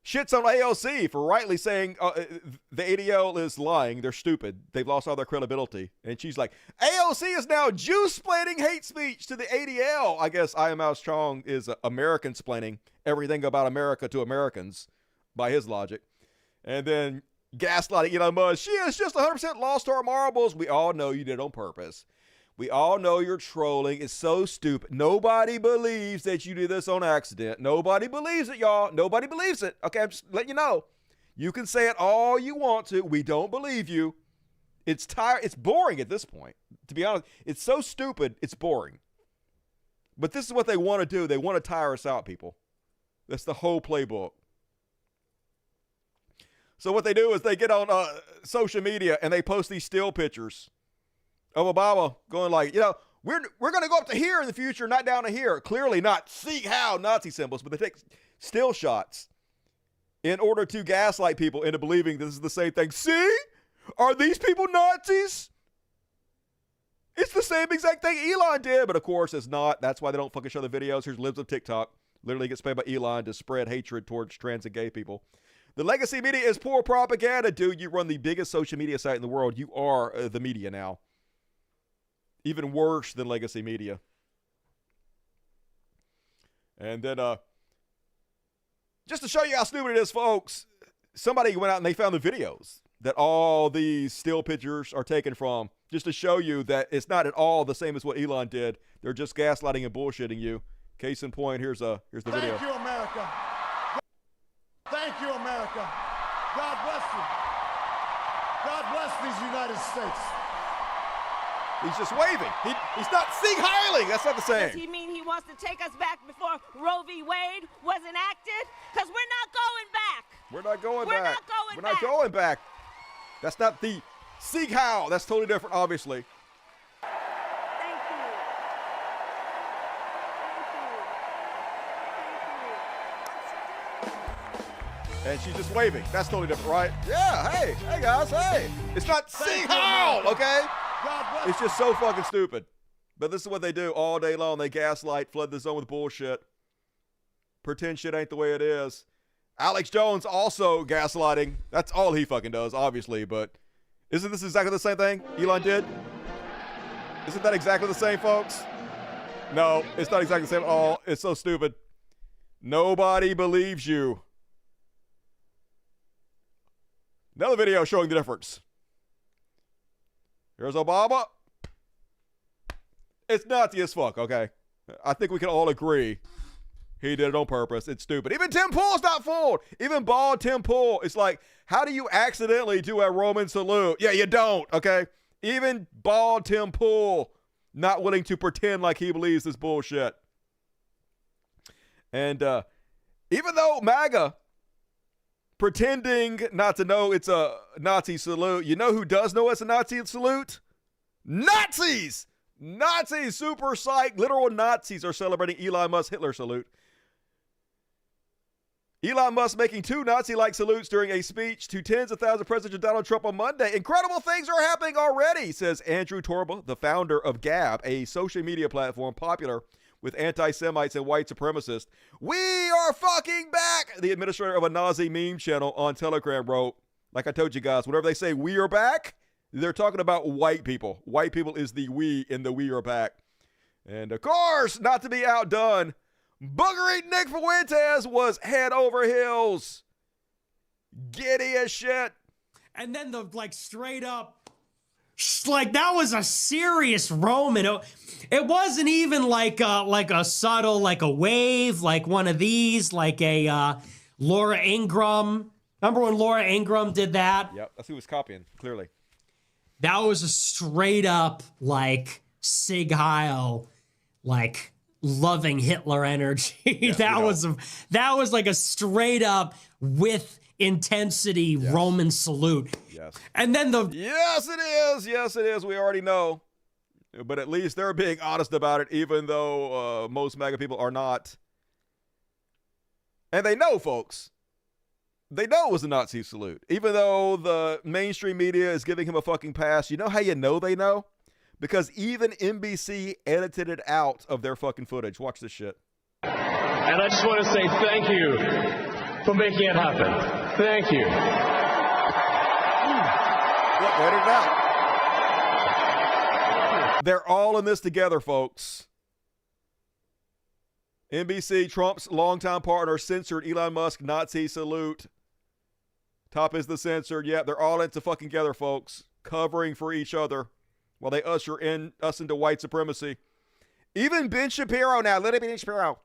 Shits on AOC for rightly saying the ADL is lying. They're stupid. They've lost all their credibility. And she's like, AOC is now Jew-splaining hate speech to the ADL. I guess Mouse Chong is American-splaining everything about America to Americans by his logic. And then gaslighting Elon Musk. She is just 100% lost to our marbles. We all know you did it on purpose. We all know you're trolling. It's so stupid. Nobody believes that you did this on accident. Nobody believes it, y'all. Nobody believes it. Okay, I'm just letting you know. You can say it all you want to. We don't believe you. It's tired. It's boring at this point. To be honest, it's so stupid, it's boring. But this is what they want to do. They want to tire us out, people. That's the whole playbook. So what they do is they get on social media and they post these still pictures of Obama going like, we're going to go up to here in the future, not down to here. Clearly not Sieg Heil Nazi symbols, but they take still shots in order to gaslight people into believing this is the same thing. See? Are these people Nazis? It's the same exact thing Elon did, but of course it's not. That's why they don't fucking show the videos. Here's libs of TikTok. Literally gets paid by Elon to spread hatred towards trans and gay people. The legacy media is poor propaganda, dude. You run the biggest social media site in the world. You are the media now. Even worse than legacy media. And then, just to show you how stupid it is, folks, somebody went out and they found the videos that all these still pictures are taken from, just to show you that it's not at all the same as what Elon did. They're just gaslighting and bullshitting you. Case in point, here's the video. Thank you, America. Thank you, America. God bless you. God bless these United States. He's just waving. He's not Sieg Heiling. That's not the same. Does he mean he wants to take us back before Roe v. Wade was enacted? Because we're not going back. We're not going We're back. not going We're back. not going back. That's not the Sieg Heil. That's totally different, obviously. And she's just waving. That's totally different, right? Yeah, hey guys, hey. It's not Sieg Heil, okay? It's just so fucking stupid. But this is what they do all day long. They gaslight, flood the zone with bullshit. Pretend shit ain't the way it is. Alex Jones also gaslighting. That's all he fucking does, obviously, but isn't this exactly the same thing Elon did? Isn't that exactly the same, folks? No, it's not exactly the same at all. It's so stupid. Nobody believes you. Another video showing the difference. Here's Obama. It's Nazi as fuck, okay? I think we can all agree he did it on purpose. It's stupid. Even Tim Pool's not fooled. Even bald Tim Pool. It's like, how do you accidentally do a Roman salute? Yeah, you don't, okay? Even bald Tim Pool not willing to pretend like he believes this bullshit. And even though MAGA pretending not to know it's a Nazi salute, you know who does know it's a Nazi salute? Nazis! Nazis, super psych, literal Nazis are celebrating Elon Musk Hitler salute. Elon Musk making 2 Nazi-like salutes during a speech to tens of thousands of President Donald Trump on Monday. Incredible things are happening already, says Andrew Torba, the founder of Gab, a social media platform popular with anti-Semites and white supremacists. We are fucking back, the administrator of a Nazi meme channel on Telegram wrote. Like I told you guys, whenever they say we are back, they're talking about white people. White people is the we in the we are back. And of course, not to be outdone, Boogery Nick Fuentes was head over heels. Giddy as shit. And then the straight up, that was a serious Roman. It wasn't even like a subtle, like a wave, like one of these, like a Laura Ingraham. Remember when Laura Ingraham did that? Yep, that's who was copying, clearly. That was a straight up, Sig Heil, loving Hitler energy. Yeah, that was like a straight up with intensity Roman salute. Yes. And then Yes, it is. Yes, it is. We already know. But at least they're being honest about it, even though most MAGA people are not. And they know, folks. They know it was a Nazi salute. Even though the mainstream media is giving him a fucking pass. You know how you know they know? Because even NBC edited it out of their fucking footage. Watch this shit. And I just want to say thank you for making it happen. Thank you. Look, edit it out. They're all in this together, folks. NBC, Trump's longtime partner, censored Elon Musk Nazi salute. Top is the censored. Yeah, they're all into fucking together, folks. Covering for each other while they usher in us into white supremacy. Even Ben Shapiro now, little Ben Shapiro,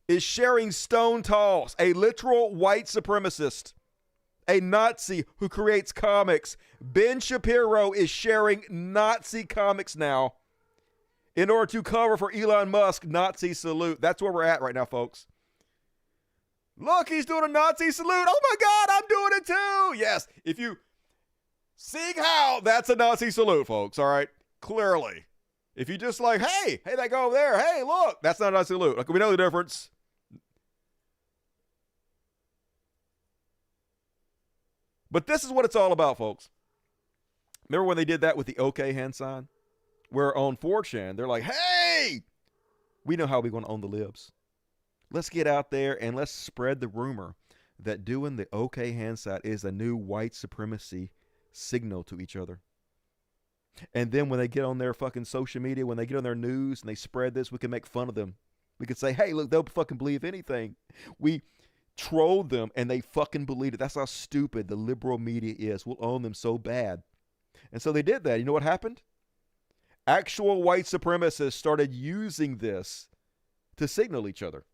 is sharing Stone Talls, a literal white supremacist, a Nazi who creates comics. Ben Shapiro is sharing Nazi comics now in order to cover for Elon Musk Nazi salute. That's where we're at right now, folks. Look, he's doing a Nazi salute. Oh my God, I'm doing it too. Yes, if you see how, that's a Nazi salute, folks, all right? Clearly. If you just hey, that guy over there, hey, look, that's not a Nazi salute. We know the difference. But this is what it's all about, folks. Remember when they did that with the OK hand sign? Where on 4chan, they're like, hey, we know how we're going to own the libs. Let's get out there and let's spread the rumor that doing the OK hand sign is a new white supremacy signal to each other. And then when they get on their fucking social media, when they get on their news and they spread this, we can make fun of them. We could say, hey, look, they'll fucking believe anything. We trolled them and they fucking believed it. That's how stupid the liberal media is. We'll own them so bad. And so they did that. You know what happened? Actual white supremacists started using this to signal each other.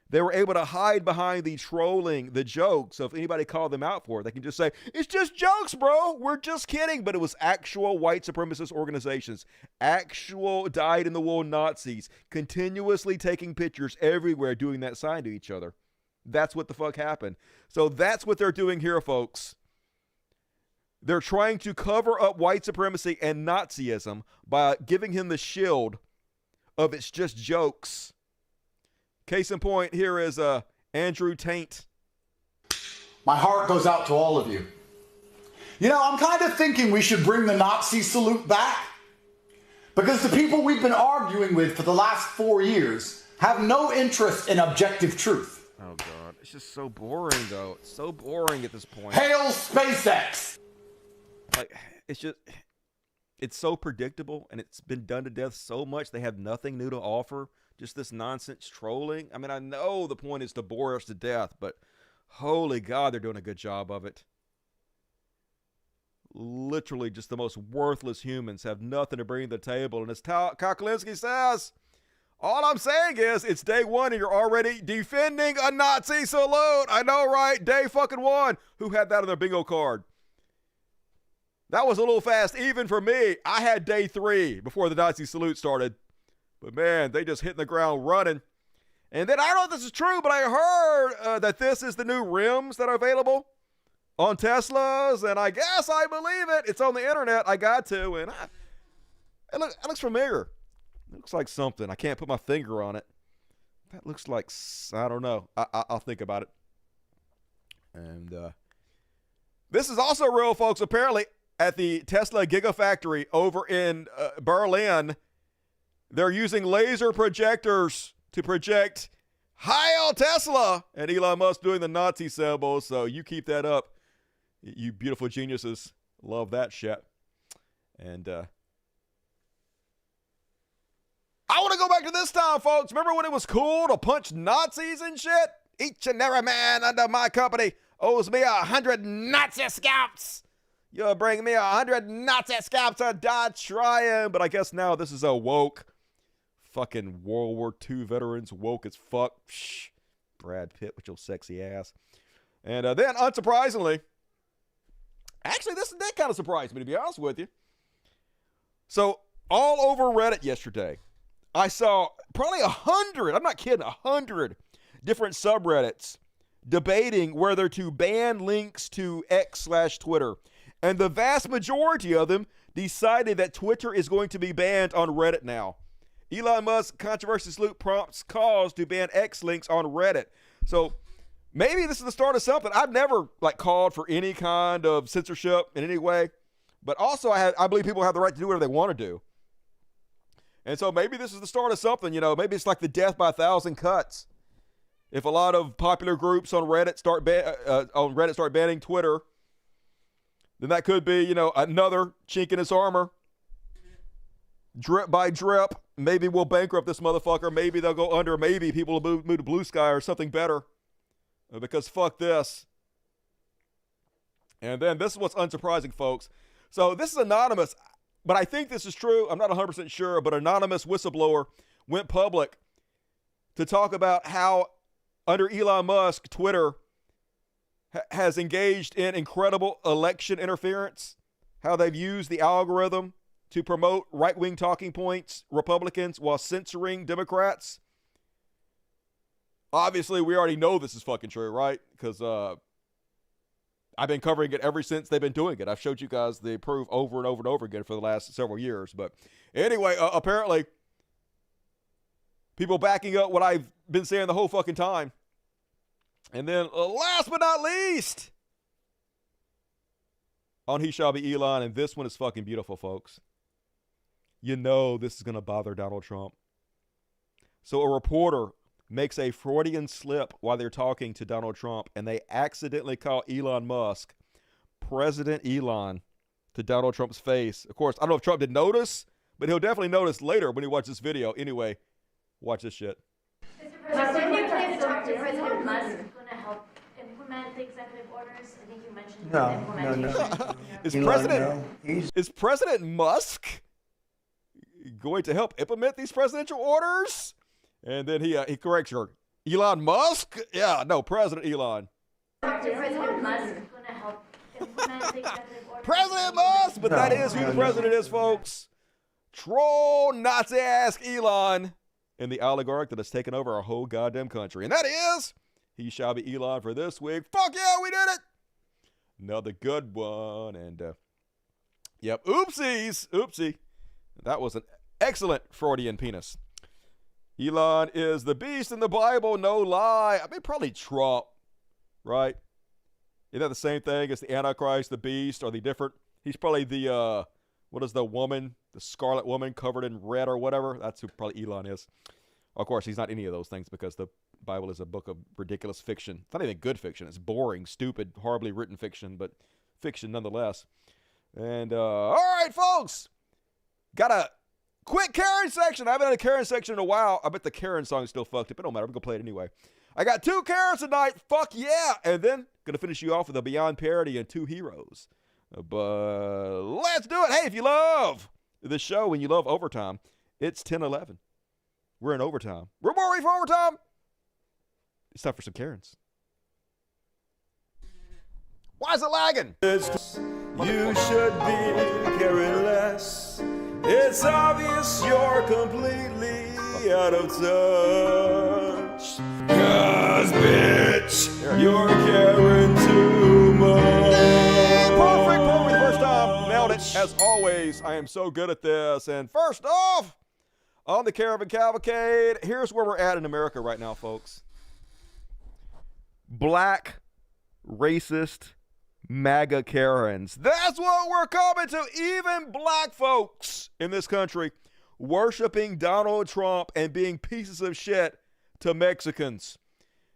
They were able to hide behind the trolling, the jokes. So if anybody called them out for it, they can just say, it's just jokes, bro. We're just kidding. But it was actual white supremacist organizations, actual dyed-in-the-wool Nazis, continuously taking pictures everywhere doing that sign to each other. That's what the fuck happened. So that's what they're doing here, folks. They're trying to cover up white supremacy and Nazism by giving him the shield of it's just jokes. Case in point, here is Andrew Taint. My heart goes out to all of you. You know, I'm kind of thinking we should bring the Nazi salute back. Because the people we've been arguing with for the last 4 years have no interest in objective truth. Oh, God. It's just so boring, though. It's so boring at this point. Hail SpaceX! It's just... It's so predictable, and it's been done to death so much. They have nothing new to offer. Just this nonsense trolling. I mean, I know the point is to bore us to death, but holy God, they're doing a good job of it. Literally just the most worthless humans have nothing to bring to the table. And as Kyle Kalinske says, all I'm saying is it's day one and you're already defending a Nazi salute. I know, right? Day fucking one. Who had that on their bingo card? That was a little fast even for me. I had day 3 before the Nazi salute started. But man, they just hitting the ground running. And then I don't know if this is true, but I heard that this is the new rims that are available on Teslas, and I guess I believe it. It's on the internet. I got to, and it looks familiar. It looks like something. I can't put my finger on it. That looks like, I don't know. I'll think about it. And this is also real, folks. Apparently, at the Tesla Gigafactory over in Berlin, they're using laser projectors to project Heil Tesla, and Elon Musk doing the Nazi symbol. So you keep that up. You beautiful geniuses. Love that shit. And I want to go back to this time, folks. Remember when it was cool to punch Nazis and shit? Each and every man under my company owes me 100 Nazi scalps. You'll bring me 100 Nazi scalps or die trying. But I guess now this is a woke. Fucking World War II veterans, woke as fuck. Shh. Brad Pitt with your sexy ass. And then, unsurprisingly, actually, this did kind of surprise me, to be honest with you. So, all over Reddit yesterday, I saw probably 100, I'm not kidding, 100 different subreddits debating whether to ban links to X/Twitter. And the vast majority of them decided that Twitter is going to be banned on Reddit now. Elon Musk controversy salute prompts calls to ban X links on Reddit. So maybe this is the start of something. I've never called for any kind of censorship in any way, but also I believe people have the right to do whatever they want to do. And so maybe this is the start of something. Maybe it's like the death by 1,000 cuts. If a lot of popular groups on Reddit start banning Twitter, then that could be another chink in its armor. Drip by drip, maybe we'll bankrupt this motherfucker. Maybe they'll go under. Maybe people will move to Blue Sky or something better. Because fuck this. And then this is what's unsurprising, folks. So this is anonymous, but I think this is true. I'm not 100% sure, but anonymous whistleblower went public to talk about how under Elon Musk, Twitter has engaged in incredible election interference, how they've used the algorithm to promote right-wing talking points, Republicans, while censoring Democrats. Obviously, we already know this is fucking true, right? Because I've been covering it ever since they've been doing it. I've showed you guys the proof over and over and over again for the last several years. But anyway, apparently, people backing up what I've been saying the whole fucking time. And then, last but not least, on He Shall Be Elon, and this one is fucking beautiful, folks. This is going to bother Donald Trump. So a reporter makes a Freudian slip while they're talking to Donald Trump, and they accidentally call Elon Musk President Elon to Donald Trump's face. Of course, I don't know if Trump did notice, but he'll definitely notice later when he watches this video. Anyway, watch this shit. President Musk going to help implement the executive orders? I think you mentioned No. Is President Musk going to help implement these presidential orders? And then he corrects her. Elon Musk? Yeah, no, President Elon. President Musk going to help implement the executive orders? President Musk! But that is who the president is, folks. Troll Nazi-ass Elon and the oligarch that has taken over our whole goddamn country. And that is He Shall Be Elon for this week. Fuck yeah, we did it! Another good one. And, yep, oopsie. That was an excellent Freudian penis. Elon is the beast in the Bible, no lie. I mean, probably Trump, right? Isn't that the same thing as the Antichrist, the beast? Are they different? He's probably the, what is the woman, the scarlet woman covered in red or whatever? That's who probably Elon is. Of course, he's not any of those things because the Bible is a book of ridiculous fiction. It's not even good fiction. It's boring, stupid, horribly written fiction, but fiction nonetheless. And, all right, folks. Got a quick Karen section. I haven't had a Karen section in a while. I bet the Karen song is still fucked up. It don't matter. I'm going to play it anyway. I got 2 Karens tonight. Fuck yeah. And then going to finish you off with a Beyond Parody and 2 heroes. But let's do it. Hey, if you love the show and you love overtime, it's 10:11. We're in overtime. We're more ready for overtime. It's time for some Karens. Why is it lagging? You should be caring less. It's obvious you're completely out of touch. 'Cause, bitch, you're caring too much. Perfect. For the first time. Nailed it. As always, I am so good at this. And first off, on the Caravan Cavalcade, here's where we're at in America right now, folks. Black, racist, MAGA Karens. That's what we're coming to. Even black folks in this country worshiping Donald Trump and being pieces of shit to Mexicans.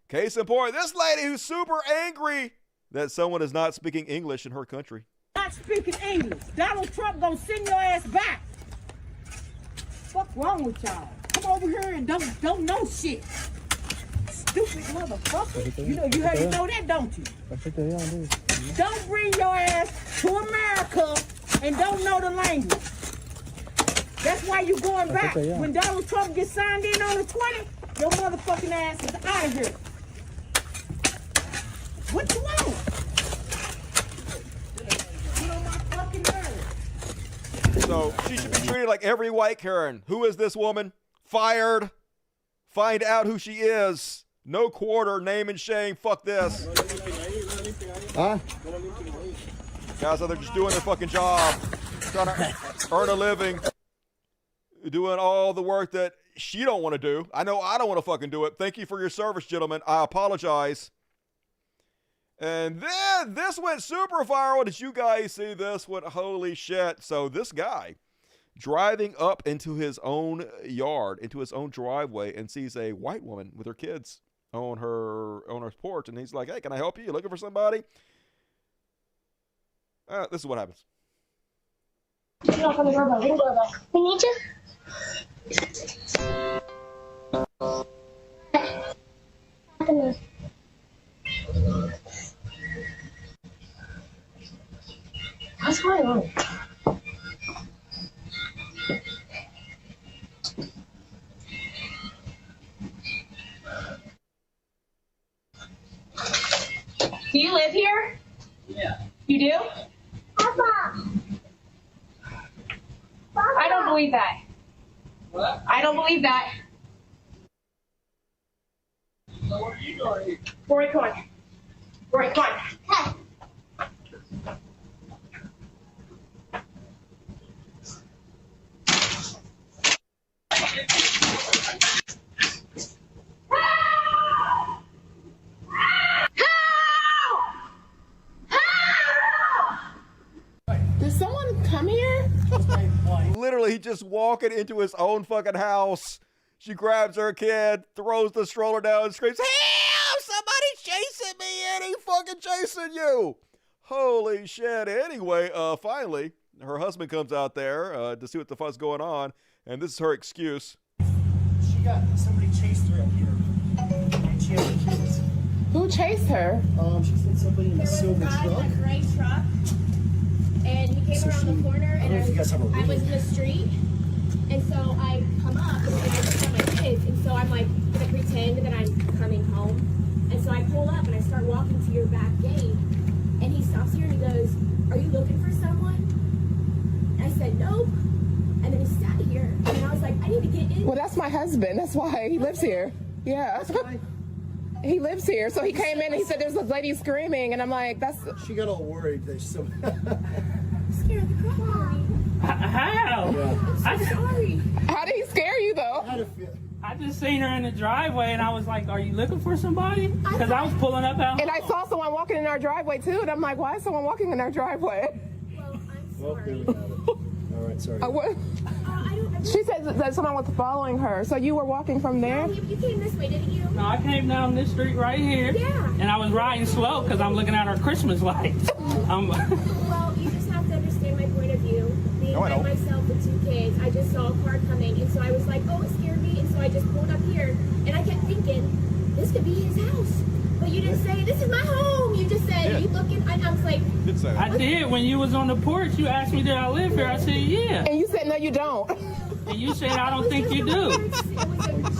Case in point, this lady who's super angry that someone is not speaking English in her country. Not speaking English. Donald Trump gonna send your ass back. What's wrong with y'all? Come over here and don't know shit. Stupid motherfucker. You know that, don't you? Don't bring your ass to America and don't know the language. That's why you're going back. When Donald Trump gets signed in on the 20th, your motherfucking ass is out of here. What you want? Get on my fucking nerves. So she should be treated like every white Karen. Who is this woman? Fired. Find out who she is. No quarter, name and shame. Fuck this. Guys, they're just doing their fucking job. Trying to earn a living. Doing all the work that she don't want to do. I know I don't want to fucking do it. Thank you for your service, gentlemen. I apologize. And then this went super viral. Did you guys see this one? Holy shit. So this guy driving up into his own yard, into his own driveway, and sees a white woman with her kids on her porch, and he's like, hey, can I help you? You looking for somebody? This is what happens. Knock on the doorbell. Ring the doorbell. We need you. What's going on? Do you live here? Yeah. You do? Papa. I don't believe that. What? I don't believe that. So what are you doing? Rory, come on. Rory, come on. Hey. Did someone come here? Literally, he just walking into his own fucking house. She grabs her kid, throws the stroller down, and screams, help! Somebody's chasing me, and he fucking chasing you. Holy shit. Anyway, finally, her husband comes out there to see what the fuck's going on, and this is her excuse. She got somebody chased her up here, and she had the kids. Who chased her? She said somebody in a silver truck. In a gray truck, and he came around the corner, and I was in the street, and so I come up, and I just have my kids, and so I'm like gonna pretend that I'm coming home, and so I pull up and I start walking to your back gate, and he stops here and he goes, "Are you looking for someone?" And I said, "Nope." And then he sat here, and I was like, "I need to get in." Well, that's my husband. That's why he lives here. Yeah. He lives here, so he came in and he said there's a lady screaming, and I'm like, that's... She got all worried. There's some... Scared the crap out of me. How? Yeah. I'm so sorry. How did he scare you, though? I just seen her in the driveway, and I was like, are you looking for somebody? Because I was pulling up out. And I saw someone walking in our driveway, too, and I'm like, why is someone walking in our driveway? Well, I'm sorry. All right, sorry. She said that someone was following her, so you were walking from there? No, you came this way, didn't you? No, I came down this street right here. Yeah. And I was riding slow because I'm looking at our Christmas lights. Well, you just have to understand my point of view. Being by myself with 2 kids, just saw a car coming, and so I was like, oh, it scared me, and so I just pulled up here, and I kept thinking, this could be his house. But you didn't say, this is my home. You just said, are you looking? I was like, I did. When you was on the porch, you asked me, did I live here? I said, yeah. And you said, no, you don't. And you said, I don't think you do.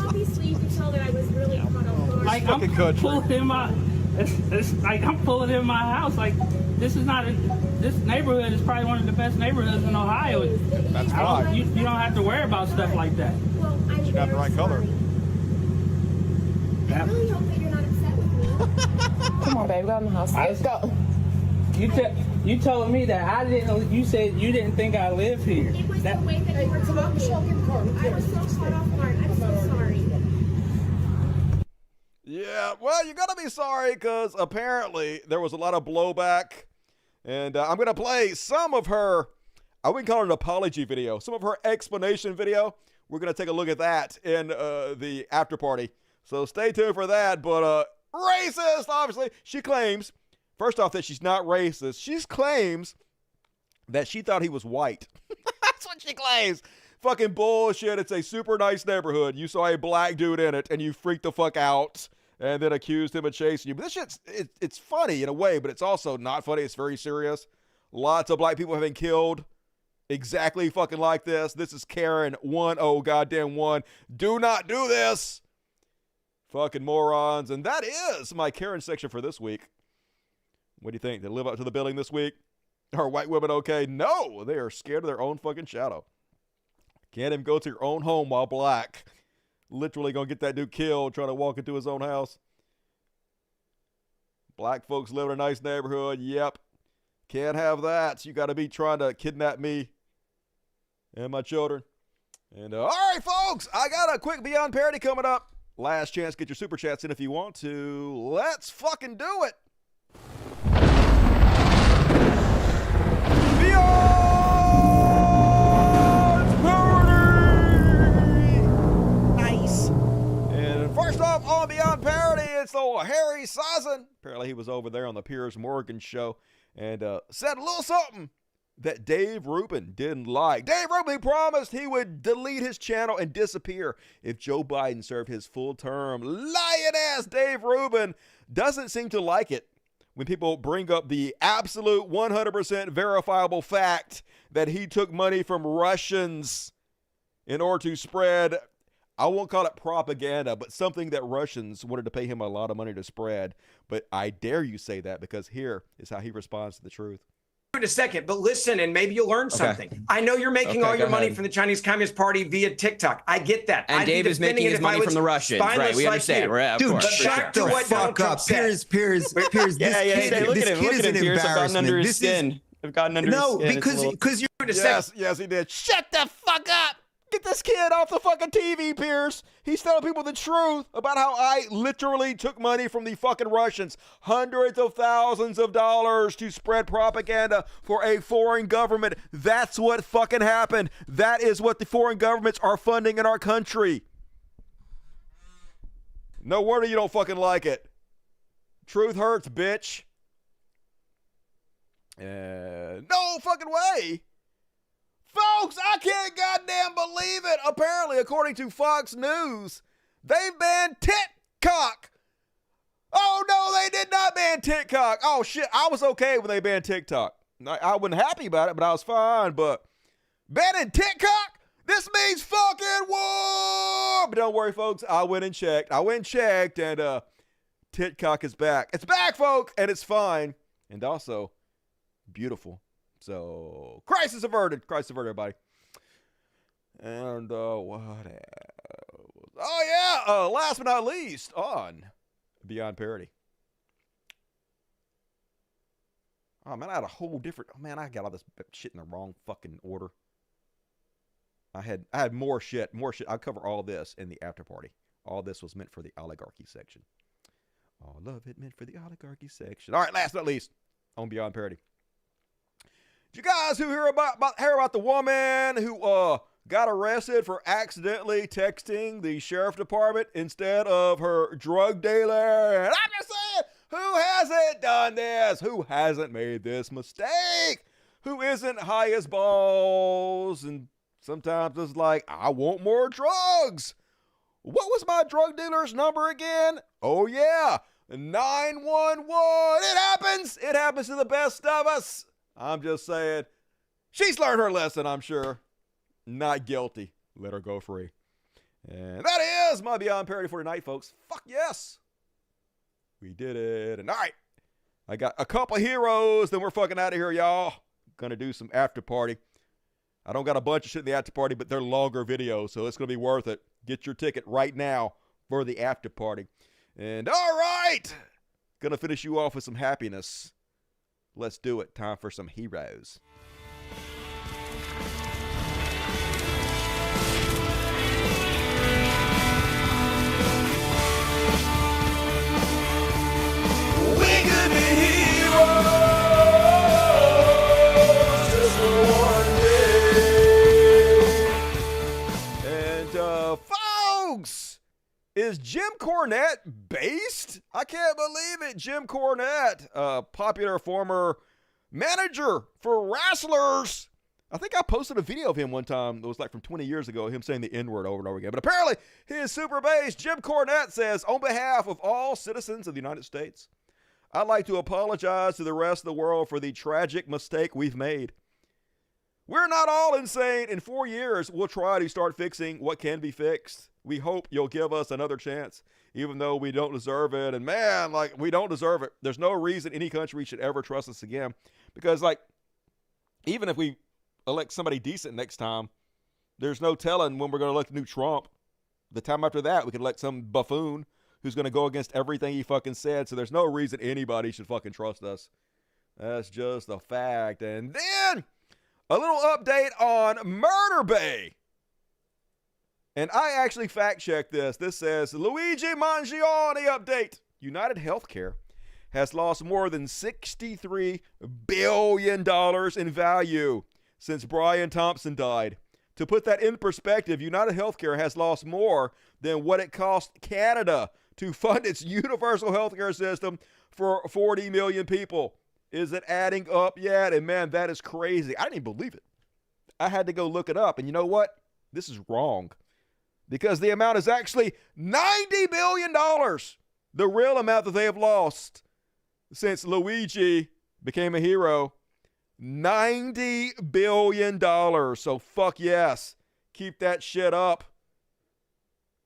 Obviously, you could tell that I was really caught off guard. Like, I'm pulling in my, it's like I'm pulling in my house. Like, this is not, this neighborhood is probably one of the best neighborhoods in Ohio. That's right. You don't have to worry about stuff like that. Well, I'm You got the right color. I really hope that you're not upset with me. Come on, baby, go in the house. Let's go. You told me that I didn't. You said you didn't think I lived here. It was the way that you were talking. I was so caught off guard. I'm so sorry. Yeah, well, you gotta be sorry because apparently there was a lot of blowback. And I'm going to play some of her, I wouldn't call it an apology video, some of her explanation video. We're going to take a look at that in the after party. So stay tuned for that. But racist, obviously. She claims, first off, that she's not racist. She claims that she thought he was white. That's what she claims. Fucking bullshit. It's a super nice neighborhood. You saw a black dude in it and you freaked the fuck out and then accused him of chasing you. But this shit's, it's funny in a way, but it's also not funny. It's very serious. Lots of black people have been killed exactly fucking like this. This is Karen 10 goddamn 1. Do not do this. Fucking morons. And that is my Karen section for this week. What do you think? Did they live up to the billing this week? Are white women okay? No, they are scared of their own fucking shadow. Can't even go to your own home while black. Literally gonna get that dude killed trying to walk into his own house. Black folks live in a nice neighborhood. Yep. Can't have that. You gotta be trying to kidnap me and my children. And all right, folks, I got a quick Beyond Parody coming up. Last chance, get your super chats in if you want to. Let's fucking do it. First off, on Beyond Parody, it's old Harry Sazin. Apparently he was over there on the Piers Morgan show and said a little something that Dave Rubin didn't like. Dave Rubin promised he would delete his channel and disappear if Joe Biden served his full term. Lying ass Dave Rubin doesn't seem to like it when people bring up the absolute 100% verifiable fact that he took money from Russians in order to spread, I won't call it propaganda, but something that Russians wanted to pay him a lot of money to spread. But I dare you say that because here is how he responds to the truth. In a second, but listen, and maybe you'll learn something. I know you're making all your money from the Chinese Communist Party via TikTok. I get that. And Dave is making his money from the Russians, right? We understand. Right, dude, shut the fuck up. Piers, this kid is an embarrassment. I've gotten under his skin. Because you're Yes, he did. Shut the fuck up. Get this kid off the fucking TV, Piers. He's telling people the truth about how I literally took money from the fucking Russians. Hundreds of thousands of dollars to spread propaganda for a foreign government. That's what fucking happened. That is what the foreign governments are funding in our country. No wonder you don't fucking like it. Truth hurts, bitch. No fucking way. Folks, I can't goddamn believe it. Apparently, according to Fox News, they banned TikTok. Oh, no, they did not ban TikTok. Oh, shit, I was okay when they banned TikTok. I wasn't happy about it, but I was fine. But banning TikTok? This means fucking war. But don't worry, folks. I went and checked, and TikTok is back. It's back, folks, and it's fine. And also, beautiful. So, crisis averted, everybody. And what else? Oh, yeah, last but not least, on Beyond Parody. Oh, man, I had a whole different, I got all this shit in the wrong fucking order. I had more shit. I'll cover all this in the after party. All this was meant for the oligarchy section. All of it meant for the oligarchy section. All right, last but not least, on Beyond Parody. Did you guys who hear about the woman who got arrested for accidentally texting the sheriff department instead of her drug dealer? And I'm just saying, who hasn't done this? Who hasn't made this mistake? Who isn't high as balls and Sometimes it's like, I want more drugs. What was my drug dealer's number again? Oh, yeah, 911. It happens. It happens to the best of us. I'm just saying. She's learned her lesson, I'm sure. Not guilty. Let her go free. And that is my Beyond Parody for tonight, folks. Fuck yes. We did it. And all right, I got a couple heroes, then we're fucking out of here, y'all. Gonna do some after party. I don't got a bunch of shit in the after party, but they're longer videos, so it's gonna be worth it. Get your ticket right now for the after party. And all right, gonna finish you off with some happiness. Let's do it. Time for some heroes. We could be heroes just for one day. And folks, is Jim Cornette based? I can't believe it. Jim Cornette, popular former manager for wrestlers. I think I posted a video of him one time. It was like from 20 years ago, him saying the N-word over and over again. But apparently, he is super based. Jim Cornette says, on behalf of all citizens of the United States, I'd like to apologize to the rest of the world for the tragic mistake we've made. We're not all insane. In 4 years, we'll try to start fixing what can be fixed. We hope you'll give us another chance, even though we don't deserve it. And man, like, we don't deserve it. There's no reason any country should ever trust us again. Because, like, even if we elect somebody decent next time, there's no telling when we're going to elect a new Trump. The time after that, we could elect some buffoon who's going to go against everything he fucking said. So there's no reason anybody should fucking trust us. That's just a fact. And then a little update on Murder Bay. And I actually fact-checked this. This says, Luigi Mangione update. United Healthcare has lost more than $63 billion in value since Brian Thompson died. To put that in perspective, United Healthcare has lost more than what it cost Canada to fund its universal healthcare system for 40 million people. Is it adding up yet? And man, that is crazy. I didn't even believe it. I had to go look it up. And you know what? This is wrong. Because the amount is actually $90 billion. The real amount that they have lost since Luigi became a hero. $90 billion. So fuck yes. Keep that shit up.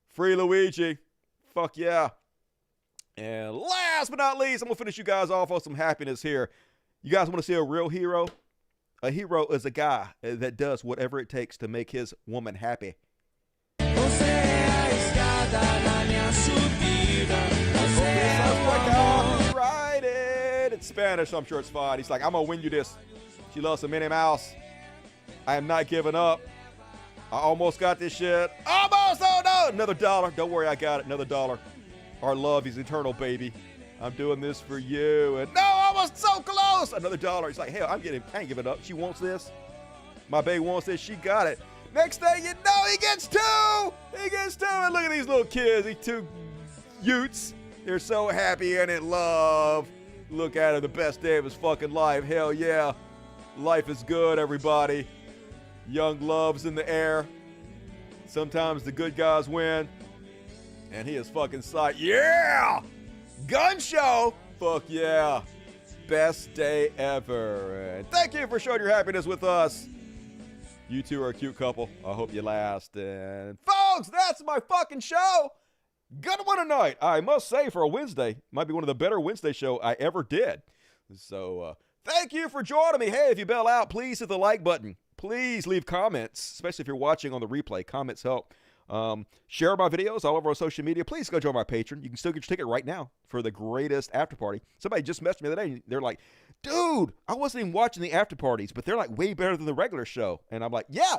Free Luigi. Fuck yeah. And last but not least, I'm going to finish you guys off on some happiness here. You guys want to see a real hero? A hero is a guy that does whatever it takes to make his woman happy. Right, it's Spanish, so I'm sure it's fine. He's like, I'm going to win you this. She loves some Minnie Mouse. I am not giving up. I almost got this shit. Almost! Oh no! Another $1. Don't worry, I got it. Another $1. Our love is eternal, baby. I'm doing this for you. And no, almost so close! Another $1. He's like, hell, I ain't giving up. She wants this. My baby wants this. She got it. Next thing you know, he gets 2! He gets 2! And look at these little kids. These 2 Utes. They're so happy and in love. Look at it. The best day of his fucking life. Hell yeah. Life is good, everybody. Young love's in the air. Sometimes the good guys win. And he is fucking psyched. Yeah! Gun show! Fuck yeah. Best day ever. And thank you for showing your happiness with us. You two are a cute couple. I hope you last. And folks, that's my fucking show. Good one tonight. I must say, for a Wednesday, might be one of the better Wednesday show I ever did. So, thank you for joining me. Hey, if you bail out, please hit the like button. Please leave comments, especially if you're watching on the replay. Comments help. Share my videos all over on social media. Please go join my Patreon. You can still get your ticket right now for the greatest after party. Somebody just messaged me the other day. They're like, dude, I wasn't even watching the after parties, but they're like way better than the regular show. And I'm like, yeah,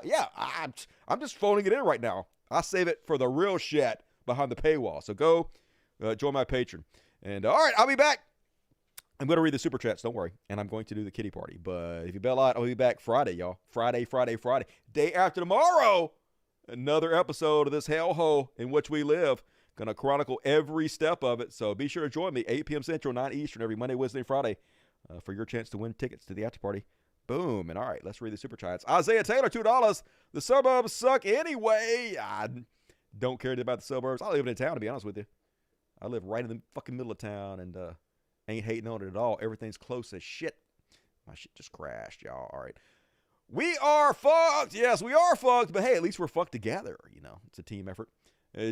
I'm just phoning it in right now. I save it for the real shit behind the paywall. So go join my Patreon. And all right, I'll be back. I'm going to read the super chats, don't worry. And I'm going to do the kitty party. But if you bail out, I'll be back Friday, y'all. Friday. Day after tomorrow, another episode of this hellhole in which we live. Going to chronicle every step of it. So be sure to join me, 8 p.m. Central, 9 Eastern, every Monday, Wednesday, and Friday for your chance to win tickets to the after party Boom. And all right, let's read the super chats. Isaiah Taylor, $2. The suburbs suck anyway. I don't care about the suburbs. I live in town, to be honest with you. I live right in the fucking middle of town and ain't hating on it at all. Everything's close as shit. My shit just crashed, y'all. All right. We are fucked. Yes, we are fucked. But hey, at least we're fucked together. You know, it's a team effort.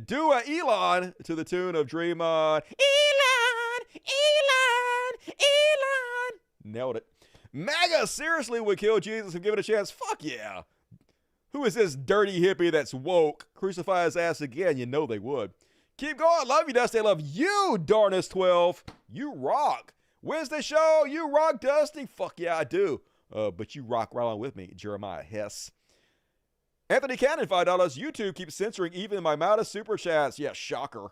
Do a Elon to the tune of Dream On. Elon. Nailed it. MAGA seriously would kill Jesus and give it a chance. Fuck yeah. Who is this dirty hippie that's woke? Crucify his ass again. You know they would. Keep going. Love you, Dusty. I love you, Darnest12. You rock. Wednesday show. You rock, Dusty. Fuck yeah, I do. But you rock right along with me, Jeremiah Hess. Anthony Cannon, $5. YouTube keeps censoring even my modest super chats. Yeah, shocker.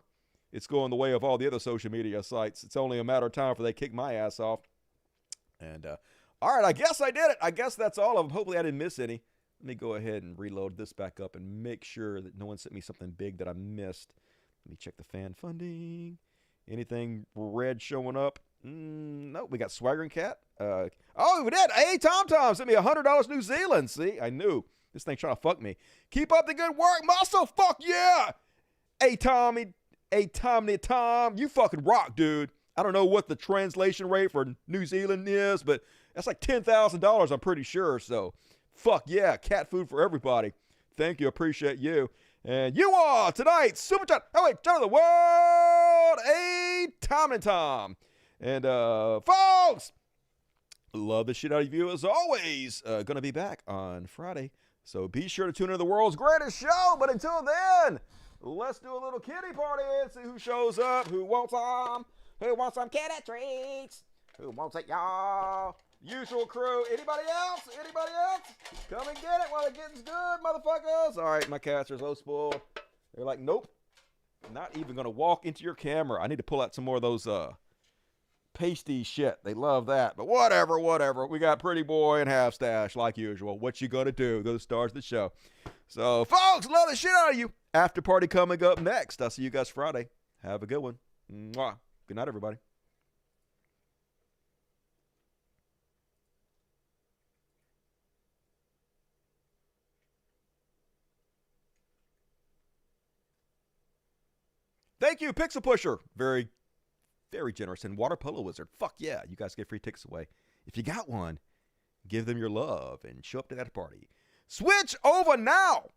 It's going the way of all the other social media sites. It's only a matter of time before they kick my ass off. And, all right, I guess I did it. I guess that's all of them. Hopefully I didn't miss any. Let me go ahead and reload this back up and make sure that no one sent me something big that I missed. Let me check the fan funding. Anything red showing up? No, we got Swaggering Cat. Oh, we did. Hey, Tom sent me $100 New Zealand. See, I knew. This thing's trying to fuck me. Keep up the good work, muscle. Fuck yeah. Hey, Tom, you fucking rock, dude. I don't know what the translation rate for New Zealand is, but that's like $10,000, I'm pretty sure. So, fuck yeah, cat food for everybody. Thank you, appreciate you. And you are tonight's Super Chat. Oh, wait, John of the World, a Tom. And, folks, love the shit out of you as always. Gonna be back on Friday. So be sure to tune into the world's greatest show. But until then, let's do a little kitty party and see who shows up, who wants some kitty treats, who wants it, y'all. Usual crew. Anybody else? Come and get it while it gets good, motherfuckers. All right, my cats are so spoiled. They're like, nope, not even gonna walk into your camera. I need to pull out some more of those pasty shit. They love that. But whatever. We got Pretty Boy and Half Stash like usual. What you gonna do? Those stars of the show. So, folks, love the shit out of you. After party coming up next. I'll see you guys Friday. Have a good one. Mwah. Good night, everybody. Thank you, Pixel Pusher. Very, very generous. And Water Polo Wizard. Fuck yeah. You guys get free tickets away. If you got one, give them your love and show up to that party. Switch over now